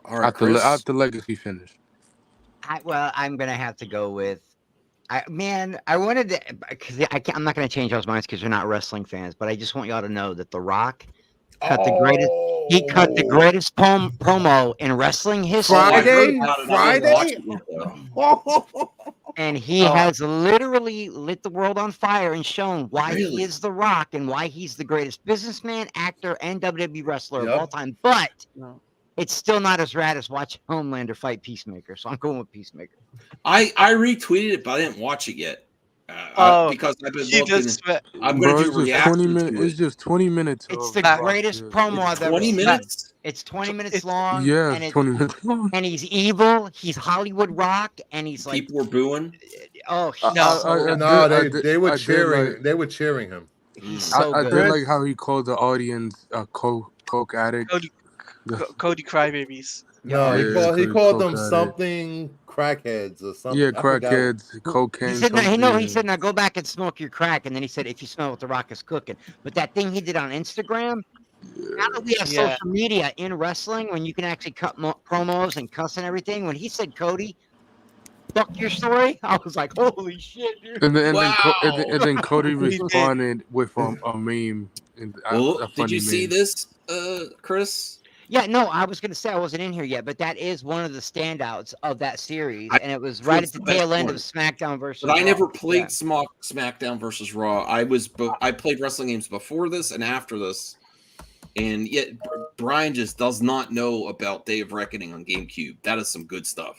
Speaker 1: All right, Chris.
Speaker 8: after Legacy finish.
Speaker 9: I'm gonna have to go with. I wanted to, because I'm not gonna change y'all's minds because you're not wrestling fans, but I just want y'all to know that The Rock cut the greatest. He cut the greatest promo in wrestling history.
Speaker 5: Friday?
Speaker 9: And he has literally lit the world on fire and shown why
Speaker 1: Really?
Speaker 9: he is The Rock and why he's the greatest businessman, actor, and WWE wrestler of
Speaker 5: Yep.
Speaker 9: all time. But it's still not as rad as watching Homelander fight Peacemaker. So I'm going with Peacemaker.
Speaker 1: I retweeted it, but I didn't watch it yet. Because I've been
Speaker 3: He
Speaker 1: looking.
Speaker 3: does sweat.
Speaker 1: I'm going to do
Speaker 8: It's just
Speaker 1: reactions
Speaker 8: 20 minutes.
Speaker 1: to
Speaker 8: It's
Speaker 1: it.
Speaker 8: just 20 minutes.
Speaker 9: It's
Speaker 8: of
Speaker 9: the
Speaker 8: Rock,
Speaker 9: greatest
Speaker 8: yeah.
Speaker 9: promo I've ever
Speaker 1: 20
Speaker 9: seen.
Speaker 1: minutes.
Speaker 9: It's 20 minutes long.
Speaker 8: Yeah,
Speaker 9: and
Speaker 8: it's 20 minutes long.
Speaker 9: And he's evil. He's Hollywood Rock, and he's like,
Speaker 1: People were booing.
Speaker 9: oh, he's
Speaker 3: No.
Speaker 9: so,
Speaker 5: No,
Speaker 8: I did
Speaker 5: they were
Speaker 8: like-
Speaker 5: cheering. They were cheering him.
Speaker 9: he's so
Speaker 8: I
Speaker 9: good.
Speaker 8: did like how he called the audience coke addict.
Speaker 3: Cody Crybabies.
Speaker 5: No,
Speaker 8: Yeah,
Speaker 5: he called them
Speaker 8: cocaine.
Speaker 5: something crackheads or something.
Speaker 8: Yeah,
Speaker 5: I forgot.
Speaker 8: crackheads, cocaine.
Speaker 9: He said,
Speaker 8: something.
Speaker 9: he said, now go back and smoke your crack. And then he said, if you smell what The Rock is cooking. But that thing he did on Instagram, now that we have
Speaker 3: Yeah.
Speaker 9: social media in wrestling, when you can actually cut promos and cuss and everything, when he said, Cody, fuck your story, I was like, holy shit, dude.
Speaker 8: And then,
Speaker 1: Wow.
Speaker 8: and then Cody
Speaker 3: did.
Speaker 8: responded with a meme. And
Speaker 1: Well,
Speaker 8: a
Speaker 1: did
Speaker 8: funny
Speaker 1: you see
Speaker 8: meme.
Speaker 1: this, Chris?
Speaker 9: Yeah, no, I was going to say I wasn't in here yet, but that is one of the standouts of that series.
Speaker 1: I-
Speaker 9: And it was
Speaker 1: it's
Speaker 9: right at
Speaker 1: the
Speaker 9: the
Speaker 1: best
Speaker 9: tail end
Speaker 1: one.
Speaker 9: of SmackDown versus
Speaker 1: But I
Speaker 9: Raw.
Speaker 1: never played
Speaker 9: Yeah.
Speaker 1: SmackDown versus Raw. I played wrestling games before this and after this, and yet Brian just does not know about Day of Reckoning on GameCube. That is some good stuff.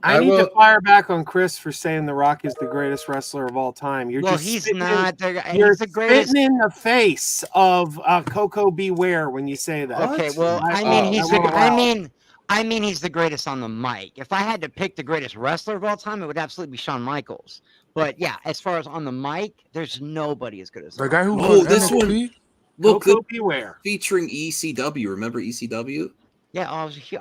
Speaker 4: I need
Speaker 5: will-
Speaker 4: to fire back on Chris for saying The Rock is the greatest wrestler of all time. You're
Speaker 9: Well,
Speaker 4: just
Speaker 9: he's
Speaker 4: spitting
Speaker 9: not.
Speaker 4: You're
Speaker 9: He's the greatest.
Speaker 4: spitting in the face of Coco Beware when you say that.
Speaker 9: Okay, well, I mean, he's the greatest on the mic. If I had to pick the greatest wrestler of all time, it would absolutely be Shawn Michaels. But yeah, as far as on the mic, there's nobody as good as
Speaker 8: The guy who
Speaker 1: Oh,
Speaker 8: won
Speaker 1: this one.
Speaker 8: NXT?
Speaker 1: Look,
Speaker 4: Coco Beware.
Speaker 1: featuring ECW. Remember ECW?
Speaker 9: Yeah,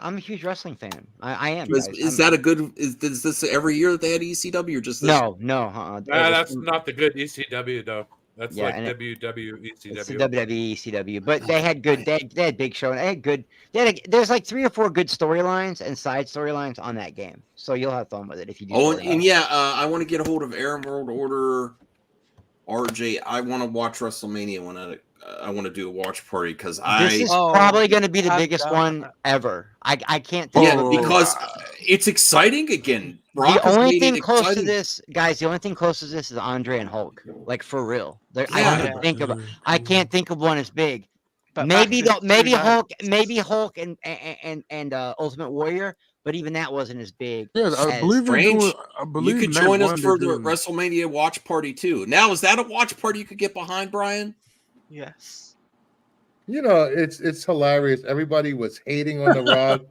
Speaker 9: I'm a huge wrestling fan. I am.
Speaker 1: Is,
Speaker 9: guys.
Speaker 1: is that a good? Is this every year that they had ECW or just this?
Speaker 9: No.
Speaker 2: That's not the good ECW though. That's
Speaker 9: Yeah,
Speaker 2: like
Speaker 9: and
Speaker 2: WWE
Speaker 9: It's the
Speaker 2: ECW.
Speaker 9: WWE, ECW, but they had good. They had big show. And they had good. There's like 3 or 4 good storylines and side storylines on that game. So you'll have fun with it if you do.
Speaker 1: Oh,
Speaker 9: storyline.
Speaker 1: and yeah, I want to get a hold of Aaron World Order, RJ. I want to watch WrestleMania when I want to do a watch party because
Speaker 9: This is
Speaker 3: Oh,
Speaker 9: probably going to be the
Speaker 3: I'm
Speaker 9: biggest
Speaker 3: done.
Speaker 9: one ever. I can't think
Speaker 1: yeah
Speaker 9: of
Speaker 1: because it's exciting again. Brock
Speaker 9: the
Speaker 1: has
Speaker 9: only
Speaker 1: made
Speaker 9: thing
Speaker 1: it
Speaker 9: close to
Speaker 1: exciting.
Speaker 9: this, guys. The only thing close to this is Andre and Hulk. Like for real. I
Speaker 1: Yeah.
Speaker 9: can't think of. I can't think of one as big.
Speaker 3: But
Speaker 9: Maybe
Speaker 3: back to
Speaker 9: maybe
Speaker 3: 39.
Speaker 9: Hulk and Ultimate Warrior, but even that wasn't as big.
Speaker 8: Yeah, I
Speaker 9: as-
Speaker 8: believe they're
Speaker 1: Strange.
Speaker 8: doing. I believe
Speaker 1: You could
Speaker 8: night
Speaker 1: join us
Speaker 8: one
Speaker 1: for
Speaker 8: they're
Speaker 1: the
Speaker 8: doing-
Speaker 1: WrestleMania watch party too. Now, is that a watch party you could get behind, Brian?
Speaker 3: Yes.
Speaker 5: You know, it's hilarious. Everybody was hating on The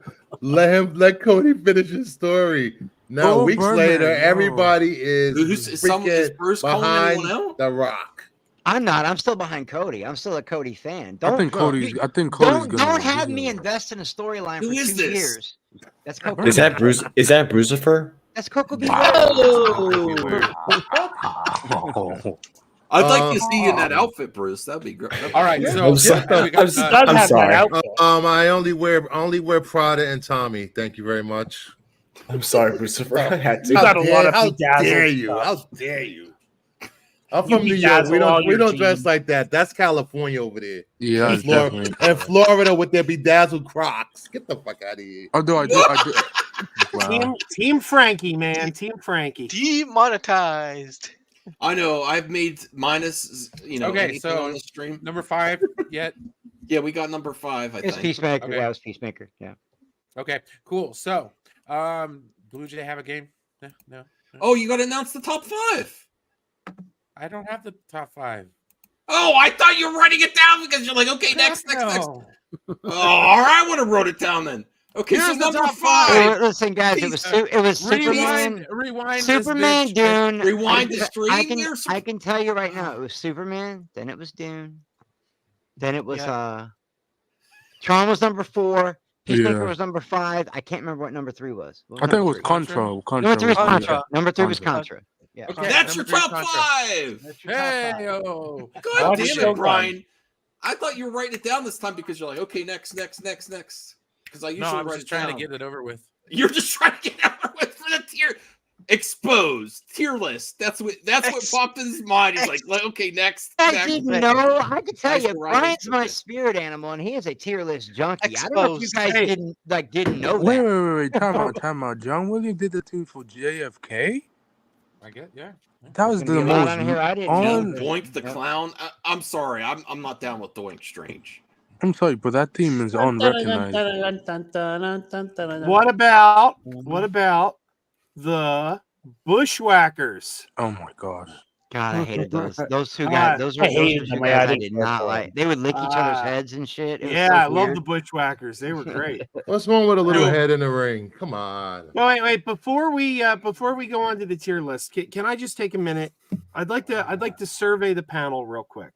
Speaker 5: Rock. Let Cody finish his story. Now,
Speaker 8: Oh,
Speaker 5: weeks
Speaker 8: Birdman,
Speaker 5: later,
Speaker 8: no.
Speaker 5: everybody is
Speaker 1: Is Bruce calling
Speaker 5: behind
Speaker 1: anyone out?
Speaker 5: The Rock.
Speaker 9: I'm not. I'm still behind Cody. I'm still a Cody fan.
Speaker 8: I think Cody's. I think Cody's gonna.
Speaker 9: Don't
Speaker 8: he's
Speaker 9: have me
Speaker 8: gonna-
Speaker 9: invest in a storyline
Speaker 1: Who
Speaker 9: for
Speaker 1: is
Speaker 9: 2
Speaker 1: this?
Speaker 9: years. That's Cody.
Speaker 6: Is that Brucifer?
Speaker 9: That's Coco B.
Speaker 1: I'd like to see you in that outfit, Bruce. That'd be great.
Speaker 2: All right, so
Speaker 6: I'm sorry.
Speaker 2: we got,
Speaker 7: He does have that outfit.
Speaker 5: I only wear Prada and Tommy. Thank you very much.
Speaker 6: I'm sorry, Christopher. I had
Speaker 7: We
Speaker 6: to.
Speaker 7: got a lot of
Speaker 5: How
Speaker 7: bedazzled
Speaker 5: dare you?
Speaker 7: stuff.
Speaker 5: How dare you? I'm
Speaker 7: You
Speaker 5: from New York.
Speaker 7: bedazzle all
Speaker 5: We
Speaker 7: your
Speaker 5: don't dress
Speaker 7: jeans.
Speaker 5: like that. That's California over there.
Speaker 8: Yeah,
Speaker 5: And
Speaker 8: it's
Speaker 5: Florida,
Speaker 8: definitely.
Speaker 5: and Florida with their bedazzled Crocs. Get the fuck out of here.
Speaker 8: Although I do. Wow.
Speaker 4: Team Frankie, man. Team Frankie.
Speaker 3: Demonetized.
Speaker 1: I know. I've made minus.
Speaker 2: Okay,
Speaker 1: anything
Speaker 2: so
Speaker 1: on the stream.
Speaker 2: number 5 yet.
Speaker 1: Yeah, we got number 5. I
Speaker 9: It's
Speaker 1: think.
Speaker 9: Peacemaker.
Speaker 2: Okay.
Speaker 9: Yeah, it was Peacemaker. Yeah.
Speaker 2: Okay, cool. So, Blue Jay have a game? No.
Speaker 1: Oh, you got to announce the top 5.
Speaker 2: I don't have the top 5.
Speaker 1: Oh, I thought you were writing it down because you're like, okay, next.
Speaker 2: No.
Speaker 1: Oh, all right, I would have wrote it down then. Okay, so
Speaker 2: Here's the
Speaker 1: number
Speaker 2: top
Speaker 1: 5.
Speaker 9: Hey, listen, guys, it was Superman.
Speaker 2: Rewind.
Speaker 9: Superman,
Speaker 2: this bitch.
Speaker 9: Dune.
Speaker 1: Rewind the stream
Speaker 9: I
Speaker 1: here,
Speaker 9: can tell you right now, it was Superman. Then it was Dune. Then it was Tron was number 4. Peacemaker
Speaker 8: Yeah.
Speaker 9: was number 5. I can't remember what number 3 was. What
Speaker 8: I think it was
Speaker 9: number
Speaker 8: Contra.
Speaker 9: Number 3 was
Speaker 8: was
Speaker 9: Contra. Number 3 was
Speaker 8: Contra.
Speaker 9: Contra. Yeah.
Speaker 2: Okay,
Speaker 1: That's your
Speaker 2: number 3
Speaker 1: top
Speaker 2: is Contra.
Speaker 1: 5.
Speaker 2: Hey, oh.
Speaker 1: God
Speaker 7: Watch
Speaker 1: damn
Speaker 7: it,
Speaker 1: it, Brian. I thought you were writing it down this time because you're like, okay, next. Because I usually
Speaker 2: No, I'm
Speaker 1: write
Speaker 2: just
Speaker 1: it
Speaker 2: trying
Speaker 1: down.
Speaker 2: to get it over with.
Speaker 1: You're just trying to get over with for the tier list. That's what popped in his mind. He's like, okay, next.
Speaker 9: I didn't know. I could tell
Speaker 1: Nice
Speaker 9: you,
Speaker 1: variety.
Speaker 9: Brian's my spirit animal, and he is a tier list junkie. I don't know if you guys
Speaker 3: Exposed.
Speaker 9: didn't know
Speaker 8: Wait,
Speaker 9: that.
Speaker 8: wait. Time out. John Williams did the team for JFK.
Speaker 2: I get, yeah.
Speaker 8: That was
Speaker 9: Gonna
Speaker 8: the
Speaker 9: be a lot
Speaker 8: most
Speaker 9: on here I didn't
Speaker 8: on.
Speaker 9: know.
Speaker 1: Doink the clown. I'm sorry. I'm not down with Doink Strange.
Speaker 8: I'm sorry, but that team is unrecognized.
Speaker 4: What about the Bushwhackers?
Speaker 8: Oh my gosh.
Speaker 9: God, I hated those. Those two
Speaker 4: God,
Speaker 9: guys. Those were
Speaker 7: I
Speaker 9: those
Speaker 7: hated
Speaker 9: were
Speaker 7: them.
Speaker 9: two
Speaker 7: I
Speaker 9: guys I
Speaker 7: didn't
Speaker 9: did
Speaker 7: care
Speaker 9: not
Speaker 7: for
Speaker 9: like. They would lick each other's
Speaker 4: Uh,
Speaker 9: heads and shit. It was
Speaker 4: Yeah,
Speaker 9: so
Speaker 4: I love
Speaker 9: weird.
Speaker 4: the Bushwhackers. They were great.
Speaker 5: What's wrong with a little
Speaker 1: No.
Speaker 5: head in the ring? Come on.
Speaker 4: Well, wait. Before we go on to the tier list, can I just take a minute? I'd like to survey the panel real quick.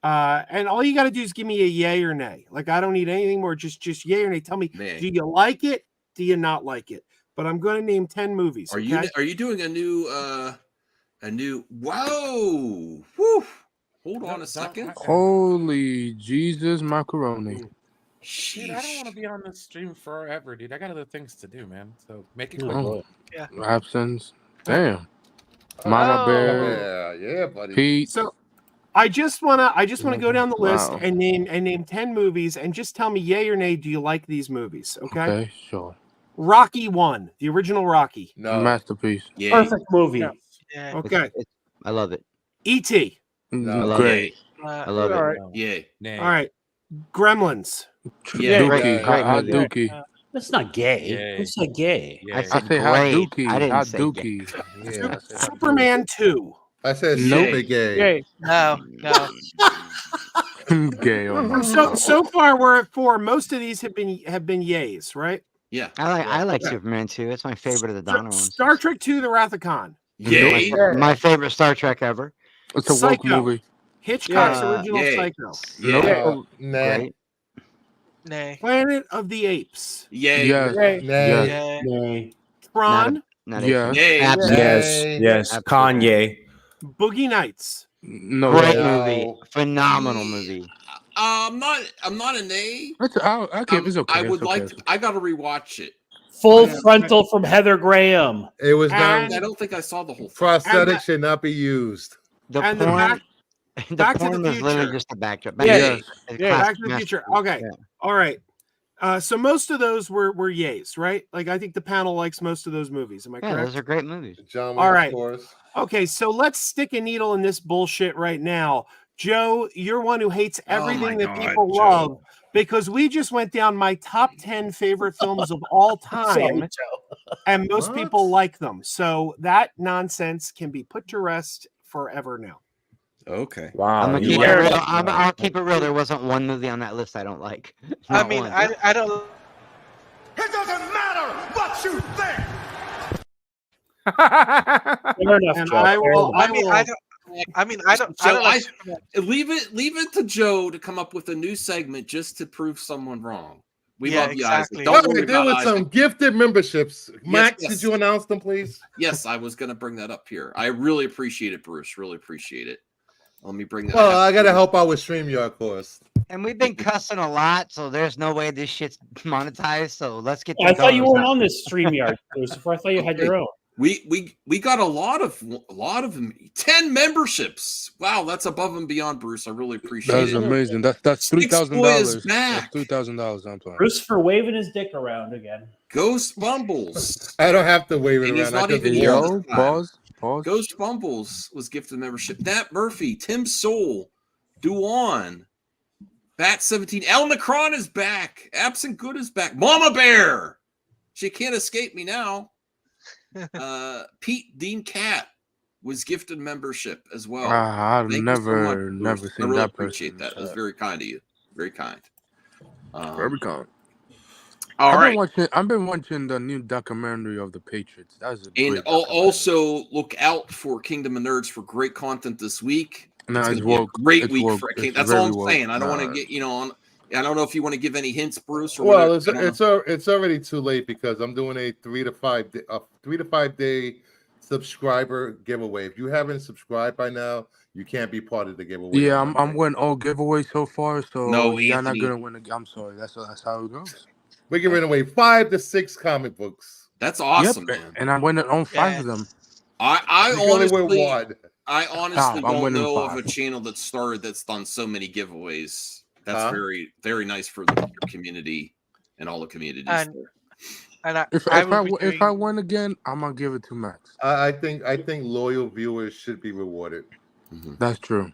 Speaker 4: And all you got to do is give me a yay or nay. Like I don't need anything more. Just yay or nay. Tell me,
Speaker 1: Nay.
Speaker 4: do you like it? Do you not like it? But I'm going to name 10 movies.
Speaker 1: Are
Speaker 4: okay?
Speaker 1: you doing a new whoa? Whew. Hold on a second.
Speaker 8: Holy Jesus macaroni.
Speaker 2: Dude, I don't want to be on this stream forever, dude. I got other things to do, man. So make it quick.
Speaker 8: Oh,
Speaker 3: Yeah.
Speaker 8: absence. Damn. Mama
Speaker 3: Oh.
Speaker 8: Bear.
Speaker 5: Yeah, buddy.
Speaker 8: Pete.
Speaker 4: So I just wanna go down the list
Speaker 8: Wow.
Speaker 4: and name 10 movies and just tell me yay or nay. Do you like these movies? Okay.
Speaker 8: Okay, sure.
Speaker 4: Rocky 1, the original Rocky.
Speaker 5: No.
Speaker 8: Masterpiece.
Speaker 1: Yeah.
Speaker 7: Perfect movie.
Speaker 2: Yeah.
Speaker 3: Yeah.
Speaker 4: Okay.
Speaker 9: I love it.
Speaker 4: E.T.
Speaker 5: No.
Speaker 9: I love
Speaker 8: Great.
Speaker 9: I love
Speaker 10: All
Speaker 9: it.
Speaker 10: right.
Speaker 1: Yeah.
Speaker 2: Nay.
Speaker 4: All right. Gremlins.
Speaker 1: Yeah.
Speaker 8: Dookie.
Speaker 9: Great
Speaker 8: Hot
Speaker 9: movie.
Speaker 8: Dookie.
Speaker 7: That's not gay.
Speaker 2: Yay.
Speaker 7: Who's not gay?
Speaker 2: Yeah.
Speaker 9: I
Speaker 8: I
Speaker 9: said
Speaker 8: say hot
Speaker 9: great.
Speaker 8: Dookie.
Speaker 9: I didn't
Speaker 8: Hot
Speaker 9: say gay.
Speaker 8: Dookie. Yeah, I said hot
Speaker 4: Superman 2.
Speaker 5: I said
Speaker 8: Nope.
Speaker 5: super gay.
Speaker 10: Yay.
Speaker 3: No.
Speaker 8: Dookie. Gay. Oh my
Speaker 4: So far we're at 4. Most of these have been yays, right?
Speaker 1: Yeah.
Speaker 9: I like
Speaker 4: Okay.
Speaker 9: Superman too. It's my favorite of the Donner ones.
Speaker 4: Star Trek 2, The Wrath of Khan.
Speaker 1: Yay.
Speaker 9: My favorite Star Trek ever.
Speaker 8: It's a woke
Speaker 4: Psycho.
Speaker 8: movie.
Speaker 4: Hitchcock's
Speaker 9: Yeah.
Speaker 4: original
Speaker 1: Yay.
Speaker 4: Psycho.
Speaker 1: Yeah.
Speaker 5: Nah.
Speaker 9: Great.
Speaker 3: Nay.
Speaker 4: Planet of the Apes.
Speaker 1: Yay.
Speaker 8: Yes.
Speaker 10: Yay.
Speaker 5: Nah.
Speaker 8: Yes.
Speaker 3: Yeah.
Speaker 4: Tron.
Speaker 9: Not a-
Speaker 8: Yes.
Speaker 1: Yay.
Speaker 9: Absolutely.
Speaker 6: Yes.
Speaker 9: Absolutely.
Speaker 6: Kanye.
Speaker 4: Boogie Nights.
Speaker 8: No.
Speaker 9: Great
Speaker 5: No.
Speaker 9: movie. Phenomenal movie.
Speaker 1: I'm not a nay.
Speaker 8: Okay, it's okay.
Speaker 1: I would
Speaker 8: it's okay.
Speaker 1: like. I got to rewatch it.
Speaker 7: Full frontal from Heather Graham.
Speaker 5: It was
Speaker 4: And-
Speaker 5: not.
Speaker 1: I don't think I saw the whole thing.
Speaker 5: Prosthetic should not be used.
Speaker 9: The
Speaker 4: And the
Speaker 9: porn,
Speaker 4: Back-
Speaker 9: the
Speaker 4: Back to the
Speaker 9: porn was literally
Speaker 4: Future.
Speaker 9: just a backdrop.
Speaker 8: Yes.
Speaker 4: Back to the Future. Okay.
Speaker 9: Yeah.
Speaker 4: All right. So most of those were yays, right? Like I think the panel likes most of those movies. Am I
Speaker 9: Yeah,
Speaker 4: correct?
Speaker 9: those are great movies.
Speaker 5: John
Speaker 4: All right.
Speaker 5: Scores.
Speaker 4: Okay, so let's stick a needle in this bullshit right now. Joe, you're one who hates everything that
Speaker 1: God,
Speaker 4: people
Speaker 1: Joe.
Speaker 4: love because we just went down my top 10 favorite films of all time, and most
Speaker 5: What?
Speaker 4: people like them. So that nonsense can be put to rest forever now.
Speaker 1: Okay.
Speaker 6: Wow.
Speaker 9: I'm gonna
Speaker 6: you
Speaker 9: keep
Speaker 6: like
Speaker 9: it real.
Speaker 6: it.
Speaker 9: I'll keep it real. There wasn't one movie on that list I don't like.
Speaker 3: I
Speaker 9: Not
Speaker 3: mean,
Speaker 9: one.
Speaker 3: I don't.
Speaker 11: It doesn't matter what you think.
Speaker 7: Fair enough,
Speaker 4: And
Speaker 7: Joe.
Speaker 4: I
Speaker 7: Fair
Speaker 4: will.
Speaker 7: enough.
Speaker 3: I mean, I don't. I mean, I don't.
Speaker 1: So
Speaker 3: like
Speaker 1: I-
Speaker 3: Superman.
Speaker 1: Leave it to Joe to come up with a new segment just to prove someone wrong. We
Speaker 3: Yeah,
Speaker 1: love you, Isaac.
Speaker 3: exactly.
Speaker 1: Don't
Speaker 5: Well,
Speaker 1: worry
Speaker 5: there
Speaker 1: about
Speaker 5: was
Speaker 1: Isaac.
Speaker 5: some gifted memberships. Max,
Speaker 1: yes.
Speaker 5: did you announce them, please?
Speaker 1: Yes, I was going to bring that up here. I really appreciate it, Bruce. Really appreciate it. Let me bring that.
Speaker 5: Well, I gotta help out with StreamYard, of course.
Speaker 9: And we've been cussing a lot, so there's no way this shit's monetized. So let's get.
Speaker 7: I thought you
Speaker 9: going.
Speaker 7: weren't on this StreamYard, Lucifer. I thought you had your own.
Speaker 1: We got a lot of them. 10 memberships. Wow, that's above and beyond, Bruce. I really appreciate
Speaker 8: That's
Speaker 1: it.
Speaker 8: amazing. That's $3,000.
Speaker 1: Boy is
Speaker 8: That's
Speaker 1: back.
Speaker 8: $3,000. I'm playing.
Speaker 7: Lucifer waving his dick around again.
Speaker 1: Ghost Bumbles.
Speaker 5: I don't have to wave it
Speaker 1: And he's
Speaker 5: around. I
Speaker 1: not
Speaker 5: just
Speaker 1: even
Speaker 5: walk.
Speaker 1: here
Speaker 8: Yo,
Speaker 1: this time.
Speaker 8: pause.
Speaker 1: Ghost Bumbles was gifted membership. Nat Murphy, Tim Soul, Duan, Bat 17. El Necron is back. Absent Good is back. Mama Bear. She can't escape me now. Pete Dean Cat was gifted membership as well.
Speaker 8: I've
Speaker 1: Thank you so much,
Speaker 8: never
Speaker 1: Bruce.
Speaker 8: seen
Speaker 1: I really
Speaker 8: that
Speaker 1: appreciate
Speaker 8: person.
Speaker 1: that. It was very kind of you. Very kind.
Speaker 8: Very kind.
Speaker 1: All right.
Speaker 8: I've been watching the new documentary of the Patriots. That's a
Speaker 1: And
Speaker 8: great documentary.
Speaker 1: also look out for Kingdom of Nerds for great content this week.
Speaker 8: No,
Speaker 1: it's
Speaker 8: it's
Speaker 1: gonna be a
Speaker 8: woke.
Speaker 1: great
Speaker 8: It's
Speaker 1: week
Speaker 8: woke.
Speaker 1: for
Speaker 8: It's
Speaker 1: King. That's
Speaker 8: very
Speaker 1: all I'm
Speaker 8: woke.
Speaker 1: saying. I don't want
Speaker 8: Nah.
Speaker 1: to get on. I don't know if you want to give any hints, Bruce. Or
Speaker 5: Well,
Speaker 1: whatever.
Speaker 5: it's already too late because I'm doing a 3 to 5 day subscriber giveaway. If you haven't subscribed by now, you can't be part of the giveaway.
Speaker 8: Yeah, I'm winning all giveaways so far. So
Speaker 1: No,
Speaker 8: you're
Speaker 1: Anthony.
Speaker 8: not gonna win. I'm sorry. That's how it goes.
Speaker 5: We're giving away 5 to 6 comic books.
Speaker 1: That's awesome,
Speaker 8: Yep,
Speaker 1: man.
Speaker 8: and I'm winning on 5 of them.
Speaker 1: I
Speaker 5: You can only win
Speaker 1: honestly,
Speaker 5: one.
Speaker 1: I honestly
Speaker 8: Stop, I'm
Speaker 1: don't
Speaker 8: winning
Speaker 1: know of
Speaker 8: 5.
Speaker 1: a channel that started that's done so many giveaways. That's
Speaker 5: Huh?
Speaker 1: very, very nice for the community and all the communities
Speaker 3: And-
Speaker 1: there.
Speaker 3: And
Speaker 8: If
Speaker 3: I
Speaker 8: I
Speaker 3: will be
Speaker 8: if I
Speaker 3: doing-
Speaker 8: win again, I'm gonna give it to Max.
Speaker 5: I think loyal viewers should be rewarded.
Speaker 8: That's true.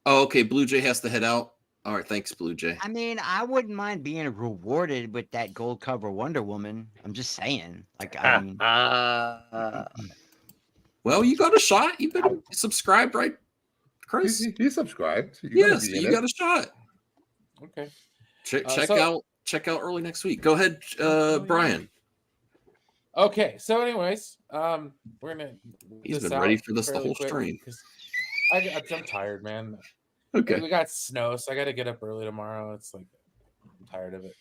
Speaker 1: Oh, okay. Blue Jay has to head out. All right. Thanks, Blue Jay.
Speaker 9: I mean, I wouldn't mind being rewarded with that gold cover Wonder Woman. I'm just saying. Like, I mean,
Speaker 1: Well, you got a shot. You've been subscribed, right, Chris?
Speaker 5: He subscribed. You're gonna
Speaker 1: Yes,
Speaker 5: be in
Speaker 1: you
Speaker 5: it.
Speaker 1: got a shot.
Speaker 2: Okay.
Speaker 1: Check out early next week. Go ahead, Brian.
Speaker 2: Okay. So, anyways, we're gonna.
Speaker 1: He's
Speaker 2: this
Speaker 1: been ready
Speaker 2: out
Speaker 1: for this the
Speaker 2: fairly
Speaker 1: whole
Speaker 2: quick
Speaker 1: stream.
Speaker 2: 'cause I'm tired, man.
Speaker 1: Okay.
Speaker 2: We got snow, so I got to get up early tomorrow. It's like I'm tired of it.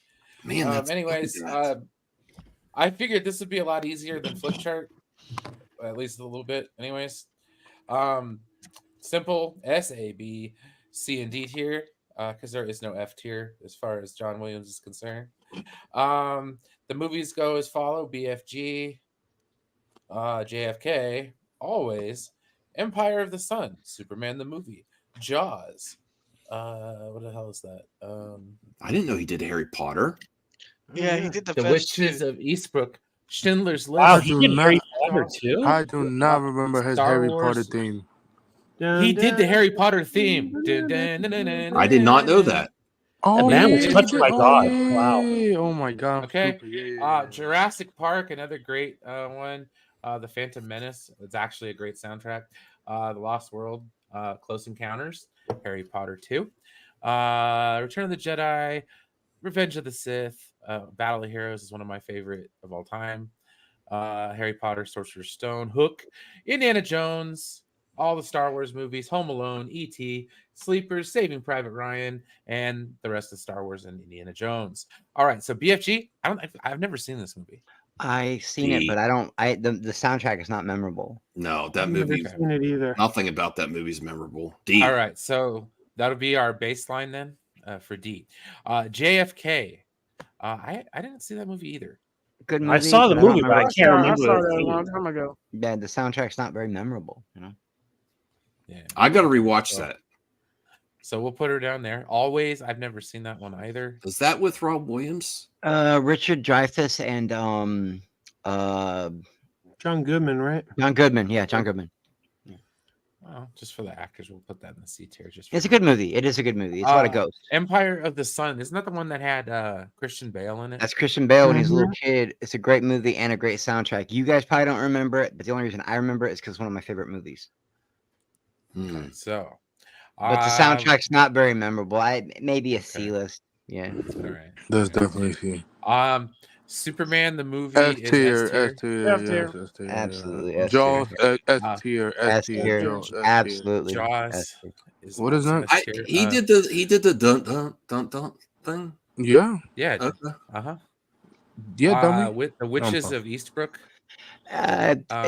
Speaker 1: Man, that's
Speaker 2: Anyways, I figured this would be a lot easier than flip chart, at least a little bit. Anyways, simple S, A, B, C, and D tier, because there is no F tier as far as John Williams is concerned. The movies go as follow: BFG, JFK, always, Empire of the Sun, Superman the movie, Jaws. What the hell is that?
Speaker 1: I didn't know he did Harry Potter.
Speaker 3: Yeah, he did the
Speaker 2: The
Speaker 3: first
Speaker 2: Witches
Speaker 3: two.
Speaker 2: of Eastbrook, Schindler's List.
Speaker 7: Wow, he did Harry Potter too.
Speaker 8: I do not remember his
Speaker 2: Star
Speaker 8: Harry
Speaker 2: Wars.
Speaker 8: Potter theme.
Speaker 2: He did the Harry Potter theme.
Speaker 1: I did not know that.
Speaker 8: Oh,
Speaker 7: man was
Speaker 8: yeah,
Speaker 7: touched
Speaker 8: he
Speaker 7: by
Speaker 8: did.
Speaker 7: God.
Speaker 8: Oh,
Speaker 7: Wow.
Speaker 8: yeah. Oh my God. I'm
Speaker 2: Okay.
Speaker 8: stupid. Yeah.
Speaker 2: Jurassic Park, another great one. The Phantom Menace. It's actually a great soundtrack. The Lost World, Close Encounters, Harry Potter 2, Return of the Jedi, Revenge of the Sith, Battle of Heroes is one of my favorite of all time. Harry Potter, Sorcerer's Stone, Hook, Indiana Jones, all the Star Wars movies, Home Alone, E.T., Sleepers, Saving Private Ryan, and the rest of Star Wars and Indiana Jones. All right, so BFG, I've never seen this movie.
Speaker 9: I seen it, but I don't. The soundtrack is not memorable.
Speaker 1: No, that
Speaker 4: I've never
Speaker 1: movie.
Speaker 4: seen it either.
Speaker 1: Nothing about that movie is memorable. D.
Speaker 2: All right, so that'll be our baseline then for D. JFK. I didn't see that movie either.
Speaker 9: Good
Speaker 7: I
Speaker 9: movie.
Speaker 7: saw the
Speaker 9: but don't
Speaker 7: movie, but I
Speaker 9: remember-
Speaker 7: can't
Speaker 10: I
Speaker 7: remember
Speaker 10: saw
Speaker 7: the
Speaker 10: that a
Speaker 7: theme.
Speaker 10: long time ago.
Speaker 9: Yeah, the soundtrack's not very memorable. You know.
Speaker 2: Yeah.
Speaker 1: I got to rewatch that.
Speaker 2: So we'll put her down there. Always. I've never seen that one either.
Speaker 1: Is that with Rob Williams?
Speaker 9: Richard Dreyfuss and
Speaker 4: John Goodman, right?
Speaker 9: John Goodman. Yeah, John Goodman.
Speaker 2: Well, just for the actors, we'll put that in the C tier. Just
Speaker 9: It's a good movie. It is a good movie. It's a lot of ghosts.
Speaker 2: Empire of the Sun. Isn't that the one that had Christian Bale in it?
Speaker 9: That's Christian Bale when he's a little kid. It's a great movie and a great soundtrack. You guys probably don't remember it, but the only reason I remember it is because it's one of my favorite movies.
Speaker 2: Okay, so,
Speaker 9: But the soundtrack's not very memorable. Maybe a C list. Yeah.
Speaker 2: All right.
Speaker 8: That's definitely C.
Speaker 2: Superman the movie
Speaker 8: S
Speaker 2: is
Speaker 8: tier,
Speaker 2: S tier.
Speaker 8: S tier,
Speaker 10: F
Speaker 8: yes,
Speaker 10: tier.
Speaker 8: S tier.
Speaker 9: Absolutely S
Speaker 8: Jaws,
Speaker 9: tier.
Speaker 8: S tier, S tier, Jaws, S tier.
Speaker 9: Absolutely.
Speaker 2: Jaws.
Speaker 9: S tier.
Speaker 2: Is
Speaker 8: What is
Speaker 2: also
Speaker 8: that?
Speaker 2: S tier.
Speaker 1: He did the dun dun dun dun thing.
Speaker 8: Yeah,
Speaker 2: Yeah.
Speaker 1: Okay.
Speaker 2: Uh-huh.
Speaker 8: yeah, dummy.
Speaker 2: With the Witches
Speaker 12: Jumper.
Speaker 2: of Eastbrook.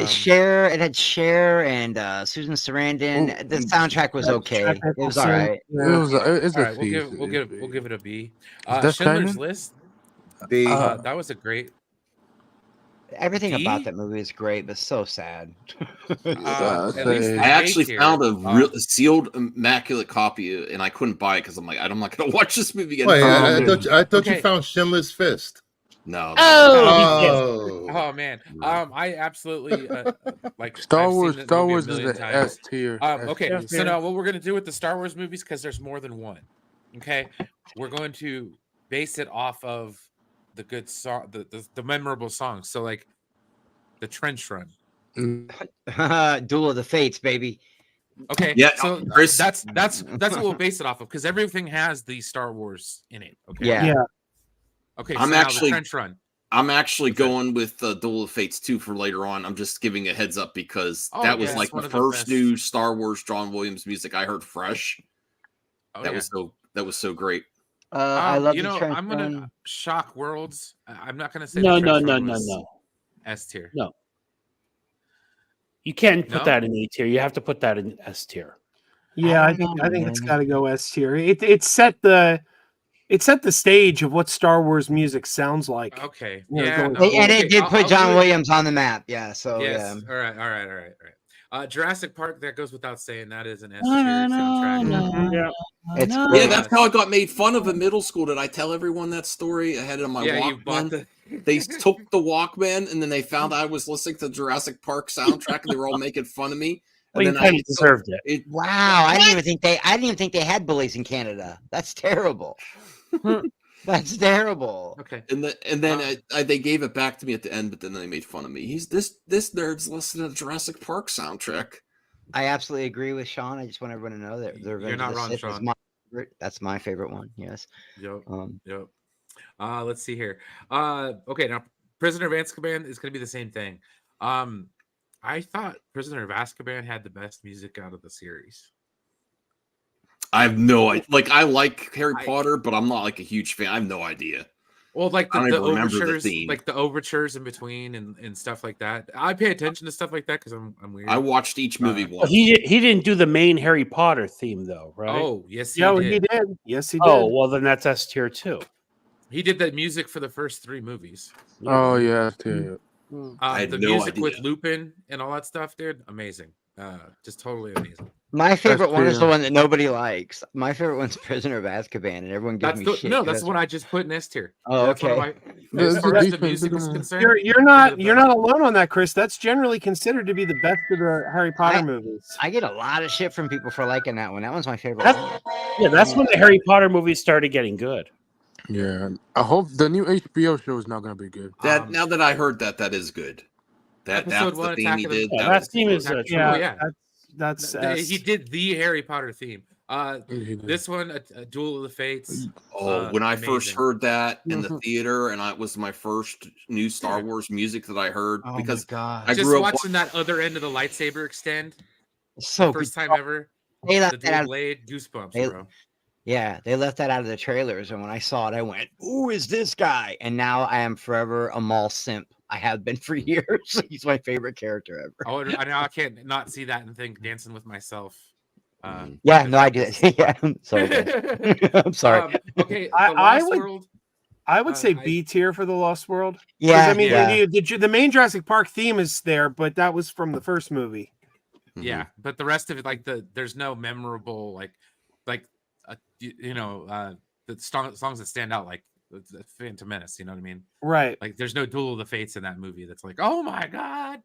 Speaker 9: Cher, it had Cher and Susan Sarandon. The soundtrack was okay. It was all right.
Speaker 8: It was it's
Speaker 2: All
Speaker 8: a
Speaker 2: right,
Speaker 8: thief.
Speaker 2: we'll give it a B.
Speaker 8: Is that
Speaker 2: Schindler's
Speaker 8: canon?
Speaker 2: List.
Speaker 5: The
Speaker 2: That was a great.
Speaker 9: Everything about
Speaker 2: D?
Speaker 9: that movie is great, but so sad.
Speaker 8: I'd
Speaker 2: At least
Speaker 8: say-
Speaker 2: the
Speaker 1: I actually
Speaker 2: A tier,
Speaker 1: found a real sealed immaculate copy, and I couldn't buy it because I'm like, I'm not gonna watch this movie again.
Speaker 5: wait,
Speaker 8: Oh,
Speaker 5: I
Speaker 8: man.
Speaker 5: thought you
Speaker 2: Okay.
Speaker 5: found Schindler's Fist.
Speaker 1: No.
Speaker 9: Oh,
Speaker 2: Oh man, I absolutely like
Speaker 8: Star
Speaker 2: I've seen
Speaker 8: Wars.
Speaker 2: this
Speaker 8: Star
Speaker 2: movie a
Speaker 8: Wars is
Speaker 2: million
Speaker 8: the
Speaker 2: times.
Speaker 8: S tier.
Speaker 2: Okay,
Speaker 10: Yes,
Speaker 2: so
Speaker 10: yeah.
Speaker 2: now what we're gonna do with the Star Wars movies, because there's more than one. Okay, we're going to base it off of the good song, the memorable songs. So like the Trench Run.
Speaker 8: Mm.
Speaker 9: Duel of the Fates, baby.
Speaker 2: Okay,
Speaker 1: Yeah,
Speaker 2: so
Speaker 1: Chris-
Speaker 2: that's what we'll base it off of, because everything has the Star Wars in it. Okay.
Speaker 9: Yeah.
Speaker 4: Yeah.
Speaker 2: Okay.
Speaker 1: I'm
Speaker 2: so now
Speaker 1: actually-
Speaker 2: the Trench Run.
Speaker 1: I'm actually
Speaker 2: What's that?
Speaker 1: going with Duel of Fates 2 for later on. I'm just giving a heads up because
Speaker 2: Oh,
Speaker 1: that was
Speaker 2: yeah,
Speaker 1: like
Speaker 2: it's one
Speaker 1: the
Speaker 2: of the
Speaker 1: first
Speaker 2: best.
Speaker 1: new Star Wars John Williams music I heard fresh.
Speaker 2: Oh,
Speaker 1: that
Speaker 2: yeah.
Speaker 1: was so great.
Speaker 9: I love
Speaker 2: you
Speaker 9: the
Speaker 2: know,
Speaker 9: Trench
Speaker 2: I'm gonna
Speaker 9: Run.
Speaker 2: shock worlds. I'm not gonna say
Speaker 7: No,
Speaker 2: the
Speaker 7: no,
Speaker 2: Trench
Speaker 7: no,
Speaker 2: Run
Speaker 7: no,
Speaker 2: was
Speaker 7: no.
Speaker 2: S tier.
Speaker 7: No. You can't put
Speaker 2: No?
Speaker 7: that in A tier. You have to put that in S tier.
Speaker 4: Yeah, I think it's got to go S tier. It set the stage of what Star Wars music sounds like.
Speaker 2: Okay.
Speaker 4: Yeah,
Speaker 2: Yeah.
Speaker 4: going
Speaker 2: no,
Speaker 4: forward.
Speaker 9: And
Speaker 2: okay,
Speaker 9: it did
Speaker 2: I'll
Speaker 9: put
Speaker 2: do
Speaker 9: John
Speaker 2: it.
Speaker 9: Williams on the map. Yeah. So
Speaker 2: Yes.
Speaker 9: yeah.
Speaker 2: All right. Jurassic Park, that goes without saying. That is an S tier
Speaker 7: No,
Speaker 2: soundtrack.
Speaker 4: Mhm.
Speaker 10: Yeah.
Speaker 9: It's
Speaker 7: No.
Speaker 9: great.
Speaker 1: Yeah, that's how I got made fun of in middle school. Did I tell everyone that story? I had it on my
Speaker 2: Yeah, you bought
Speaker 1: Walkman.
Speaker 2: the.
Speaker 1: They took the Walkman and then they found I was listening to Jurassic Park soundtrack and they were all making fun of me.
Speaker 7: Well, you
Speaker 1: And then
Speaker 7: kind of deserved it.
Speaker 9: Wow, I didn't even think they had bullies in Canada. That's terrible. That's terrible.
Speaker 2: Okay.
Speaker 1: And then they gave it back to me at the end, but then they made fun of me. This nerd's listening to Jurassic Park soundtrack.
Speaker 9: I absolutely agree with Sean. I just want everyone to know that the Revenge
Speaker 2: You're not
Speaker 9: of the
Speaker 2: wrong,
Speaker 9: Sith is
Speaker 2: Sean.
Speaker 9: my favorite. That's my favorite one. Yes.
Speaker 2: Yep.
Speaker 9: Um,
Speaker 2: Yep. Let's see here. Okay, now Prisoner of Azkaban is going to be the same thing. I thought Prisoner of Azkaban had the best music out of the series.
Speaker 1: I have no idea. Like, I like Harry Potter, but I'm not like a huge fan. I have no idea.
Speaker 2: Well, like
Speaker 1: I don't
Speaker 2: the
Speaker 1: even remember the
Speaker 2: overtures,
Speaker 1: theme.
Speaker 2: like the overtures in between and stuff like that. I pay attention to stuff like that because I'm weird.
Speaker 1: I watched each movie
Speaker 7: Well,
Speaker 1: once.
Speaker 7: he didn't do the main Harry Potter theme though, right?
Speaker 2: Oh, yes, he
Speaker 4: Yeah,
Speaker 2: did.
Speaker 4: he did. Yes, he did.
Speaker 7: Oh, well then that's S tier too.
Speaker 2: He did the music for the first 3 movies.
Speaker 8: Oh yeah, S tier.
Speaker 1: I had
Speaker 2: The
Speaker 1: no
Speaker 2: music with
Speaker 1: idea.
Speaker 2: Lupin and all that stuff, dude, amazing. Just totally amazing.
Speaker 9: my favorite one is the
Speaker 8: true.
Speaker 9: one that nobody likes. My favorite one's Prisoner of Azkaban, and everyone gives
Speaker 2: That's
Speaker 9: me
Speaker 2: the,
Speaker 9: shit.
Speaker 2: no,
Speaker 9: 'cause
Speaker 2: that's what I just put in S tier.
Speaker 9: Oh,
Speaker 2: That's one of
Speaker 9: okay.
Speaker 2: my- as
Speaker 8: That's
Speaker 2: far
Speaker 8: a
Speaker 2: as the
Speaker 8: decent-
Speaker 2: music is
Speaker 8: decent-
Speaker 2: concerned,
Speaker 4: You're not alone on that, Chris. That's generally considered to be the best of the Harry Potter movies.
Speaker 9: I get a lot of shit from people for liking that one. That one's my favorite.
Speaker 7: That's-
Speaker 9: one.
Speaker 7: Yeah, that's when the Harry Potter movies started getting good.
Speaker 8: Yeah, I hope the new HBO show is not gonna be good.
Speaker 1: That now that I heard that is good.
Speaker 2: Episode
Speaker 1: That's
Speaker 2: one,
Speaker 1: the theme
Speaker 2: Attack
Speaker 1: he
Speaker 2: of the-
Speaker 1: did.
Speaker 7: Yeah,
Speaker 1: That
Speaker 7: that
Speaker 1: was
Speaker 7: theme is
Speaker 1: cool.
Speaker 2: Yeah,
Speaker 4: Yeah,
Speaker 2: yeah.
Speaker 4: that's
Speaker 2: He did the Harry Potter theme.
Speaker 8: He did.
Speaker 2: This one, a Duel of the Fates.
Speaker 1: Oh, when I first
Speaker 2: amazing.
Speaker 1: heard that in the theater, and it was my first new Star
Speaker 2: Yeah.
Speaker 1: Wars music that I heard
Speaker 9: Oh
Speaker 1: because
Speaker 9: my god,
Speaker 1: I
Speaker 2: Just
Speaker 1: grew up
Speaker 2: watching that other end of the lightsaber extend,
Speaker 9: so
Speaker 2: first
Speaker 9: good.
Speaker 2: time ever.
Speaker 9: They
Speaker 2: The
Speaker 9: left that
Speaker 2: dual
Speaker 9: out.
Speaker 2: blade, goosebumps,
Speaker 9: They-
Speaker 2: bro.
Speaker 9: Yeah, they left that out of the trailers, and when I saw it, I went, "Who is this guy?" And now I am forever a Maul simp. I have been for years. He's my favorite character ever.
Speaker 2: Oh, I can't not see that and think Dancing with Myself.
Speaker 9: Yeah, no, I did. Yeah, I'm sorry. guys. I'm sorry.
Speaker 2: Okay,
Speaker 4: I-
Speaker 2: The
Speaker 4: I
Speaker 2: Lost
Speaker 4: would-
Speaker 2: World.
Speaker 4: I would say
Speaker 2: I-
Speaker 4: B tier for the Lost World. 'Cause,
Speaker 9: Yeah,
Speaker 4: I mean
Speaker 2: yeah.
Speaker 4: the main Jurassic Park theme is there, but that was from the first movie.
Speaker 2: Yeah, but the rest of it, like there's no memorable like the songs that stand out like the Phantom Menace. You know what I mean?
Speaker 4: Right.
Speaker 2: Like there's no Duel of the Fates in that movie. That's like, oh my god.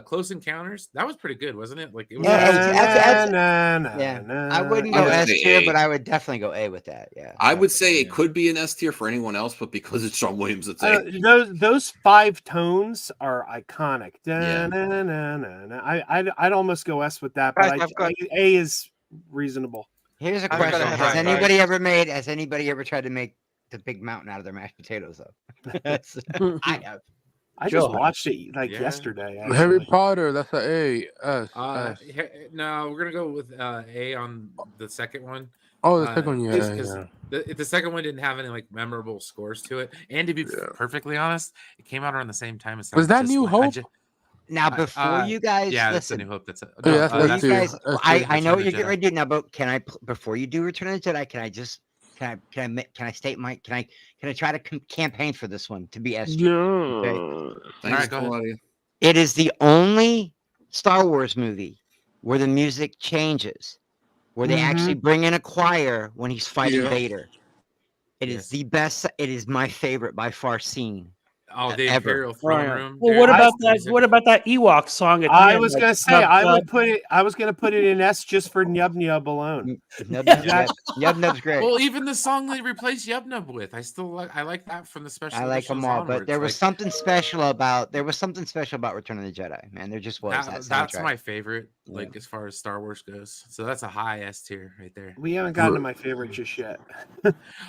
Speaker 2: Close Encounters. That was pretty good, wasn't it? Like it was.
Speaker 9: Yeah, that's-
Speaker 4: Yeah,
Speaker 9: Yeah, I wouldn't
Speaker 1: I
Speaker 9: go
Speaker 1: would
Speaker 9: S
Speaker 1: say
Speaker 9: tier,
Speaker 1: A.
Speaker 9: but I would definitely go A with that. Yeah,
Speaker 1: I would say it could be an S tier for anyone else, but because it's John Williams, it's A.
Speaker 4: those 5 tones are iconic.
Speaker 1: Yeah.
Speaker 4: I'd almost go S with that, but
Speaker 3: Guys, I've got-
Speaker 4: A is reasonable.
Speaker 9: Here's a
Speaker 3: I've got
Speaker 9: question:
Speaker 3: a
Speaker 9: Has
Speaker 3: headline,
Speaker 9: anybody ever tried to make the big mountain out of their mashed potatoes? Though That's- I have.
Speaker 4: I just
Speaker 7: Joe.
Speaker 4: watched it like
Speaker 2: Yeah.
Speaker 4: yesterday.
Speaker 8: Harry
Speaker 4: actually.
Speaker 8: Potter, that's an A. S. S.
Speaker 2: No, we're gonna go with A on the second one.
Speaker 8: Oh, the second one, yeah,
Speaker 2: Because
Speaker 8: yeah.
Speaker 2: the second one didn't have any like memorable scores to it, and to be perfectly honest, it came out around the same time as
Speaker 8: Was that
Speaker 2: Just
Speaker 8: New
Speaker 2: Like- I
Speaker 8: Hope?
Speaker 2: ju-
Speaker 9: Now, before you guys
Speaker 2: yeah, that's a
Speaker 9: listen,
Speaker 2: New Hope. That's
Speaker 8: Yeah, that's
Speaker 9: before
Speaker 8: that
Speaker 9: you
Speaker 8: too.
Speaker 9: guys,
Speaker 8: That's too.
Speaker 9: I know
Speaker 2: Return
Speaker 9: what
Speaker 2: of
Speaker 9: you're
Speaker 2: the
Speaker 9: getting
Speaker 2: Jedi.
Speaker 9: ready to do now, but can I before you do Return of the Jedi, can I state my can I try to campaign for this one to be S tier? Okay?
Speaker 1: Thanks,
Speaker 2: Alright, go ahead.
Speaker 1: Claudia.
Speaker 9: It is the only Star Wars movie where the music changes, where they actually bring in a choir when he's fighting
Speaker 8: Yeah.
Speaker 9: Vader. It is
Speaker 2: Yes.
Speaker 9: the best. It is my favorite by far scene.
Speaker 2: Oh, the
Speaker 9: ever.
Speaker 2: Imperial Throne
Speaker 10: Right.
Speaker 2: Room.
Speaker 7: Well,
Speaker 2: dude,
Speaker 7: what
Speaker 2: that's
Speaker 7: about
Speaker 2: the
Speaker 7: that?
Speaker 2: music.
Speaker 7: What about that Ewok song? At the
Speaker 4: I
Speaker 7: end,
Speaker 4: was
Speaker 7: like,
Speaker 4: gonna say
Speaker 7: Nub
Speaker 4: I
Speaker 7: Nub?
Speaker 4: would put it. I was gonna put it in S just for Nub Nub alone.
Speaker 9: Nub
Speaker 4: That-
Speaker 9: Nub's great.
Speaker 2: Well, even the song they replaced Yub Nub with, I still like that from the special.
Speaker 9: I like them
Speaker 2: editions
Speaker 9: all, but
Speaker 2: onwards.
Speaker 9: there was
Speaker 2: Like,
Speaker 9: something special about Return of the Jedi. Man, there just was that
Speaker 2: that's
Speaker 9: soundtrack.
Speaker 2: my favorite. Like as far as Star Wars goes, so that's a high S tier right there.
Speaker 4: We haven't gotten to my favorite just yet.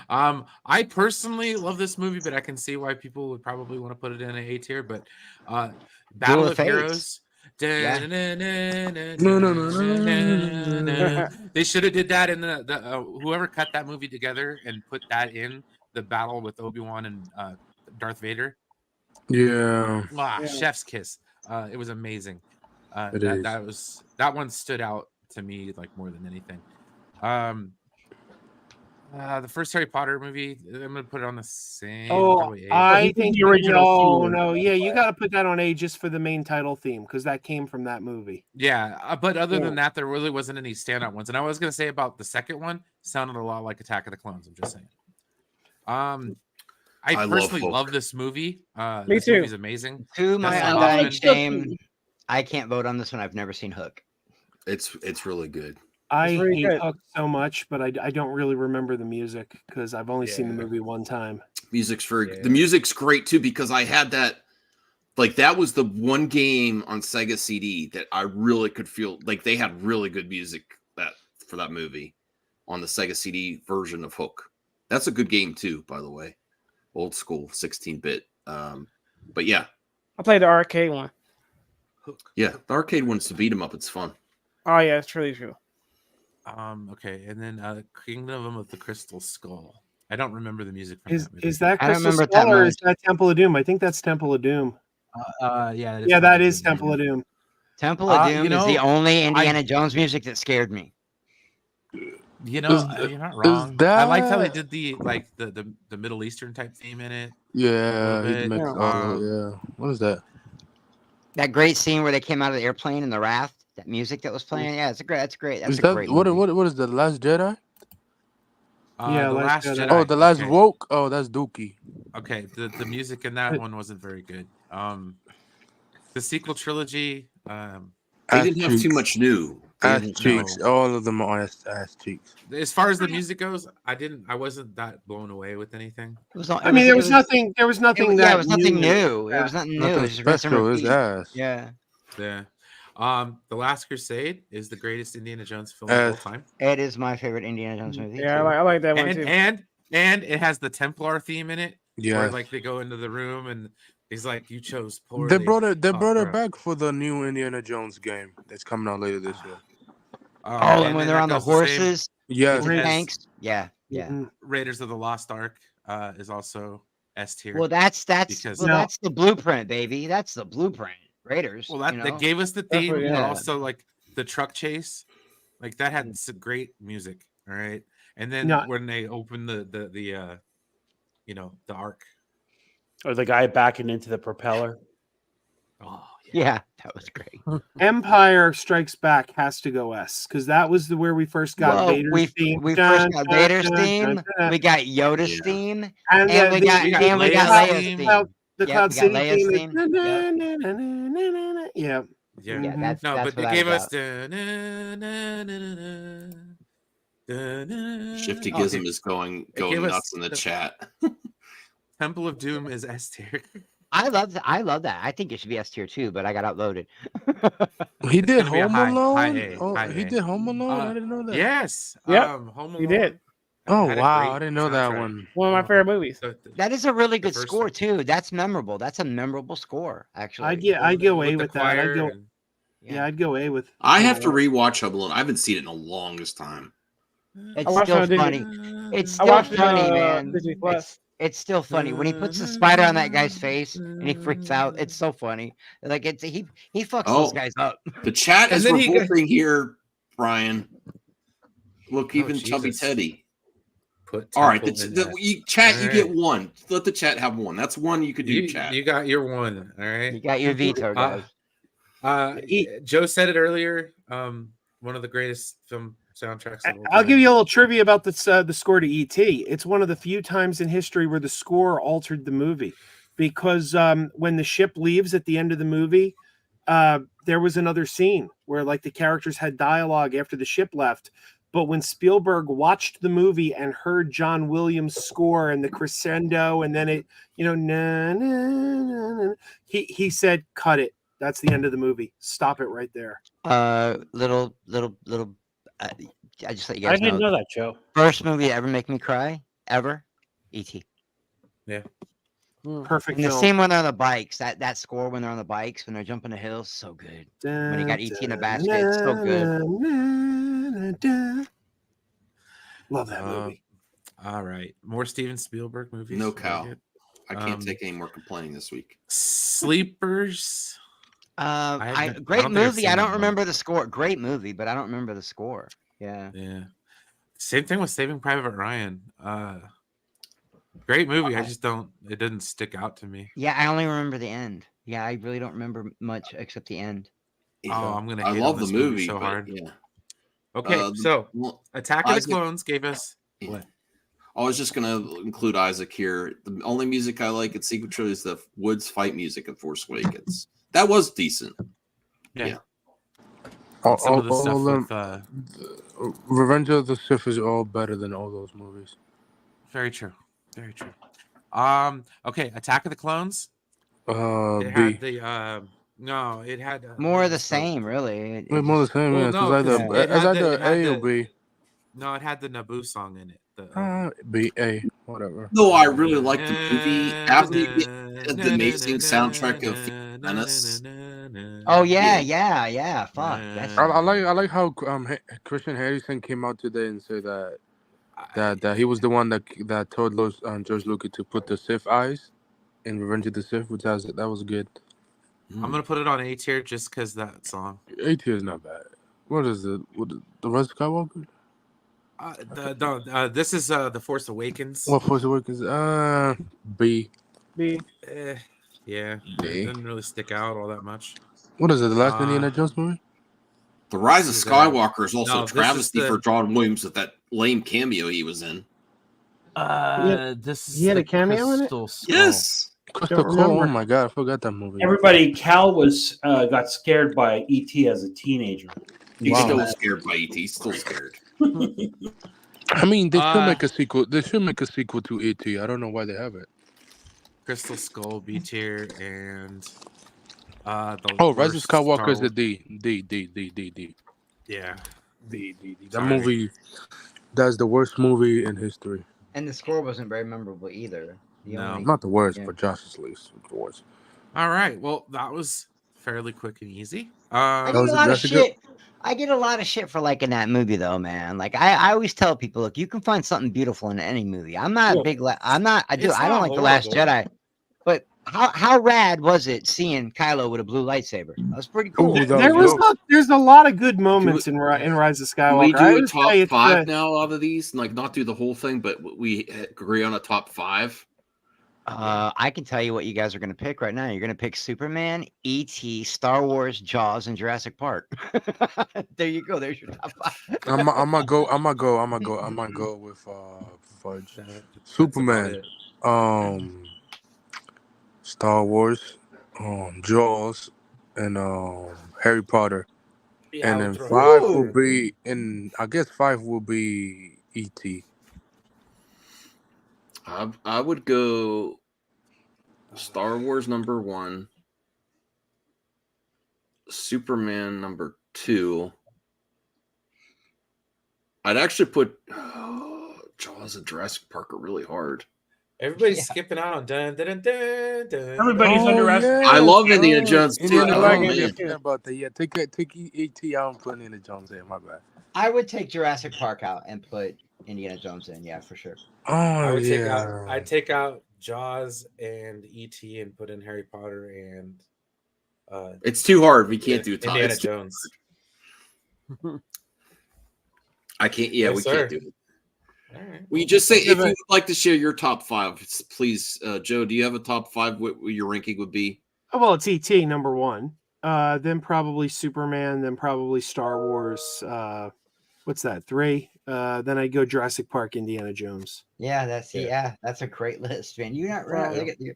Speaker 2: I personally love this movie, but I can see why people would probably want to put it in an A tier. But Battle
Speaker 9: of
Speaker 2: of
Speaker 9: Fates.
Speaker 2: Heroes.
Speaker 9: Yeah.
Speaker 2: They should have did that in the whoever cut that movie together and put that in the battle with Obi-Wan and Darth Vader.
Speaker 8: Yeah.
Speaker 2: Wow, chef's kiss. It was amazing.
Speaker 8: It is.
Speaker 2: That one stood out to me like more than anything. The first Harry Potter movie, I'm gonna put it on the same.
Speaker 4: Oh,
Speaker 2: probably A.
Speaker 4: I think
Speaker 7: the original two.
Speaker 4: no, yeah, you got to put that on A just for the main title theme because that came from that movie.
Speaker 2: Yeah, but other than that, there really wasn't any standout ones. And I was gonna say about the second one, sounded a lot like Attack of the Clones. I'm just saying. I
Speaker 1: love
Speaker 2: personally
Speaker 1: Hulk.
Speaker 2: love this movie.
Speaker 10: Me
Speaker 2: This
Speaker 10: too.
Speaker 2: movie's amazing.
Speaker 9: To my
Speaker 2: That's
Speaker 9: undying
Speaker 2: often-
Speaker 9: shame, I can't vote on this one. I've never seen Hook.
Speaker 1: It's really good.
Speaker 4: I
Speaker 10: really
Speaker 4: hate
Speaker 10: good.
Speaker 4: Hook so much, but I don't really remember the music because I've only seen the
Speaker 2: Yeah.
Speaker 4: movie one time.
Speaker 1: Music's very
Speaker 2: Yeah.
Speaker 1: the music's great too because I had that like that was the one game on Sega CD that I really could feel like they had really good music for that movie on the Sega CD version of Hook. That's a good game too, by the way. Old school 16-bit. But yeah,
Speaker 10: I played the arcade one.
Speaker 1: yeah, the arcade one's to beat 'em up. It's fun.
Speaker 10: Oh yeah, it's truly true.
Speaker 2: Okay, and then Kingdom of the Crystal Skull. I don't remember the music from
Speaker 4: Is
Speaker 2: that movie.
Speaker 4: is that
Speaker 9: I don't
Speaker 4: Crystal
Speaker 9: remember it that
Speaker 4: Skull or
Speaker 9: much.
Speaker 4: is that Temple of Doom? I think that's Temple of Doom.
Speaker 2: Yeah,
Speaker 4: Yeah, that is Temple of Doom.
Speaker 9: Temple of
Speaker 2: you
Speaker 9: Doom is the
Speaker 2: know,
Speaker 9: only Indiana Jones music that scared me.
Speaker 2: You know, you're not wrong. I liked how they
Speaker 8: that-
Speaker 2: did the Middle Eastern type theme in it.
Speaker 8: Yeah,
Speaker 2: bit.
Speaker 8: he makes yeah. What is that?
Speaker 9: That great scene where they came out of the airplane in the raft, that music that was playing. Yeah, it's a great. That's great. That's
Speaker 8: Is
Speaker 9: a
Speaker 8: that
Speaker 9: great.
Speaker 8: what
Speaker 9: movie.
Speaker 8: is the Last Jedi?
Speaker 4: Yeah,
Speaker 2: The
Speaker 4: Last
Speaker 2: Last
Speaker 4: Jedi.
Speaker 2: Jedi.
Speaker 8: Oh, the Last
Speaker 2: okay.
Speaker 8: Woke. Oh, that's Dookie.
Speaker 2: Okay, the music in that one wasn't very good. The sequel trilogy.
Speaker 1: They
Speaker 8: Ass
Speaker 1: didn't have too
Speaker 8: cheeks.
Speaker 1: much new. They
Speaker 8: Ass
Speaker 1: didn't-
Speaker 8: cheeks. All of them are ass cheeks.
Speaker 2: As far as the music goes, I wasn't that blown away with anything.
Speaker 9: It was all,
Speaker 4: I mean, there was nothing. There was nothing that
Speaker 9: Yeah, it was nothing
Speaker 4: in it.
Speaker 9: new. It
Speaker 4: Yeah.
Speaker 9: was nothing new.
Speaker 8: Nothing
Speaker 9: It was just rinse and
Speaker 8: special. His
Speaker 9: repeat.
Speaker 8: ass.
Speaker 9: Yeah,
Speaker 2: Yeah. The Last Crusade is the greatest Indiana Jones film of all time.
Speaker 9: it is my favorite Indiana Jones movie.
Speaker 10: Yeah,
Speaker 9: too.
Speaker 10: I like that one
Speaker 2: And,
Speaker 10: too.
Speaker 2: and it has the Templar theme in it.
Speaker 8: Yeah.
Speaker 2: Where like they go into the room and he's like, "You chose poorly."
Speaker 8: They brought it. They
Speaker 2: Oh,
Speaker 8: brought it
Speaker 2: bro.
Speaker 8: back for the new Indiana Jones game that's coming out later this year.
Speaker 9: Oh, and when
Speaker 2: then
Speaker 9: they're
Speaker 2: that
Speaker 9: on the
Speaker 2: goes the same-
Speaker 9: horses,
Speaker 8: Yes.
Speaker 9: with the
Speaker 2: Yes.
Speaker 9: tanks. Yeah, yeah.
Speaker 4: Mhm.
Speaker 2: Raiders of the Lost Ark is also S tier.
Speaker 9: Well, that's
Speaker 2: Because-
Speaker 9: well,
Speaker 4: No.
Speaker 9: that's the blueprint, baby. That's the blueprint. Raiders.
Speaker 2: Well, that,
Speaker 9: you know?
Speaker 2: that gave us the
Speaker 10: That's
Speaker 2: theme,
Speaker 10: what-
Speaker 2: but
Speaker 9: yeah.
Speaker 2: also like the truck chase, like that had some great music. All right, and then
Speaker 4: No.
Speaker 2: when they open the the arc.
Speaker 7: Or the guy backing into the propeller.
Speaker 2: Oh
Speaker 9: Yeah, that was great.
Speaker 4: Empire Strikes Back has to go S because that was where we first got
Speaker 9: Well,
Speaker 4: Vader's
Speaker 9: we
Speaker 4: theme.
Speaker 9: we
Speaker 4: Dun,
Speaker 9: first got
Speaker 4: dun,
Speaker 9: Vader's
Speaker 4: dun,
Speaker 9: theme.
Speaker 4: dun, dun.
Speaker 9: We got Yoda's
Speaker 1: Yeah.
Speaker 9: theme,
Speaker 4: And
Speaker 9: and we got
Speaker 2: got
Speaker 9: and we got
Speaker 2: Leia's
Speaker 9: Leia's
Speaker 2: theme.
Speaker 9: theme.
Speaker 4: The
Speaker 9: Yep,
Speaker 4: Cloud
Speaker 9: we got
Speaker 4: City
Speaker 9: Leia's
Speaker 4: theme.
Speaker 9: theme.
Speaker 4: Is-
Speaker 9: Yep.
Speaker 4: Yeah.
Speaker 2: yeah.
Speaker 9: Yeah,
Speaker 4: Mhm.
Speaker 9: that's
Speaker 2: No,
Speaker 9: that's
Speaker 2: but they
Speaker 9: what
Speaker 2: gave
Speaker 9: I
Speaker 2: us
Speaker 1: Shifty
Speaker 2: Oh,
Speaker 1: Gizm is going
Speaker 2: gave us
Speaker 1: nuts in the
Speaker 2: the-
Speaker 1: chat.
Speaker 2: Temple of Doom is S tier.
Speaker 9: I love that. I think it should be S tier too, but I got outvoted.
Speaker 8: He did
Speaker 2: gonna be a
Speaker 8: Home
Speaker 2: high
Speaker 8: Alone.
Speaker 2: A,
Speaker 8: Oh,
Speaker 2: high
Speaker 8: he
Speaker 2: A.
Speaker 8: did Home Alone. I didn't know that.
Speaker 2: Yes.
Speaker 10: Yep,
Speaker 2: Home
Speaker 10: he
Speaker 2: Alone
Speaker 10: did.
Speaker 8: Oh
Speaker 2: had a
Speaker 8: wow,
Speaker 2: great
Speaker 8: I didn't know that
Speaker 2: soundtrack.
Speaker 8: one.
Speaker 10: One of my favorite movies.
Speaker 9: That is a really good
Speaker 2: first
Speaker 9: score
Speaker 2: one.
Speaker 9: too. That's memorable. That's a memorable score, actually.
Speaker 4: I'd go A
Speaker 2: the
Speaker 4: with that. I'd
Speaker 2: choir
Speaker 4: go.
Speaker 2: and-
Speaker 4: Yeah, I'd go A with.
Speaker 1: I have to rewatch Home Alone. I haven't seen it in the longest time.
Speaker 9: It's
Speaker 10: I watched
Speaker 9: still
Speaker 10: it on Disney.
Speaker 9: funny. It's
Speaker 10: I
Speaker 9: still
Speaker 10: watched it on
Speaker 9: funny, man.
Speaker 10: Disney Plus.
Speaker 9: It's still funny when he puts the spider on that guy's face and he freaks out. It's so funny. Like it's he fucks those
Speaker 1: Oh.
Speaker 9: guys up.
Speaker 1: The chat
Speaker 2: And
Speaker 1: is
Speaker 2: then he
Speaker 1: revolting here, Brian. Look, even Chubby
Speaker 2: Jesus.
Speaker 1: Teddy.
Speaker 2: Put
Speaker 1: All right,
Speaker 2: Temple in
Speaker 1: the,
Speaker 2: that.
Speaker 1: you, chat,
Speaker 2: All
Speaker 1: you
Speaker 2: right.
Speaker 1: get one. Let the chat have one. That's one you could do,
Speaker 2: You,
Speaker 1: chat.
Speaker 2: you got your one. All right.
Speaker 9: You got your veto, guys.
Speaker 2: Joe said it earlier. One of the greatest film soundtracks. Of all
Speaker 4: I'll
Speaker 2: time.
Speaker 4: give you a little trivia about this, the score to E.T. It's one of the few times in history where the score altered the movie, because when the ship leaves at the end of the movie, there was another scene where like the characters had dialogue after the ship left. But when Spielberg watched the movie and heard John Williams' score and the crescendo, and then it, na, na, na, na, he said, "Cut it. That's the end of the movie. Stop it right there."
Speaker 9: Little. I just let you
Speaker 7: I
Speaker 9: guys
Speaker 7: didn't know that, Joe.
Speaker 9: First movie to ever make me cry ever, E.T.
Speaker 2: Yeah.
Speaker 4: Perfect
Speaker 9: And the
Speaker 4: film.
Speaker 9: scene when they're on the bikes, that score when they're on the bikes, when they're jumping the hills, so good. When he got E.T. in the basket, it's so good.
Speaker 4: Love that movie.
Speaker 2: All right, more Steven Spielberg movies.
Speaker 1: No
Speaker 2: Very
Speaker 1: cow.
Speaker 2: good.
Speaker 1: I can't take any more complaining this week.
Speaker 2: Sleepers.
Speaker 9: Great
Speaker 2: don't think I've
Speaker 9: movie.
Speaker 2: seen
Speaker 9: I
Speaker 2: that
Speaker 9: don't
Speaker 2: one.
Speaker 9: remember the score. Great movie, but I don't remember the score. Yeah.
Speaker 2: Yeah. Same thing with Saving Private Ryan. Great movie. I just don't. It didn't stick out to me.
Speaker 9: Yeah, I only remember the end. Yeah, I really don't remember much except the end.
Speaker 2: Oh, I'm gonna.
Speaker 1: I
Speaker 2: hate
Speaker 1: love
Speaker 2: on
Speaker 1: the
Speaker 2: this
Speaker 1: movie
Speaker 2: so
Speaker 1: but
Speaker 2: hard.
Speaker 1: Yeah.
Speaker 2: Okay, so
Speaker 1: well,
Speaker 2: Attack of the
Speaker 1: Isaac-
Speaker 2: Clones gave us what?
Speaker 1: I was just gonna include Isaac here. The only music I like in sequel trilogy is the Woods fight music in Force Awakens. That was decent. Yeah.
Speaker 2: Some of the stuff
Speaker 8: all
Speaker 2: with
Speaker 8: Revenge of the Sith is all better than all those movies.
Speaker 2: very true. Very true. Okay, Attack of the Clones. It
Speaker 8: B.
Speaker 2: had the no, it had
Speaker 9: More of the same, really.
Speaker 8: Wait, more the same.
Speaker 2: Well,
Speaker 8: Yeah, it's
Speaker 2: no,
Speaker 8: either
Speaker 2: 'cause it
Speaker 8: it's
Speaker 2: had
Speaker 8: either
Speaker 2: the-
Speaker 8: A or B.
Speaker 2: No, it had the Naboo song in it.
Speaker 8: B, A, whatever.
Speaker 1: No, I really liked the movie. After you get the amazing soundtrack of Menace.
Speaker 9: Oh yeah. Fuck. That's
Speaker 8: I like how Christian Harrison came out today and said that he was the one that told George Lucas to put the Sith eyes in Revenge of the Sith, which that was good.
Speaker 2: I'm gonna put it on A tier just because that song.
Speaker 8: A tier is not bad. What is it? The Rise of Skywalker?
Speaker 2: This is the Force Awakens.
Speaker 8: What Force Awakens? B.
Speaker 10: B.
Speaker 2: Yeah,
Speaker 8: B.
Speaker 2: it didn't really stick out all that much.
Speaker 8: What is it? The last Indiana Jones movie?
Speaker 1: The Rise of
Speaker 2: This is,
Speaker 1: Skywalker is also
Speaker 2: no,
Speaker 1: a
Speaker 2: this is
Speaker 1: travesty
Speaker 2: the-
Speaker 1: for John Williams with that lame cameo he was in.
Speaker 2: This is
Speaker 4: He had
Speaker 2: the
Speaker 4: a cameo in it?
Speaker 2: Crystal Skull.
Speaker 1: Yes.
Speaker 8: Crystal
Speaker 4: Don't
Speaker 8: Cole. Oh
Speaker 4: remember.
Speaker 8: my god, I forgot that movie.
Speaker 7: Everybody, Cal was got scared by ET as a teenager.
Speaker 1: He's
Speaker 8: Wow.
Speaker 1: still scared by ET. He's still scared.
Speaker 8: I mean, they should
Speaker 2: Uh,
Speaker 8: make a sequel. They should make a sequel to E.T. I don't know why they haven't.
Speaker 2: Crystal Skull B tier and the
Speaker 8: Oh, Rise of
Speaker 2: worst
Speaker 8: Skywalker is
Speaker 2: Star
Speaker 8: a D. D.
Speaker 2: Yeah.
Speaker 8: D. That
Speaker 2: Sorry.
Speaker 8: movie, that's the worst movie in history.
Speaker 9: and the score wasn't very memorable either. The
Speaker 2: No.
Speaker 9: only-
Speaker 8: Not the worst,
Speaker 9: Yeah.
Speaker 8: but Josh's least. The worst.
Speaker 2: All right. Well, that was fairly quick and easy.
Speaker 9: I
Speaker 8: That
Speaker 9: get
Speaker 8: was
Speaker 9: a
Speaker 8: a-
Speaker 9: lot of
Speaker 8: that's a good-
Speaker 9: shit. I get a lot of shit for liking that movie, though, man. Like I always tell people, look, you can find something beautiful in any movie. I'm not a
Speaker 2: Well,
Speaker 9: big. I'm not. I
Speaker 2: it's
Speaker 9: don't
Speaker 2: not
Speaker 9: like the Last
Speaker 2: horrible.
Speaker 9: Jedi. But how rad was it seeing Kylo with a blue lightsaber? That was pretty cool.
Speaker 8: Ooh, that
Speaker 4: There was
Speaker 8: dope.
Speaker 4: there's a lot of good moments in Rise of
Speaker 1: Can we
Speaker 4: Skywalker. I
Speaker 1: do a
Speaker 4: would
Speaker 1: top
Speaker 4: say it's,
Speaker 1: five now out of these? Like, not do the whole thing, but we agree on a top five.
Speaker 9: I can tell you what you guys are going to pick right now. You're going to pick Superman, E.T., Star Wars, Jaws, and Jurassic Park. There you go. There's your top five.
Speaker 8: I'm gonna go with Fudge.
Speaker 2: That's
Speaker 8: Superman,
Speaker 2: about it.
Speaker 8: Star Wars, Jaws, and Harry Potter.
Speaker 7: Yeah,
Speaker 8: And
Speaker 7: I
Speaker 8: then
Speaker 7: would throw-
Speaker 8: five will be, and I guess five will be E.T.
Speaker 1: I would go Star Wars number 1, Superman number 2. I'd actually put Jaws and Jurassic Park are really hard.
Speaker 2: Everybody's skipping out on dun dun dun dun. dun.
Speaker 7: Everybody's underestimated.
Speaker 1: I love Indiana Jones too.
Speaker 8: Indiana
Speaker 1: Oh,
Speaker 8: Jones.
Speaker 1: man.
Speaker 8: Yeah, forget about that. Yeah, take E.T. out and put Indiana Jones in. My bad.
Speaker 9: I would take Jurassic Park out and put Indiana Jones in. Yeah, for sure.
Speaker 8: Oh
Speaker 2: I would take out.
Speaker 8: yeah.
Speaker 2: I'd take out Jaws and E.T. and put in Harry Potter and
Speaker 1: It's too hard. We can't do top.
Speaker 2: Indiana
Speaker 1: It's too-
Speaker 2: Jones.
Speaker 1: I can't. Yeah,
Speaker 2: Yes,
Speaker 1: we
Speaker 2: sir.
Speaker 1: can't do it.
Speaker 2: All right.
Speaker 1: Well, you just say if
Speaker 4: give
Speaker 1: you
Speaker 4: it-
Speaker 1: would like to share your top 5, please, Joe. Do you have a top 5? What your ranking would be?
Speaker 4: Oh, well, it's ET number 1. Then probably Superman. Then probably Star Wars. What's that? 3. Then I'd go Jurassic Park, Indiana Jones.
Speaker 9: Yeah, that's a great list, man. You're not right. Look at you.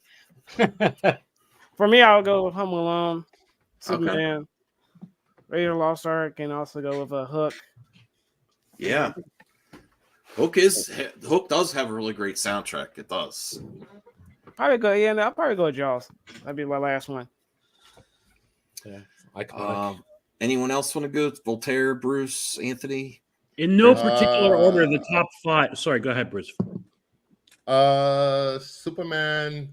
Speaker 10: For me, I'll go with Home Alone, Superman, Raiders of the Lost Ark, and also go with a Hook.
Speaker 1: Yeah, Hook does have a really great soundtrack. It does.
Speaker 10: Probably go. Yeah, I'll probably go with Jaws. That'd be my last one.
Speaker 2: Yeah. Iconic.
Speaker 1: Anyone else want to go? Voltaire, Bruce, Anthony.
Speaker 7: In no particular order, the top 5. Sorry, go ahead, Bruce.
Speaker 5: Superman.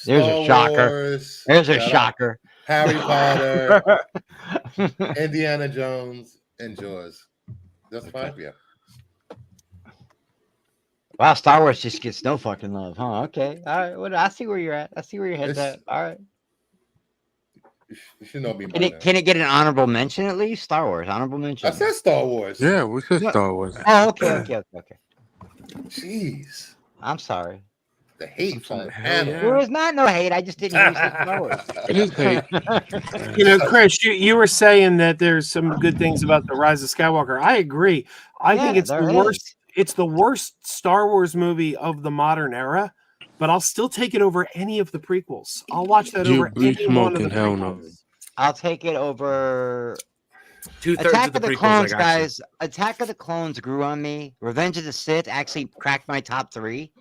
Speaker 9: There's
Speaker 5: Star
Speaker 9: a shocker.
Speaker 5: Wars,
Speaker 9: There's a
Speaker 5: shout out,
Speaker 9: shocker.
Speaker 5: Harry Potter, Indiana Jones, and Jaws. That's 5, yeah.
Speaker 9: Wow, Star Wars just gets no fucking love, huh? Okay. All right. Well, I see where you're at. I see where your head's
Speaker 5: It's-
Speaker 9: at. All right.
Speaker 5: You should know me.
Speaker 9: Can it get an honorable mention at least? Star Wars, honorable mention.
Speaker 5: I said Star Wars.
Speaker 8: Yeah, we said Star Wars.
Speaker 9: Oh, okay.
Speaker 5: Jeez.
Speaker 9: I'm sorry.
Speaker 5: The hate from the
Speaker 8: Hell
Speaker 5: panel.
Speaker 8: yeah.
Speaker 9: There was not no hate. I just didn't hear you say Star Wars.
Speaker 8: It is hate.
Speaker 4: You know, Chris, you were saying that there's some good things about the Rise of Skywalker. I agree. I think
Speaker 9: Yeah,
Speaker 4: it's the
Speaker 9: there
Speaker 4: worst.
Speaker 9: is.
Speaker 4: It's the worst Star Wars movie of the modern era, but I'll still take it over any of the prequels. I'll watch that
Speaker 8: You
Speaker 4: over
Speaker 8: be
Speaker 4: any one of
Speaker 8: smoking,
Speaker 4: the
Speaker 8: hell no.
Speaker 4: prequels.
Speaker 9: I'll take it over
Speaker 2: 2/3
Speaker 9: Attack of the
Speaker 2: prequels, I
Speaker 9: Clones,
Speaker 2: got you.
Speaker 9: guys. Attack of the Clones grew on me. Revenge of the Sith actually cracked my top 3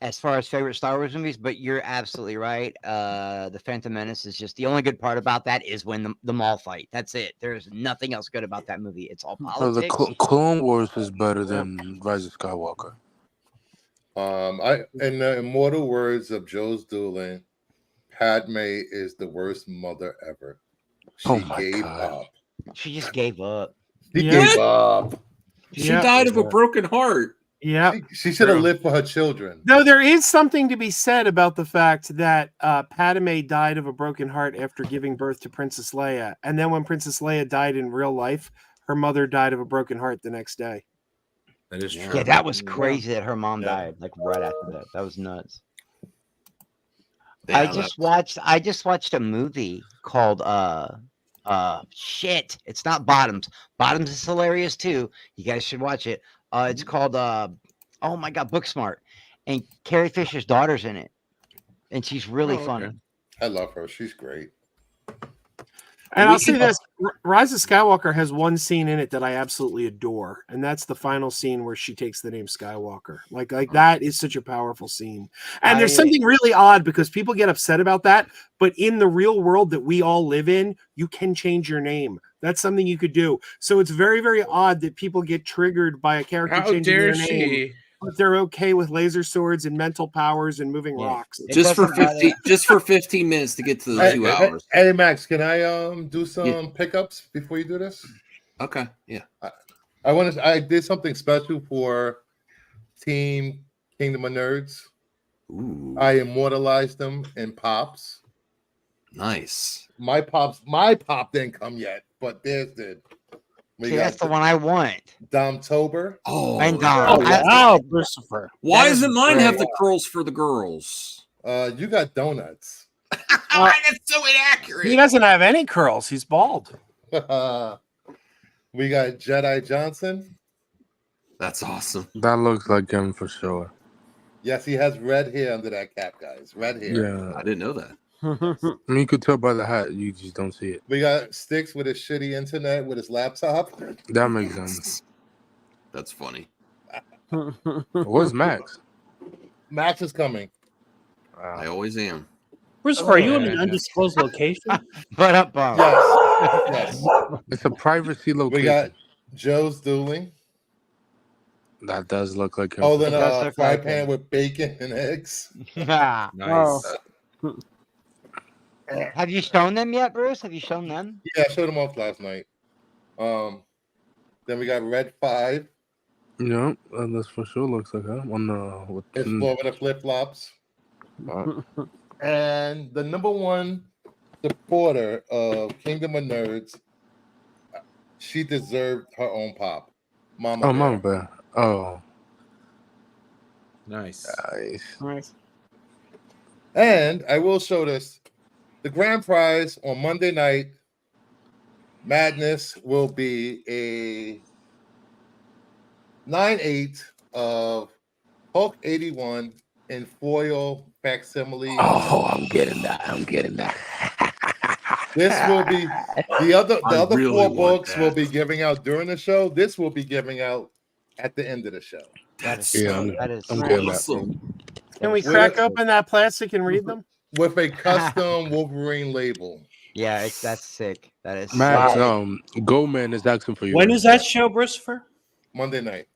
Speaker 9: as far as favorite Star Wars movies, but you're absolutely right. The Phantom Menace is just the only good part about that is when the mall fight. That's it. There's nothing else good about that movie. It's all
Speaker 8: So the
Speaker 9: politics.
Speaker 8: Clone Wars is better than Rise of Skywalker.
Speaker 5: In the immortal words of Joe's Doolin, Padme is the worst mother ever. She
Speaker 8: Oh my
Speaker 5: gave
Speaker 8: God.
Speaker 5: up.
Speaker 9: She just gave up.
Speaker 5: She
Speaker 4: Yeah.
Speaker 5: gave up.
Speaker 1: She
Speaker 4: Yeah.
Speaker 1: died of a broken heart.
Speaker 4: Yeah.
Speaker 5: She should have lived for her children.
Speaker 4: Though there is something to be said about the fact that Padme died of a broken heart after giving birth to Princess Leia. And then when Princess Leia died in real life, her mother died of a broken heart the next day.
Speaker 2: That is true.
Speaker 9: Yeah, that was crazy that her mom died like right after that. That was nuts.
Speaker 1: Yeah,
Speaker 9: I just watched a movie called shit. It's not Bottoms. Bottoms is hilarious too. You guys should watch it. It's called oh my god, Booksmart. And Carrie Fisher's daughter's in it. And she's really
Speaker 5: Oh, okay.
Speaker 9: funny.
Speaker 5: I love her. She's great.
Speaker 4: And
Speaker 1: We
Speaker 4: I'll say
Speaker 1: can-
Speaker 4: this: Rise of Skywalker has one scene in it that I absolutely adore, and that's the final scene where she takes the name Skywalker. Like that is such a powerful scene. And there's
Speaker 9: I-
Speaker 4: something really odd because people get upset about that, but in the real world that we all live in, you can change your name. That's something you could do. So it's very, very odd that people get triggered by a character
Speaker 2: How
Speaker 4: changing
Speaker 2: dare
Speaker 4: their name,
Speaker 2: she?
Speaker 4: but they're okay with laser swords and mental powers and moving
Speaker 9: Yeah.
Speaker 4: rocks.
Speaker 9: It
Speaker 1: Just for
Speaker 9: doesn't matter.
Speaker 1: 15 minutes to get to the
Speaker 5: Hey,
Speaker 1: 2
Speaker 5: hey,
Speaker 1: hours.
Speaker 5: hey, Max, can I do some pickups before you do this?
Speaker 1: Okay, yeah.
Speaker 5: I did something special for Team Kingdom of Nerds.
Speaker 1: Ooh,
Speaker 5: I immortalized them in pops.
Speaker 1: nice.
Speaker 5: My pop didn't come yet, but theirs did. We
Speaker 9: See, that's the one I want.
Speaker 5: Domtober.
Speaker 1: Oh,
Speaker 9: And
Speaker 1: yeah.
Speaker 9: Dom.
Speaker 7: Wow, Christopher.
Speaker 1: Why
Speaker 9: that is
Speaker 1: doesn't mine have
Speaker 9: great.
Speaker 1: the curls for the girls?
Speaker 5: You got donuts.
Speaker 1: That's so
Speaker 4: He
Speaker 1: inaccurate.
Speaker 4: doesn't have any curls. He's bald.
Speaker 5: We got Jedi Johnson.
Speaker 1: That's awesome.
Speaker 8: That looks like him for sure.
Speaker 5: Yes, he has red hair under that cap, guys. Red hair.
Speaker 8: Yeah.
Speaker 1: I didn't know that.
Speaker 8: I mean, you could tell by the hat. You just don't see it.
Speaker 5: We got Sticks with his shitty internet with his laptop.
Speaker 8: That makes sense.
Speaker 1: That's funny.
Speaker 8: Where's Max?
Speaker 5: Max is coming.
Speaker 1: I always am.
Speaker 7: Christopher, are you in an undisclosed location?
Speaker 9: But up bomb.
Speaker 5: Yes. Yes.
Speaker 8: It's a privacy location.
Speaker 5: We got Joe's dueling.
Speaker 8: That does look like him.
Speaker 5: Holding
Speaker 9: It does
Speaker 5: a
Speaker 9: look
Speaker 5: fry
Speaker 9: like
Speaker 5: pan
Speaker 9: him.
Speaker 5: with bacon and eggs.
Speaker 9: Yeah.
Speaker 2: Nice.
Speaker 9: Have you shown them yet, Bruce? Have you shown them?
Speaker 5: Yeah, I showed him off last night. Then we got Red 5.
Speaker 8: Yeah, that's for sure looks like that. On
Speaker 5: It's Florida Flip Flops. And the number one supporter of Kingdom of Nerds, she deserved her own pop. Mama
Speaker 8: Oh,
Speaker 5: Bear.
Speaker 8: Mama Bear. Oh,
Speaker 2: Nice.
Speaker 10: Nice.
Speaker 5: And I will show this. The grand prize on Monday night, Madness, will be a 9/8 of Hulk 81 in foil facsimile.
Speaker 8: Oh, I'm getting that.
Speaker 5: This will be the other
Speaker 1: really
Speaker 5: four
Speaker 1: want
Speaker 5: books
Speaker 1: that.
Speaker 5: will be giving out during the show. This will be giving out at the end of the show.
Speaker 1: That's
Speaker 8: Yeah,
Speaker 9: That is
Speaker 8: I'm getting that.
Speaker 1: awesome.
Speaker 4: Can we
Speaker 5: With
Speaker 4: crack
Speaker 5: a-
Speaker 4: open that plastic and read them?
Speaker 5: With a custom Wolverine label.
Speaker 9: Yeah, that's sick. That is
Speaker 8: Max,
Speaker 9: sick.
Speaker 8: Goldman is asking for you.
Speaker 7: When is that show, Christopher?
Speaker 5: Monday night.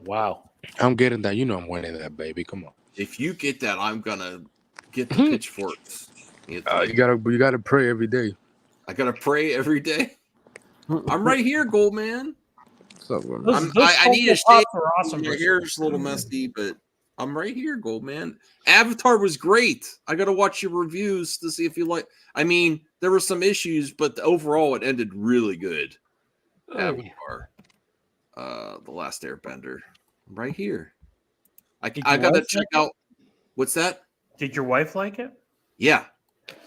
Speaker 7: Wow.
Speaker 8: I'm getting that. You know I'm winning that, baby. Come on.
Speaker 1: If you get that, I'm gonna get the pitchforks. It's like,
Speaker 8: You gotta pray every day.
Speaker 1: I gotta pray every day. I'm right here, Goldman.
Speaker 8: What's up, man?
Speaker 1: I need a
Speaker 7: shave.
Speaker 1: shave.
Speaker 7: Are awesome.
Speaker 1: Your hair's a little messy, but I'm right here, Goldman. Avatar was great. I gotta watch your reviews to see if you like. I mean, there were some issues, but overall, it ended really good. Avatar, The Last Airbender, I'm right here. I
Speaker 7: Did
Speaker 1: gotta
Speaker 7: your wife
Speaker 1: check
Speaker 7: like
Speaker 1: out. What's that?
Speaker 7: Did your wife like it?
Speaker 1: Yeah.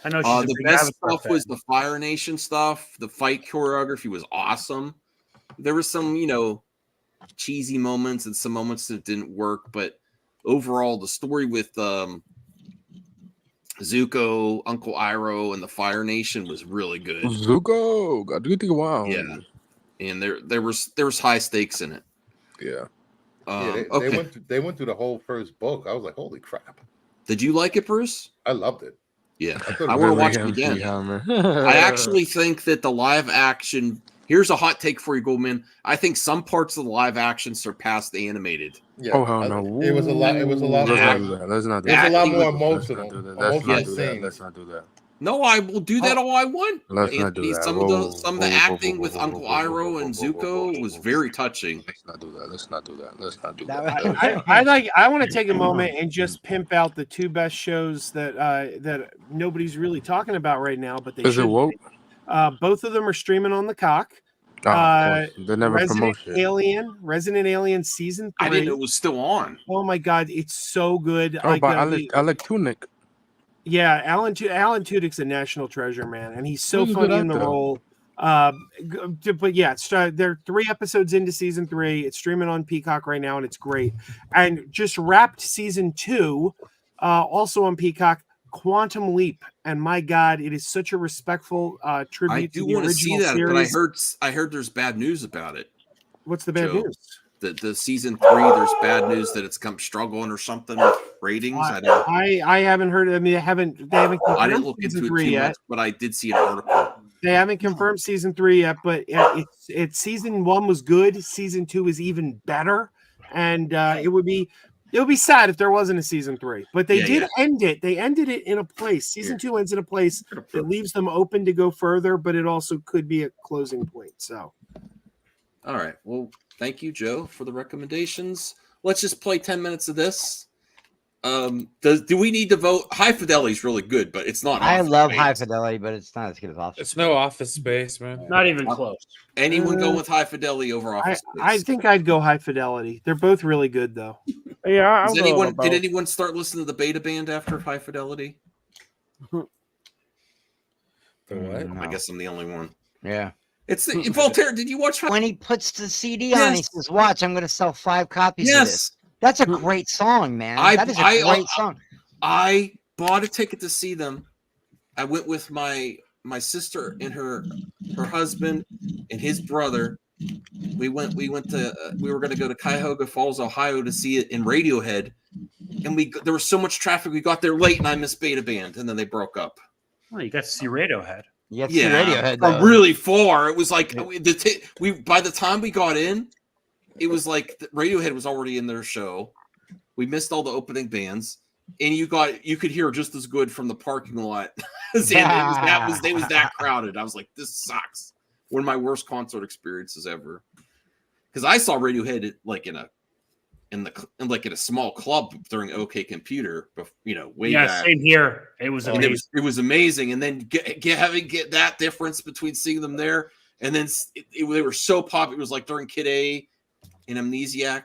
Speaker 7: I know she's a
Speaker 1: The
Speaker 7: big
Speaker 1: best
Speaker 7: Avatar
Speaker 1: stuff
Speaker 7: fan.
Speaker 1: was the Fire Nation stuff. The fight choreography was awesome. There were some, cheesy moments and some moments that didn't work, but overall, the story with Zuko, Uncle Iroh, and the Fire Nation was really good.
Speaker 8: Zuko, God, do you think? Wow.
Speaker 1: Yeah, and there was high stakes in it.
Speaker 8: Yeah.
Speaker 1: Okay.
Speaker 5: They went through the whole first book. I was like, holy crap.
Speaker 1: Did you like it, Bruce?
Speaker 5: I loved it.
Speaker 1: Yeah,
Speaker 5: thought
Speaker 1: I
Speaker 5: it
Speaker 1: want to
Speaker 5: was
Speaker 1: watch it
Speaker 8: Really
Speaker 1: again.
Speaker 8: hammer.
Speaker 1: I actually think that the live action. Here's a hot take for you, Goldman. I think some parts of the live action surpassed the animated.
Speaker 5: Yeah.
Speaker 8: Oh hell no!
Speaker 5: It was a lot. It was a lot.
Speaker 8: Let's
Speaker 5: more,
Speaker 8: not do that. Let's not do
Speaker 5: It was
Speaker 8: that.
Speaker 5: a lot more
Speaker 1: Acting
Speaker 5: emotional.
Speaker 8: Let's not do that.
Speaker 5: Emotional
Speaker 8: Let's not do
Speaker 5: scenes.
Speaker 8: that.
Speaker 1: No, I will do that all I want.
Speaker 8: Let's not do
Speaker 1: Anthony,
Speaker 8: that.
Speaker 1: some of the acting with Uncle Iroh and Zuko was very touching.
Speaker 8: Let's not do that. Let's not do that. Let's not do
Speaker 9: That
Speaker 8: that.
Speaker 4: I want to take a moment and just pimp out the two best shows that nobody's really talking about right now, but they
Speaker 8: Is it
Speaker 4: should.
Speaker 8: woke?
Speaker 4: Both of them are streaming on the cock.
Speaker 8: Oh, of course. They never
Speaker 4: Resident
Speaker 8: promote shit.
Speaker 4: Resident Alien season 3.
Speaker 1: I didn't know it was still on.
Speaker 4: Oh my god, it's so good.
Speaker 8: Oh, but I like Tunic.
Speaker 4: Yeah, Alan Tudyk's a national treasure, man, and he's so
Speaker 8: He's a good
Speaker 4: funny in the
Speaker 8: actor.
Speaker 4: role. But yeah, they're 3 episodes into season 3. It's streaming on Peacock right now, and it's great. And just wrapped season 2, also on Peacock. Quantum Leap, and my God, it is such a respectful tribute
Speaker 1: I
Speaker 4: to
Speaker 1: do
Speaker 4: the
Speaker 1: want to see
Speaker 4: original
Speaker 1: that, but
Speaker 4: series.
Speaker 1: I heard there's bad news about it.
Speaker 4: What's the bad
Speaker 1: Joe.
Speaker 4: news?
Speaker 1: The season 3, there's bad news that it's come struggling or something with ratings.
Speaker 4: I haven't heard. I mean, they haven't
Speaker 1: I didn't
Speaker 4: confirmed
Speaker 1: look
Speaker 4: season
Speaker 1: into it
Speaker 4: 3
Speaker 1: too
Speaker 4: yet.
Speaker 1: much, but I did see an article.
Speaker 4: They haven't confirmed season 3 yet, but it's season 1 was good. Season 2 is even better, and it would be sad if there wasn't a season 3. But they did end it. They ended it in a place. Season 2 ends in a place that leaves them open to go further, but it also could be a closing point. So,
Speaker 1: All right. Well, thank you, Joe, for the recommendations. Let's just play 10 minutes of this. Do we need to vote? High Fidelity is really good, but it's not.
Speaker 9: I
Speaker 1: Office
Speaker 9: love
Speaker 1: Space.
Speaker 9: High Fidelity, but it's not as good as Office.
Speaker 2: It's no Office Space, man.
Speaker 7: Not even close.
Speaker 1: Anyone go with High Fidelity over Office Space?
Speaker 4: I think I'd go High Fidelity. They're both really good, though.
Speaker 10: Yeah,
Speaker 1: Did anyone start listening to the Beta Band after High Fidelity?
Speaker 2: The what?
Speaker 1: I guess I'm the only one.
Speaker 9: Yeah.
Speaker 1: It's Voltaire. Did you watch?
Speaker 9: When he puts the CD on, he
Speaker 1: Yes.
Speaker 9: says, "Watch, I'm going to sell 5 copies of this." That's a great song, man. That is a great song.
Speaker 1: I bought a ticket to see them. I went with my sister and her husband and his brother. We were going to go to Cuyahoga Falls, Ohio to see it in Radiohead. And there was so much traffic. We got there late and I missed Beta Band, and then they broke up.
Speaker 7: Well, you got to see Radiohead.
Speaker 9: You have to see Radiohead,
Speaker 1: from
Speaker 9: though.
Speaker 1: really far. It was like by the time we got in, it was like Radiohead was already in their show. We missed all the opening bands, and you could hear just as good from the parking lot. It was that crowded. I was like, this sucks. One of my worst concert experiences ever. because I saw Radiohead like in a small club during OK Computer, way
Speaker 7: Yeah,
Speaker 1: back.
Speaker 7: same here. It was
Speaker 1: And
Speaker 7: amazing.
Speaker 1: it was amazing. And then get that difference between seeing them there and then they were so popular. It was like during Kid A and Amnesiac.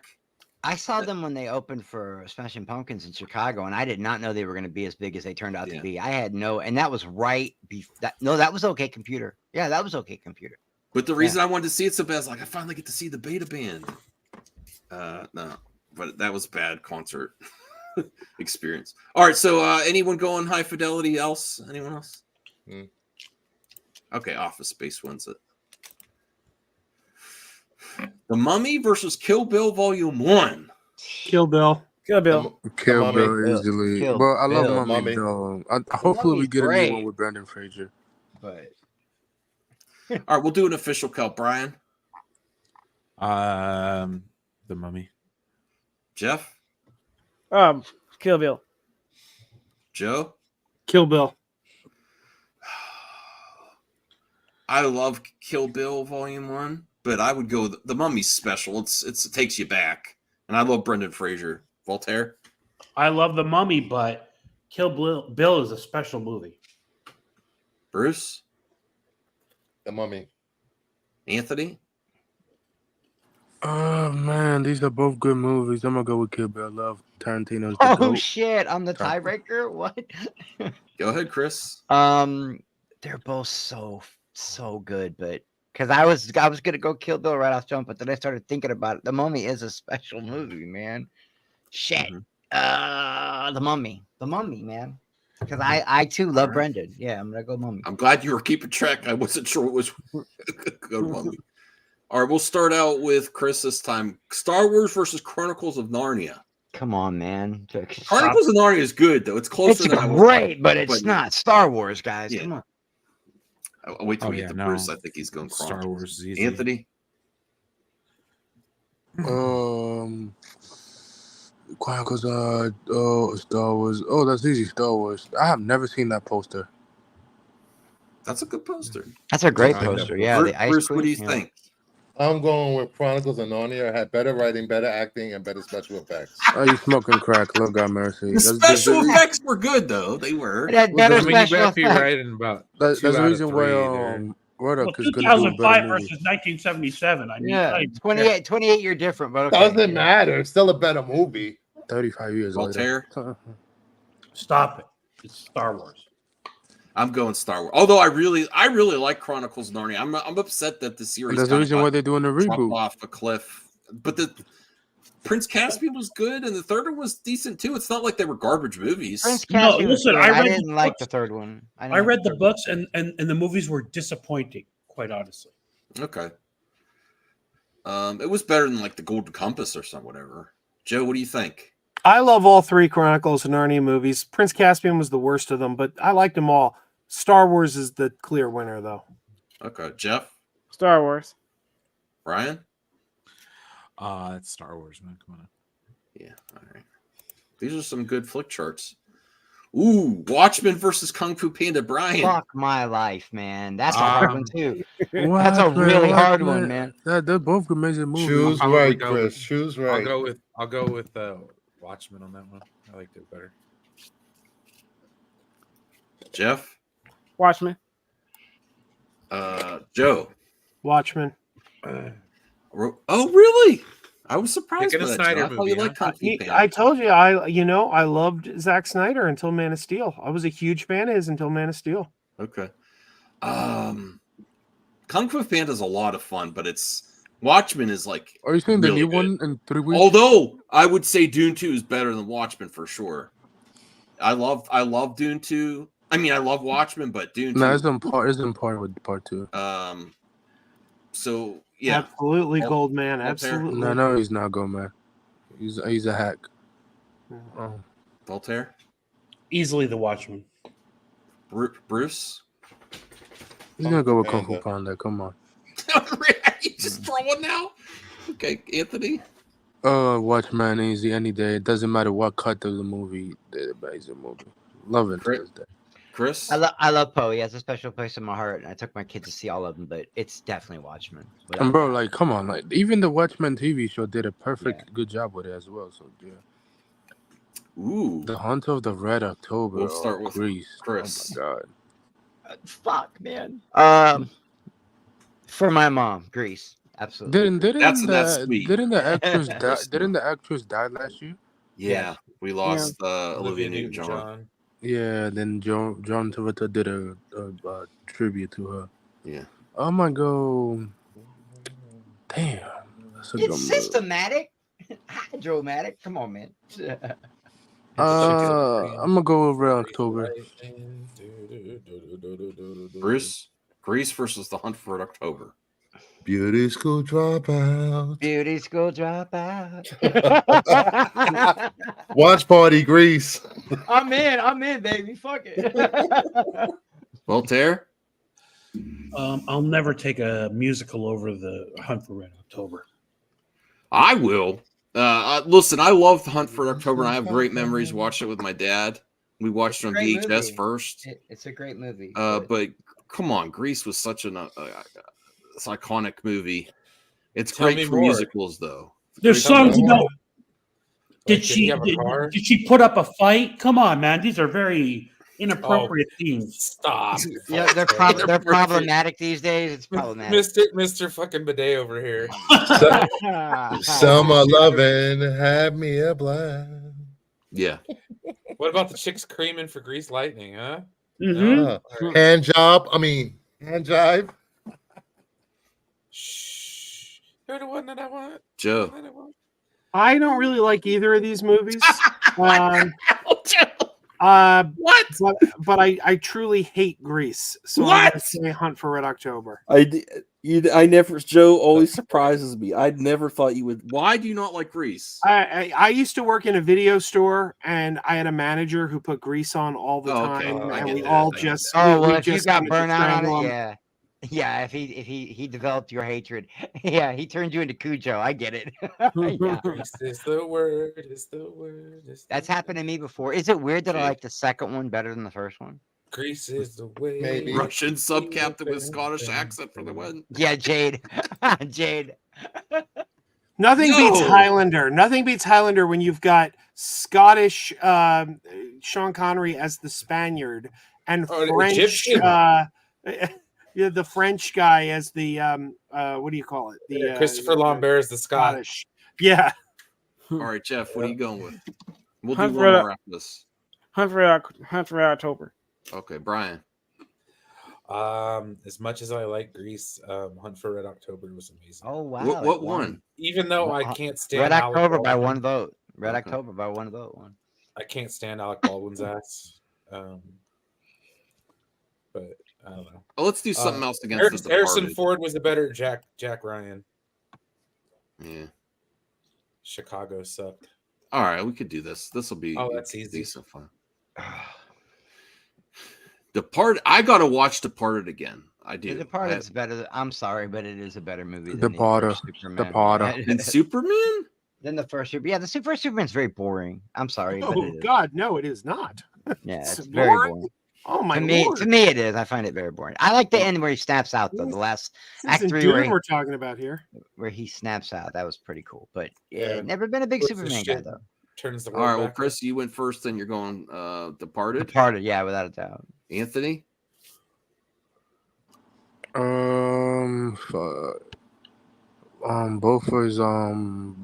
Speaker 9: I saw them when they opened for Smashing Pumpkins in Chicago, and I did not know they were going to be as big as they turned out to be. I had and that was right that was OK Computer. Yeah, that was OK Computer.
Speaker 1: But the reason I wanted to see it so bad is like I finally get to see the Beta Band. No, but that was bad concert experience. All right, so anyone going High Fidelity else? Anyone else? Okay, Office Space wins it. The Mummy versus Kill Bill Volume 1.
Speaker 4: Kill Bill.
Speaker 10: Kill Bill.
Speaker 8: Kill
Speaker 5: Mummy.
Speaker 8: Bill easily.
Speaker 9: Kill
Speaker 8: But I love
Speaker 9: Bill.
Speaker 8: Mummy though. Hopefully we get a
Speaker 9: great.
Speaker 8: new one with Brandon Fraser.
Speaker 9: But
Speaker 1: All right, we'll do an official count. Brian,
Speaker 2: The Mummy.
Speaker 1: Jeff,
Speaker 10: Kill Bill.
Speaker 1: Joe.
Speaker 4: Kill Bill.
Speaker 1: I love Kill Bill Volume 1, but I would go the Mummy's special. It takes you back, and I love Brendan Fraser. Voltaire.
Speaker 7: I love The Mummy, but Kill Bill is a special movie.
Speaker 1: Bruce.
Speaker 5: The Mummy.
Speaker 1: Anthony.
Speaker 8: Oh man, these are both good movies. I'm gonna go with Kill Bill. I love Tarantino's.
Speaker 9: oh
Speaker 8: GOAT.
Speaker 9: shit, I'm the tiebreaker. What?
Speaker 1: Go ahead, Chris.
Speaker 9: They're both so good, but because I was gonna go Kill Bill right off jump, but then I started thinking about it. The Mummy is a special movie, man. Shit. The Mummy, man. Because I too love Brendan. Yeah, I'm gonna go Mummy.
Speaker 1: I'm glad you were keeping track. I wasn't sure what was good Mummy. All right, we'll start out with Chris this time. Star Wars versus Chronicles of Narnia.
Speaker 9: Come on, man.
Speaker 1: Chronicles of Narnia is good though. It's closer
Speaker 9: It's
Speaker 1: than
Speaker 9: great, but it's not Star Wars, guys.
Speaker 1: Yeah.
Speaker 9: Come on.
Speaker 1: I'll wait till we get to Bruce. I think he's going
Speaker 2: Star
Speaker 1: Chronicles.
Speaker 2: Wars is easy.
Speaker 1: Anthony.
Speaker 8: Chronicles. Star Wars. Oh, that's easy. Star Wars. I have never seen that poster.
Speaker 1: That's a good poster.
Speaker 9: That's a great
Speaker 5: I know.
Speaker 9: poster. Yeah, the ice
Speaker 1: Bruce,
Speaker 9: cream.
Speaker 1: what do you
Speaker 9: yeah.
Speaker 1: think?
Speaker 5: I'm going with Chronicles of Narnia. It had better writing, better acting, and better special effects.
Speaker 8: Are you smoking crack? Lord God mercy.
Speaker 1: The special effects were good though. They were.
Speaker 9: It had
Speaker 8: Well,
Speaker 9: better
Speaker 8: I mean,
Speaker 2: You
Speaker 9: special
Speaker 2: better be
Speaker 9: effects.
Speaker 2: right in about
Speaker 8: That's
Speaker 2: two
Speaker 8: the
Speaker 2: out of
Speaker 8: reason
Speaker 2: three
Speaker 8: why
Speaker 2: there.
Speaker 8: Ruddock is going to do a
Speaker 7: 2005
Speaker 8: better
Speaker 7: versus
Speaker 8: movie.
Speaker 7: 1977. I mean,
Speaker 9: Yeah,
Speaker 7: like,
Speaker 9: 28 year different, but okay.
Speaker 5: Doesn't matter. It's still a better movie.
Speaker 8: 35 years
Speaker 1: Voltaire.
Speaker 8: later.
Speaker 7: stop it. It's Star Wars.
Speaker 1: I'm going Star Wars. Although I really like Chronicles of Narnia. I'm upset that the series
Speaker 8: That's the
Speaker 1: kinda
Speaker 8: reason
Speaker 1: got
Speaker 8: why they're doing the
Speaker 1: dropped
Speaker 8: reboot.
Speaker 1: off a cliff. But the Prince Caspian was good, and the third one was decent too. It's not like they were garbage movies.
Speaker 9: Prince
Speaker 7: No,
Speaker 9: Caspian was
Speaker 7: listen,
Speaker 9: good.
Speaker 7: I
Speaker 9: I
Speaker 7: read the
Speaker 9: didn't like the
Speaker 7: books.
Speaker 9: third one.
Speaker 7: I read the books, and the movies were disappointing, quite honestly.
Speaker 1: Okay. It was better than like the Golden Compass or some whatever. Joe, what do you think?
Speaker 4: I love all three Chronicles of Narnia movies. Prince Caspian was the worst of them, but I liked them all. Star Wars is the clear winner, though.
Speaker 1: Okay, Jeff,
Speaker 10: Star Wars.
Speaker 1: Brian.
Speaker 2: It's Star Wars, man. Come on.
Speaker 1: Yeah, all right. These are some good flick charts. Ooh, Watchmen versus Kung Fu Panda. Brian.
Speaker 9: Fuck my life, man. That's a hard one too.
Speaker 8: What
Speaker 9: That's a
Speaker 8: happened?
Speaker 9: really
Speaker 8: What
Speaker 9: hard
Speaker 8: happened?
Speaker 9: one, man.
Speaker 8: They're both amazing movies.
Speaker 5: Choose
Speaker 2: I'll probably
Speaker 5: right,
Speaker 2: go
Speaker 5: Chris.
Speaker 2: with-
Speaker 5: Choose right.
Speaker 2: I'll go with Watchmen on that one. I liked it better.
Speaker 1: Jeff.
Speaker 10: Watchmen.
Speaker 1: Joe.
Speaker 4: Watchmen.
Speaker 1: Oh, really? I was surprised
Speaker 2: Picking
Speaker 1: by
Speaker 2: a
Speaker 1: that.
Speaker 2: Snyder
Speaker 1: Joe. I thought you
Speaker 2: movie,
Speaker 1: liked
Speaker 2: huh?
Speaker 1: Kung Fu Panda.
Speaker 4: I told you, I loved Zack Snyder until Man of Steel. I was a huge fan of his until Man of Steel.
Speaker 1: Okay. Kung Fu Panda is a lot of fun, but Watchmen is like.
Speaker 8: Are you saying the
Speaker 1: really
Speaker 8: new
Speaker 1: good.
Speaker 8: one in 3 weeks?
Speaker 1: Although I would say Dune 2 is better than Watchmen for sure. I love Dune 2. I mean, I love Watchmen, but Dune 2.
Speaker 8: No, it's on par with part 2.
Speaker 1: So yeah,
Speaker 4: Absolutely,
Speaker 1: Vol-
Speaker 4: Gold Man.
Speaker 1: Voltaire.
Speaker 4: Absolutely.
Speaker 8: No, he's not good, man. He's a hack.
Speaker 1: Voltaire,
Speaker 7: Easily the Watchmen.
Speaker 1: Bruce.
Speaker 8: He's gonna go with Kung Fu Panda. Come on.
Speaker 1: You just throwing now? Okay, Anthony.
Speaker 8: Watchmen easy any day. It doesn't matter what cut of the movie. The amazing movie. Love it.
Speaker 1: Great. Chris?
Speaker 9: I love Poe. He has a special place in my heart, and I took my kids to see all of them, but it's definitely Watchmen. without
Speaker 8: And bro,
Speaker 9: doubt.
Speaker 8: like, come on, like even the Watchmen TV show did a perfect good job with it as well. So yeah.
Speaker 1: Ooh.
Speaker 8: The Hunt of the Red October.
Speaker 1: We'll start
Speaker 8: or
Speaker 1: with
Speaker 8: Grease.
Speaker 1: Chris.
Speaker 8: Oh my god.
Speaker 9: Fuck, man. For my mom, Grease. Absolutely.
Speaker 1: That's sweet.
Speaker 8: Didn't the actress die? Didn't the actress die last year?
Speaker 1: Yeah, we lost Olivia Newton-John.
Speaker 8: Yeah, then John Travolta did a tribute to her.
Speaker 1: Yeah.
Speaker 8: Oh my god. Damn. That's a good
Speaker 9: It's
Speaker 8: movie.
Speaker 9: systematic. Hydromatic. Come on, man.
Speaker 8: I'm gonna go with Red October.
Speaker 1: Bruce? Grease versus The Hunt for Red October.
Speaker 5: Beauty school dropout.
Speaker 9: Beauty school dropout.
Speaker 5: Watch party, Grease.
Speaker 9: I'm in, baby. Fuck it.
Speaker 1: Voltaire?
Speaker 7: I'll never take a musical over The Hunt for Red October.
Speaker 1: I will. Listen, I love The Hunt for Red October, and I have great memories watching it with my dad. We watched it on
Speaker 9: Great
Speaker 1: VHS
Speaker 9: movie.
Speaker 1: first.
Speaker 9: It's a great movie.
Speaker 1: But come on, Grease was such an it's iconic movie. It's
Speaker 2: Tell me
Speaker 1: great for
Speaker 2: more.
Speaker 1: musicals, though.
Speaker 7: There's
Speaker 1: Great for
Speaker 7: songs about. Did
Speaker 2: Like, did he
Speaker 7: she
Speaker 2: have a car?
Speaker 7: did she put up a fight? Come on, man. These are very inappropriate themes.
Speaker 2: Stop.
Speaker 9: Yeah, they're problematic these days. It's problematic.
Speaker 2: Mr. fucking Bidet over here.
Speaker 5: Summer loving, have me a blast.
Speaker 1: Yeah.
Speaker 2: What about the chicks creaming for Grease Lightning, huh?
Speaker 7: Mm-hmm.
Speaker 5: Hand job. I mean, hand jive.
Speaker 2: Shh. You're the one that I want.
Speaker 1: Joe.
Speaker 4: I don't really like either of these movies. What? But I truly hate Grease. So I'm gonna say Hunt for Red October.
Speaker 1: I never. Joe always surprises me. I never thought you would. Why do you not like Grease?
Speaker 4: I used to work in a video store, and I had a manager who put Grease on all the
Speaker 1: Oh, okay.
Speaker 4: time,
Speaker 1: I
Speaker 4: and
Speaker 1: get
Speaker 4: we
Speaker 1: that.
Speaker 4: all
Speaker 1: I get
Speaker 4: just
Speaker 1: that.
Speaker 9: Oh
Speaker 4: we
Speaker 9: well, if you
Speaker 4: just
Speaker 9: got
Speaker 4: kinda
Speaker 9: burnt out on
Speaker 4: strangle
Speaker 9: it,
Speaker 4: him.
Speaker 9: yeah. If he developed your hatred, yeah, he turned you into Cujo. I get it. Yeah.
Speaker 2: Grease is the word. Is the word.
Speaker 9: That's happened to me before. Is it weird that I like the second one better than the first one?
Speaker 2: Grease is the way.
Speaker 5: Maybe.
Speaker 1: Russian sub captain with Scottish accent for the win.
Speaker 9: Yeah, Jade. Jade.
Speaker 4: Nothing beats Highlander. Nothing beats Highlander when you've got Scottish Sean Connery as the Spaniard and French
Speaker 2: Egyptian.
Speaker 4: the French guy as the what do you call it? The
Speaker 2: Christopher Lambert is the Scot.
Speaker 4: Scottish. Yeah.
Speaker 1: All right, Jeff. What are you going with? We'll do
Speaker 10: Hunt
Speaker 1: one
Speaker 10: for
Speaker 1: more after this.
Speaker 10: Hunt for Red October.
Speaker 1: Okay, Brian.
Speaker 2: As much as I like Grease, Hunt for Red October was amazing.
Speaker 9: Oh wow.
Speaker 1: What
Speaker 9: it
Speaker 1: one?
Speaker 2: Even though I can't stand
Speaker 9: Red
Speaker 2: Alec
Speaker 9: October by
Speaker 2: Baldwin.
Speaker 9: one vote. Red
Speaker 1: Okay.
Speaker 9: October by one vote. One.
Speaker 2: I can't stand Alec Baldwin's ass. But I don't know.
Speaker 1: Oh, let's do something else against The
Speaker 2: Harrison
Speaker 1: Departed.
Speaker 2: Ford was a better Jack Ryan.
Speaker 1: Yeah.
Speaker 2: Chicago sucked.
Speaker 1: All right, we could do this. This will be
Speaker 2: That's easy.
Speaker 1: decent fun. Departed. I gotta watch Departed again. I do.
Speaker 9: The Departed's better. I'm sorry, but it is a better movie than
Speaker 8: Departed.
Speaker 9: the first Superman.
Speaker 8: Departed.
Speaker 1: And Superman.
Speaker 9: Than the first Superman. Yeah, the first Superman's very boring. I'm sorry, but
Speaker 4: Oh
Speaker 9: it is.
Speaker 4: God, no, it is not.
Speaker 9: Yeah,
Speaker 4: It's
Speaker 9: it's very
Speaker 4: boring?
Speaker 9: boring.
Speaker 4: Oh my
Speaker 9: To me,
Speaker 4: lord.
Speaker 9: to me, it is. I find it very boring. I like the end where he snaps out though. The last
Speaker 4: This
Speaker 9: act
Speaker 4: isn't
Speaker 9: 3
Speaker 4: Dune we're talking about here.
Speaker 9: where he snaps out. That was pretty cool. But yeah,
Speaker 2: Yeah.
Speaker 9: never been a big
Speaker 2: Puts the
Speaker 9: Superman guy
Speaker 2: shit-
Speaker 9: though.
Speaker 2: Turns the
Speaker 1: All
Speaker 2: world
Speaker 1: right. Well,
Speaker 2: back.
Speaker 1: Chris, you went first. Then you're going Departed.
Speaker 9: Departed, yeah, without a doubt.
Speaker 1: Anthony.
Speaker 8: Both was damn,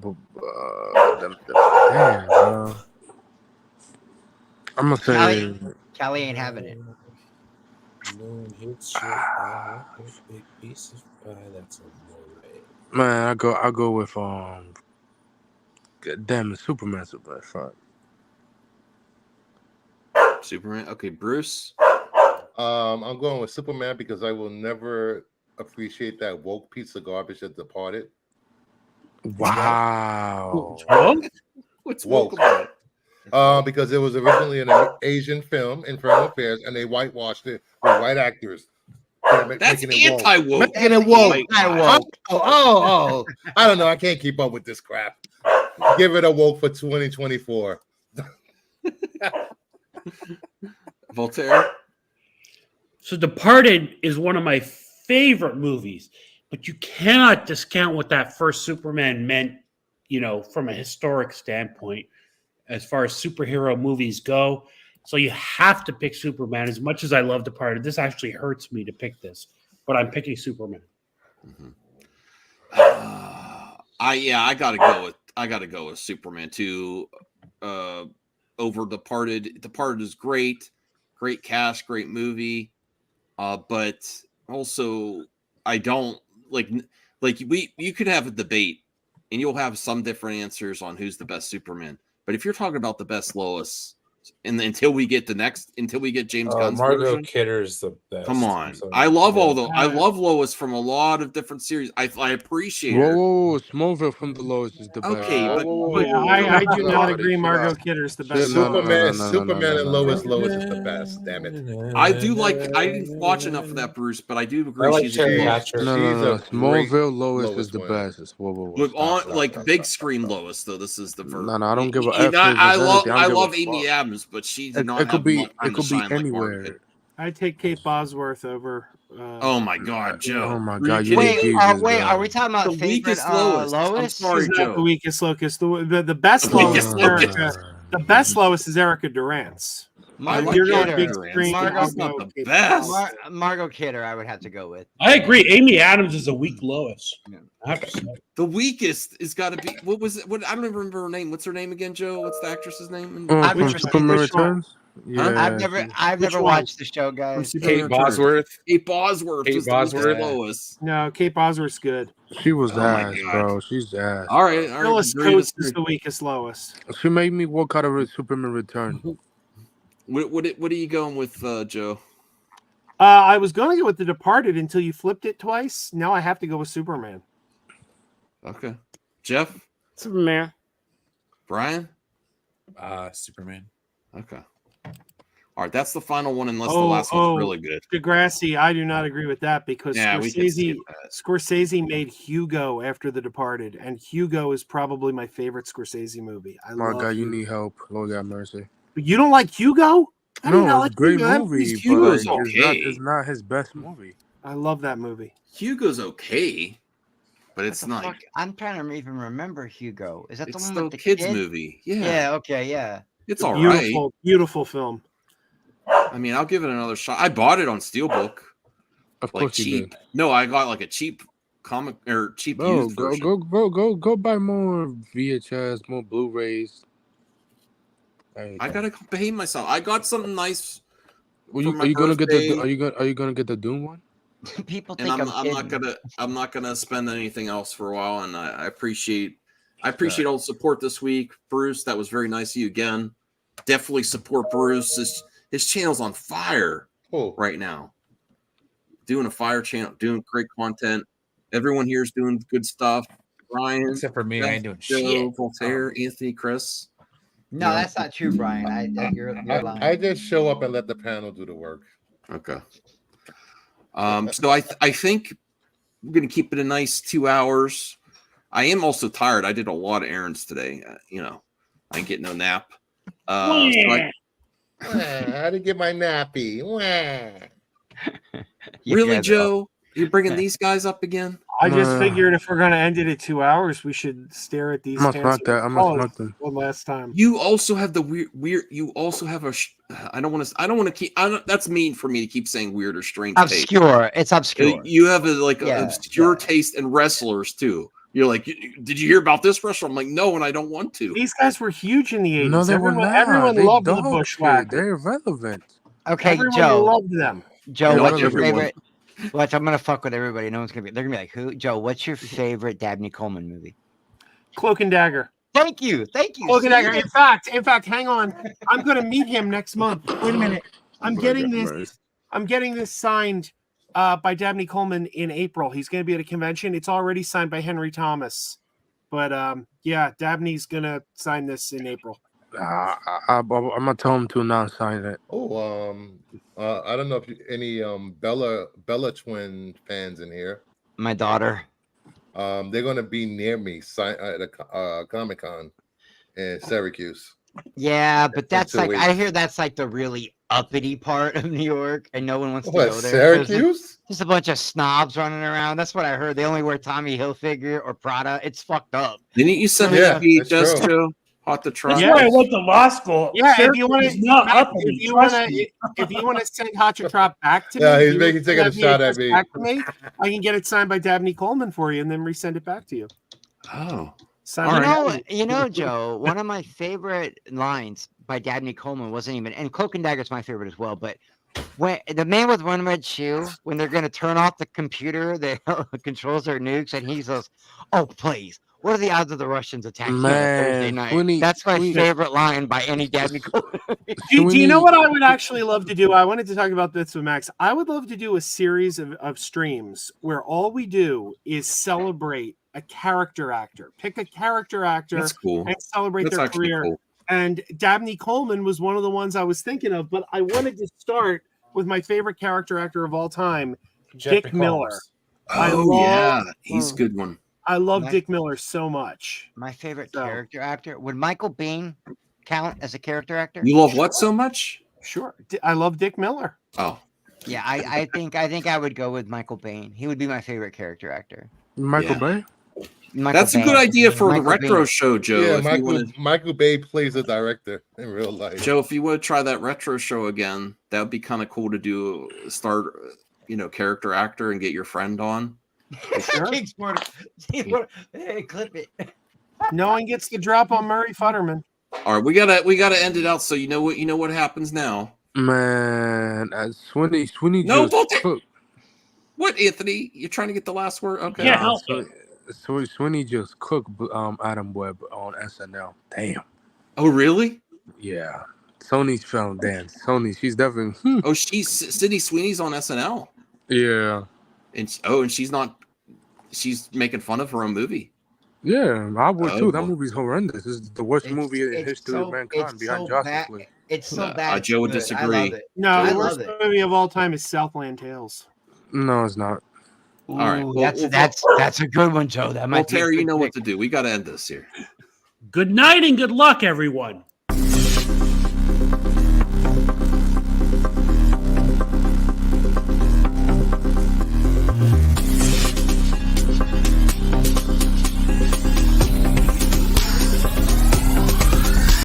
Speaker 8: I'm gonna say
Speaker 9: Callie ain't having it.
Speaker 2: Moon hits your eye, a big piece of pie. That's a boy.
Speaker 8: man, I go with damn Superman. Fuck.
Speaker 1: Superman. Okay, Bruce.
Speaker 5: I'm going with Superman because I will never appreciate that woke piece of garbage that Departed.
Speaker 8: Wow.
Speaker 1: What's
Speaker 5: Woke.
Speaker 1: woke about it?
Speaker 5: Because it was originally an Asian film, Infernal Affairs, and they whitewashed it with white actors.
Speaker 1: That's
Speaker 5: Making it woke.
Speaker 1: anti-woke.
Speaker 5: Making it woke.
Speaker 9: Anti-woke.
Speaker 5: Oh. I don't know. I can't keep up with this crap. Give it a woke for 2024.
Speaker 1: Voltaire.
Speaker 7: So Departed is one of my favorite movies, but you cannot discount what that first Superman meant, from a historic standpoint, as far as superhero movies go. So you have to pick Superman. As much as I love Departed, this actually hurts me to pick this, but I'm picking Superman.
Speaker 1: I gotta go with Superman too. Over Departed. Departed is great cast, great movie. But also I don't like you could have a debate and you'll have some different answers on who's the best Superman. But if you're talking about the best Lois, and until we get James Gunn's
Speaker 13: Margot
Speaker 1: version,
Speaker 13: Kidder's the best.
Speaker 1: come on.
Speaker 13: So,
Speaker 1: I love I love Lois from a lot of different series. I appreciate her.
Speaker 8: Whoa, Smallville from the Lois is the best.
Speaker 1: Okay, but
Speaker 4: I do not agree. Margot Kidder's the best.
Speaker 5: Superman and Lois is the best. Damn it!
Speaker 1: I didn't watch enough of that, Bruce, but I do agree.
Speaker 13: I like
Speaker 1: she's
Speaker 13: Terry
Speaker 1: a
Speaker 13: Hatcher.
Speaker 8: No. Smallville Lois is the best.
Speaker 1: With on like big screen Lois though. This is the version.
Speaker 8: No, I don't give a
Speaker 1: You know,
Speaker 8: F.
Speaker 1: I love Amy Adams, but she did not
Speaker 8: It could
Speaker 1: have
Speaker 8: be.
Speaker 1: much time
Speaker 8: It could
Speaker 1: to
Speaker 8: be
Speaker 1: shine like
Speaker 8: anywhere.
Speaker 1: Margaret Kidder.
Speaker 4: I take Kate Bosworth over.
Speaker 1: Oh my God, Joe!
Speaker 8: Oh my
Speaker 1: Are
Speaker 8: God,
Speaker 1: you
Speaker 8: you
Speaker 1: kidding
Speaker 8: need
Speaker 1: me?
Speaker 9: Wait, are we talking about
Speaker 1: The
Speaker 9: favorite
Speaker 1: weakest Lois. I'm
Speaker 9: Lois?
Speaker 1: sorry,
Speaker 4: She's not
Speaker 1: Joe.
Speaker 4: the weakest Lois. The best
Speaker 1: The
Speaker 4: Lois
Speaker 1: weakest
Speaker 4: is
Speaker 1: Lois.
Speaker 4: the best Lois is Erica Durance.
Speaker 9: Margot
Speaker 4: You're going
Speaker 9: Kidder.
Speaker 4: big screen.
Speaker 1: That's not the best.
Speaker 9: Margot Kidder, I would have to go with.
Speaker 7: I agree. Amy Adams is a weak Lois. I have to say.
Speaker 1: The weakest is got to be. What was it? I don't even remember her name. What's her name again, Joe? What's the actress's name?
Speaker 9: I've
Speaker 8: From
Speaker 9: never
Speaker 8: Superman
Speaker 4: which one?
Speaker 8: Returns. Yeah,
Speaker 9: I've
Speaker 4: Which
Speaker 9: never
Speaker 4: one?
Speaker 9: watched the show, guys.
Speaker 13: Kate Bosworth.
Speaker 1: Kate Bosworth.
Speaker 13: Kate
Speaker 1: was the weakest
Speaker 13: Bosworth.
Speaker 1: Lois.
Speaker 4: No, Kate Bosworth's good.
Speaker 8: she was
Speaker 1: Oh my
Speaker 8: ass,
Speaker 1: God.
Speaker 8: bro. She's ass.
Speaker 1: All right.
Speaker 4: Phyllis
Speaker 1: agree to
Speaker 4: Coates is
Speaker 1: disagree.
Speaker 4: the weakest Lois.
Speaker 8: She made me walk out of a Superman Return.
Speaker 1: What are you going with, Joe?
Speaker 4: I was going to go with The Departed until you flipped it twice. Now I have to go with Superman.
Speaker 1: Okay, Jeff,
Speaker 10: Superman.
Speaker 1: Brian.
Speaker 13: Superman.
Speaker 1: Okay. All right, that's the final one, unless the last one's really good.
Speaker 4: Degrassi, I do not agree with that because
Speaker 1: Yeah, we can skip
Speaker 4: Scorsese made Hugo after The Departed, and Hugo is probably my favorite Scorsese movie. I
Speaker 8: My
Speaker 4: love
Speaker 8: God, you
Speaker 4: Hugo.
Speaker 8: need help. Lord have mercy.
Speaker 4: But you don't like Hugo? How do you not
Speaker 8: No, it's a
Speaker 4: like
Speaker 8: great
Speaker 4: Hugo? That
Speaker 8: movie,
Speaker 4: movie's
Speaker 8: but
Speaker 1: Hugo's
Speaker 8: like,
Speaker 1: okay.
Speaker 8: it's not his best movie.
Speaker 4: I love that movie.
Speaker 1: Hugo's okay, but it's
Speaker 9: The
Speaker 1: not.
Speaker 9: fuck? I'm trying to even remember Hugo. Is that the
Speaker 1: It's
Speaker 9: one
Speaker 1: the
Speaker 9: with the
Speaker 1: kids
Speaker 9: kid?
Speaker 1: movie. Yeah,
Speaker 9: Yeah. Okay. Yeah.
Speaker 1: it's all right.
Speaker 4: Beautiful, beautiful film.
Speaker 1: I mean, I'll give it another shot. I bought it on Steelbook,
Speaker 8: Of
Speaker 1: like
Speaker 8: course you
Speaker 1: cheap.
Speaker 8: did.
Speaker 1: No, I got like a cheap comic or cheap
Speaker 8: Bro,
Speaker 1: used
Speaker 8: go,
Speaker 1: version.
Speaker 8: go buy more VHS, more Blu-rays.
Speaker 1: I gotta behave myself. I got something nice.
Speaker 8: Are
Speaker 1: for my
Speaker 8: you gonna get the?
Speaker 1: birthday.
Speaker 8: Are you gonna get the Doom one?
Speaker 9: People
Speaker 1: And
Speaker 9: think
Speaker 1: I'm not gonna spend anything else for a while. And I appreciate all the support this week, Bruce. That was very nice of you again. Definitely support Bruce. His channel's on fire right now. Doing a fire channel, doing great content. Everyone here is doing good stuff. Ryan,
Speaker 13: Except for me, I ain't doing
Speaker 1: Joe,
Speaker 13: shit.
Speaker 1: Voltaire, Anthony, Chris.
Speaker 9: No, that's not true, Brian. You're lying.
Speaker 5: I just show up and let the panel do the work.
Speaker 1: Okay. So I think we're gonna keep it a nice 2 hours. I am also tired. I did a lot of errands today. I didn't get no nap. So
Speaker 5: I didn't get my nappy.
Speaker 1: really, Joe? You're bringing these guys up again?
Speaker 4: I just figured if we're going to end it at 2 hours, we should stare at these.
Speaker 8: I must not that. I must not them.
Speaker 4: One last time.
Speaker 1: You also have the weird. You also have a. I don't want to keep. That's mean for me to keep saying weird or strange.
Speaker 9: Obscure.
Speaker 1: Taste.
Speaker 9: It's obscure.
Speaker 1: You have an obscure taste in wrestlers too. You're like, did you hear about this wrestler? I'm like, no, and I don't want to.
Speaker 4: These guys were huge in the 80s.
Speaker 8: No, they were not.
Speaker 4: Everyone
Speaker 8: They
Speaker 4: loved the
Speaker 8: dog shit.
Speaker 4: Bushwhackers.
Speaker 8: They're irrelevant.
Speaker 9: Okay,
Speaker 4: Everyone
Speaker 9: Joe.
Speaker 4: loved them.
Speaker 9: Joe,
Speaker 1: Not
Speaker 9: what's your
Speaker 1: everyone.
Speaker 9: favorite? Watch, I'm gonna fuck with everybody. No one's gonna be. They're gonna be like, "Who?" Joe, what's your favorite Dabney Coleman movie?
Speaker 4: Cloak and Dagger.
Speaker 9: Thank you.
Speaker 4: Cloak and Dagger. In fact, hang on. I'm going to meet him next month. Wait a minute. I'm getting this signed by Dabney Coleman in April. He's going to be at a convention. It's already signed by Henry Thomas, but yeah, Dabney's going to sign this in April.
Speaker 8: I'm gonna tell him to not sign it.
Speaker 5: I don't know if any Bella twin fans in here.
Speaker 9: My daughter.
Speaker 5: They're gonna be near me at a Comic-Con in Syracuse.
Speaker 9: Yeah, but that's
Speaker 5: In 2
Speaker 9: like I
Speaker 5: weeks.
Speaker 9: hear that's like the really uppity part of New York, and no one wants to
Speaker 5: What,
Speaker 9: go there. There's
Speaker 5: Syracuse?
Speaker 9: just a bunch of snobs running around. That's what I heard. They only wear Tommy Hilfiger or Prada. It's fucked up.
Speaker 1: Didn't you send me
Speaker 5: Yeah,
Speaker 1: the
Speaker 5: that's
Speaker 1: VHS
Speaker 5: true.
Speaker 1: to Hot to Trot?
Speaker 7: That's why I went to law school.
Speaker 4: Yeah, if
Speaker 7: Syracuse
Speaker 4: you want
Speaker 7: is
Speaker 4: to,
Speaker 7: not up to me, trust me.
Speaker 4: if you want to send Hot to Trot back to me,
Speaker 5: Yeah,
Speaker 4: if
Speaker 5: he's
Speaker 4: you
Speaker 5: making
Speaker 4: send
Speaker 5: taking a
Speaker 4: that
Speaker 5: shot at
Speaker 4: VHS
Speaker 5: me.
Speaker 4: back to me, I can get it signed by Dabney Coleman for you, and then resend it back to you.
Speaker 1: Oh,
Speaker 4: Sign it.
Speaker 9: You know, Joe, one of my favorite lines by Dabney Coleman wasn't even, and Cloak and Dagger's my favorite as well, but when the man with one red shoe, when they're going to turn off the computer that controls their nukes, and he says, "Oh, please, what are the odds of the Russians attacking on a Thursday
Speaker 8: Man,
Speaker 9: night?" That's my
Speaker 8: Sweeney-
Speaker 9: favorite line by any Dabney Coleman.
Speaker 4: Do you know what I would actually love to do? I wanted to talk about this with Max. I would love to do a series of streams where all we do is celebrate a character actor. Pick a character actor
Speaker 1: that's cool.
Speaker 4: and celebrate
Speaker 1: That's
Speaker 4: their
Speaker 1: actually
Speaker 4: career.
Speaker 1: cool.
Speaker 4: And Dabney Coleman was one of the ones I was thinking of, but I wanted to start with my favorite character actor of all time,
Speaker 13: Jeffrey
Speaker 4: Dick Miller.
Speaker 13: Combs.
Speaker 4: I
Speaker 1: Oh
Speaker 4: love-
Speaker 1: yeah, he's a good one.
Speaker 4: I love
Speaker 9: Nice.
Speaker 4: Dick Miller so much.
Speaker 9: My favorite
Speaker 4: So-
Speaker 9: character actor. Would Michael Biehn count as a character actor?
Speaker 1: You love what so much?
Speaker 4: Sure. I love Dick Miller.
Speaker 1: Oh,
Speaker 9: Yeah, I think I would go with Michael Biehn. He would be my favorite character actor.
Speaker 8: Michael
Speaker 1: Yeah.
Speaker 8: Bay.
Speaker 9: Michael
Speaker 1: that's a
Speaker 9: Biehn.
Speaker 1: good idea for the
Speaker 9: Michael
Speaker 1: retro
Speaker 9: Biehn.
Speaker 1: show, Joe.
Speaker 5: Yeah,
Speaker 1: if you wanna,
Speaker 5: Michael Bay plays the director in real life.
Speaker 1: Joe, if you want to try that retro show again, that would be kind of cool to do. Start, character actor and get your friend on.
Speaker 9: King Sport. Hey, clip it.
Speaker 4: No one gets the drop on Murray Futterman.
Speaker 1: All right, we gotta end it out. So you know what happens now.
Speaker 8: Man, Sweeney
Speaker 1: No,
Speaker 8: just
Speaker 1: don't take-
Speaker 8: cooked.
Speaker 1: What, Anthony? You're trying to get the last word? Okay.
Speaker 7: Yeah,
Speaker 8: Nah,
Speaker 7: help
Speaker 8: Sweeney just cooked Adam Webb on SNL. Damn.
Speaker 1: Oh, really?
Speaker 8: Yeah. Sony's found dance. Sony, she's definitely.
Speaker 1: Oh, Sydney Sweeney's on SNL,
Speaker 8: Yeah.
Speaker 1: and she's making fun of her own movie.
Speaker 8: Yeah, I would too. That
Speaker 1: Oh.
Speaker 8: movie's horrendous. This is the worst movie in the history of mankind behind Justice League.
Speaker 9: It's so
Speaker 1: No,
Speaker 9: bad.
Speaker 1: Joe would
Speaker 9: it's good. I
Speaker 1: disagree.
Speaker 9: love it.
Speaker 4: No,
Speaker 9: I
Speaker 4: the worst
Speaker 9: love it.
Speaker 4: movie of all time is Southland Tales.
Speaker 8: No, it's not.
Speaker 1: All right,
Speaker 9: Ooh,
Speaker 1: well,
Speaker 9: that's a good one, Joe. That might
Speaker 1: Well,
Speaker 9: be a
Speaker 1: Terry, you
Speaker 9: good
Speaker 1: know what
Speaker 9: pick.
Speaker 1: to do. We got to end this here.
Speaker 7: Good night and good luck, everyone.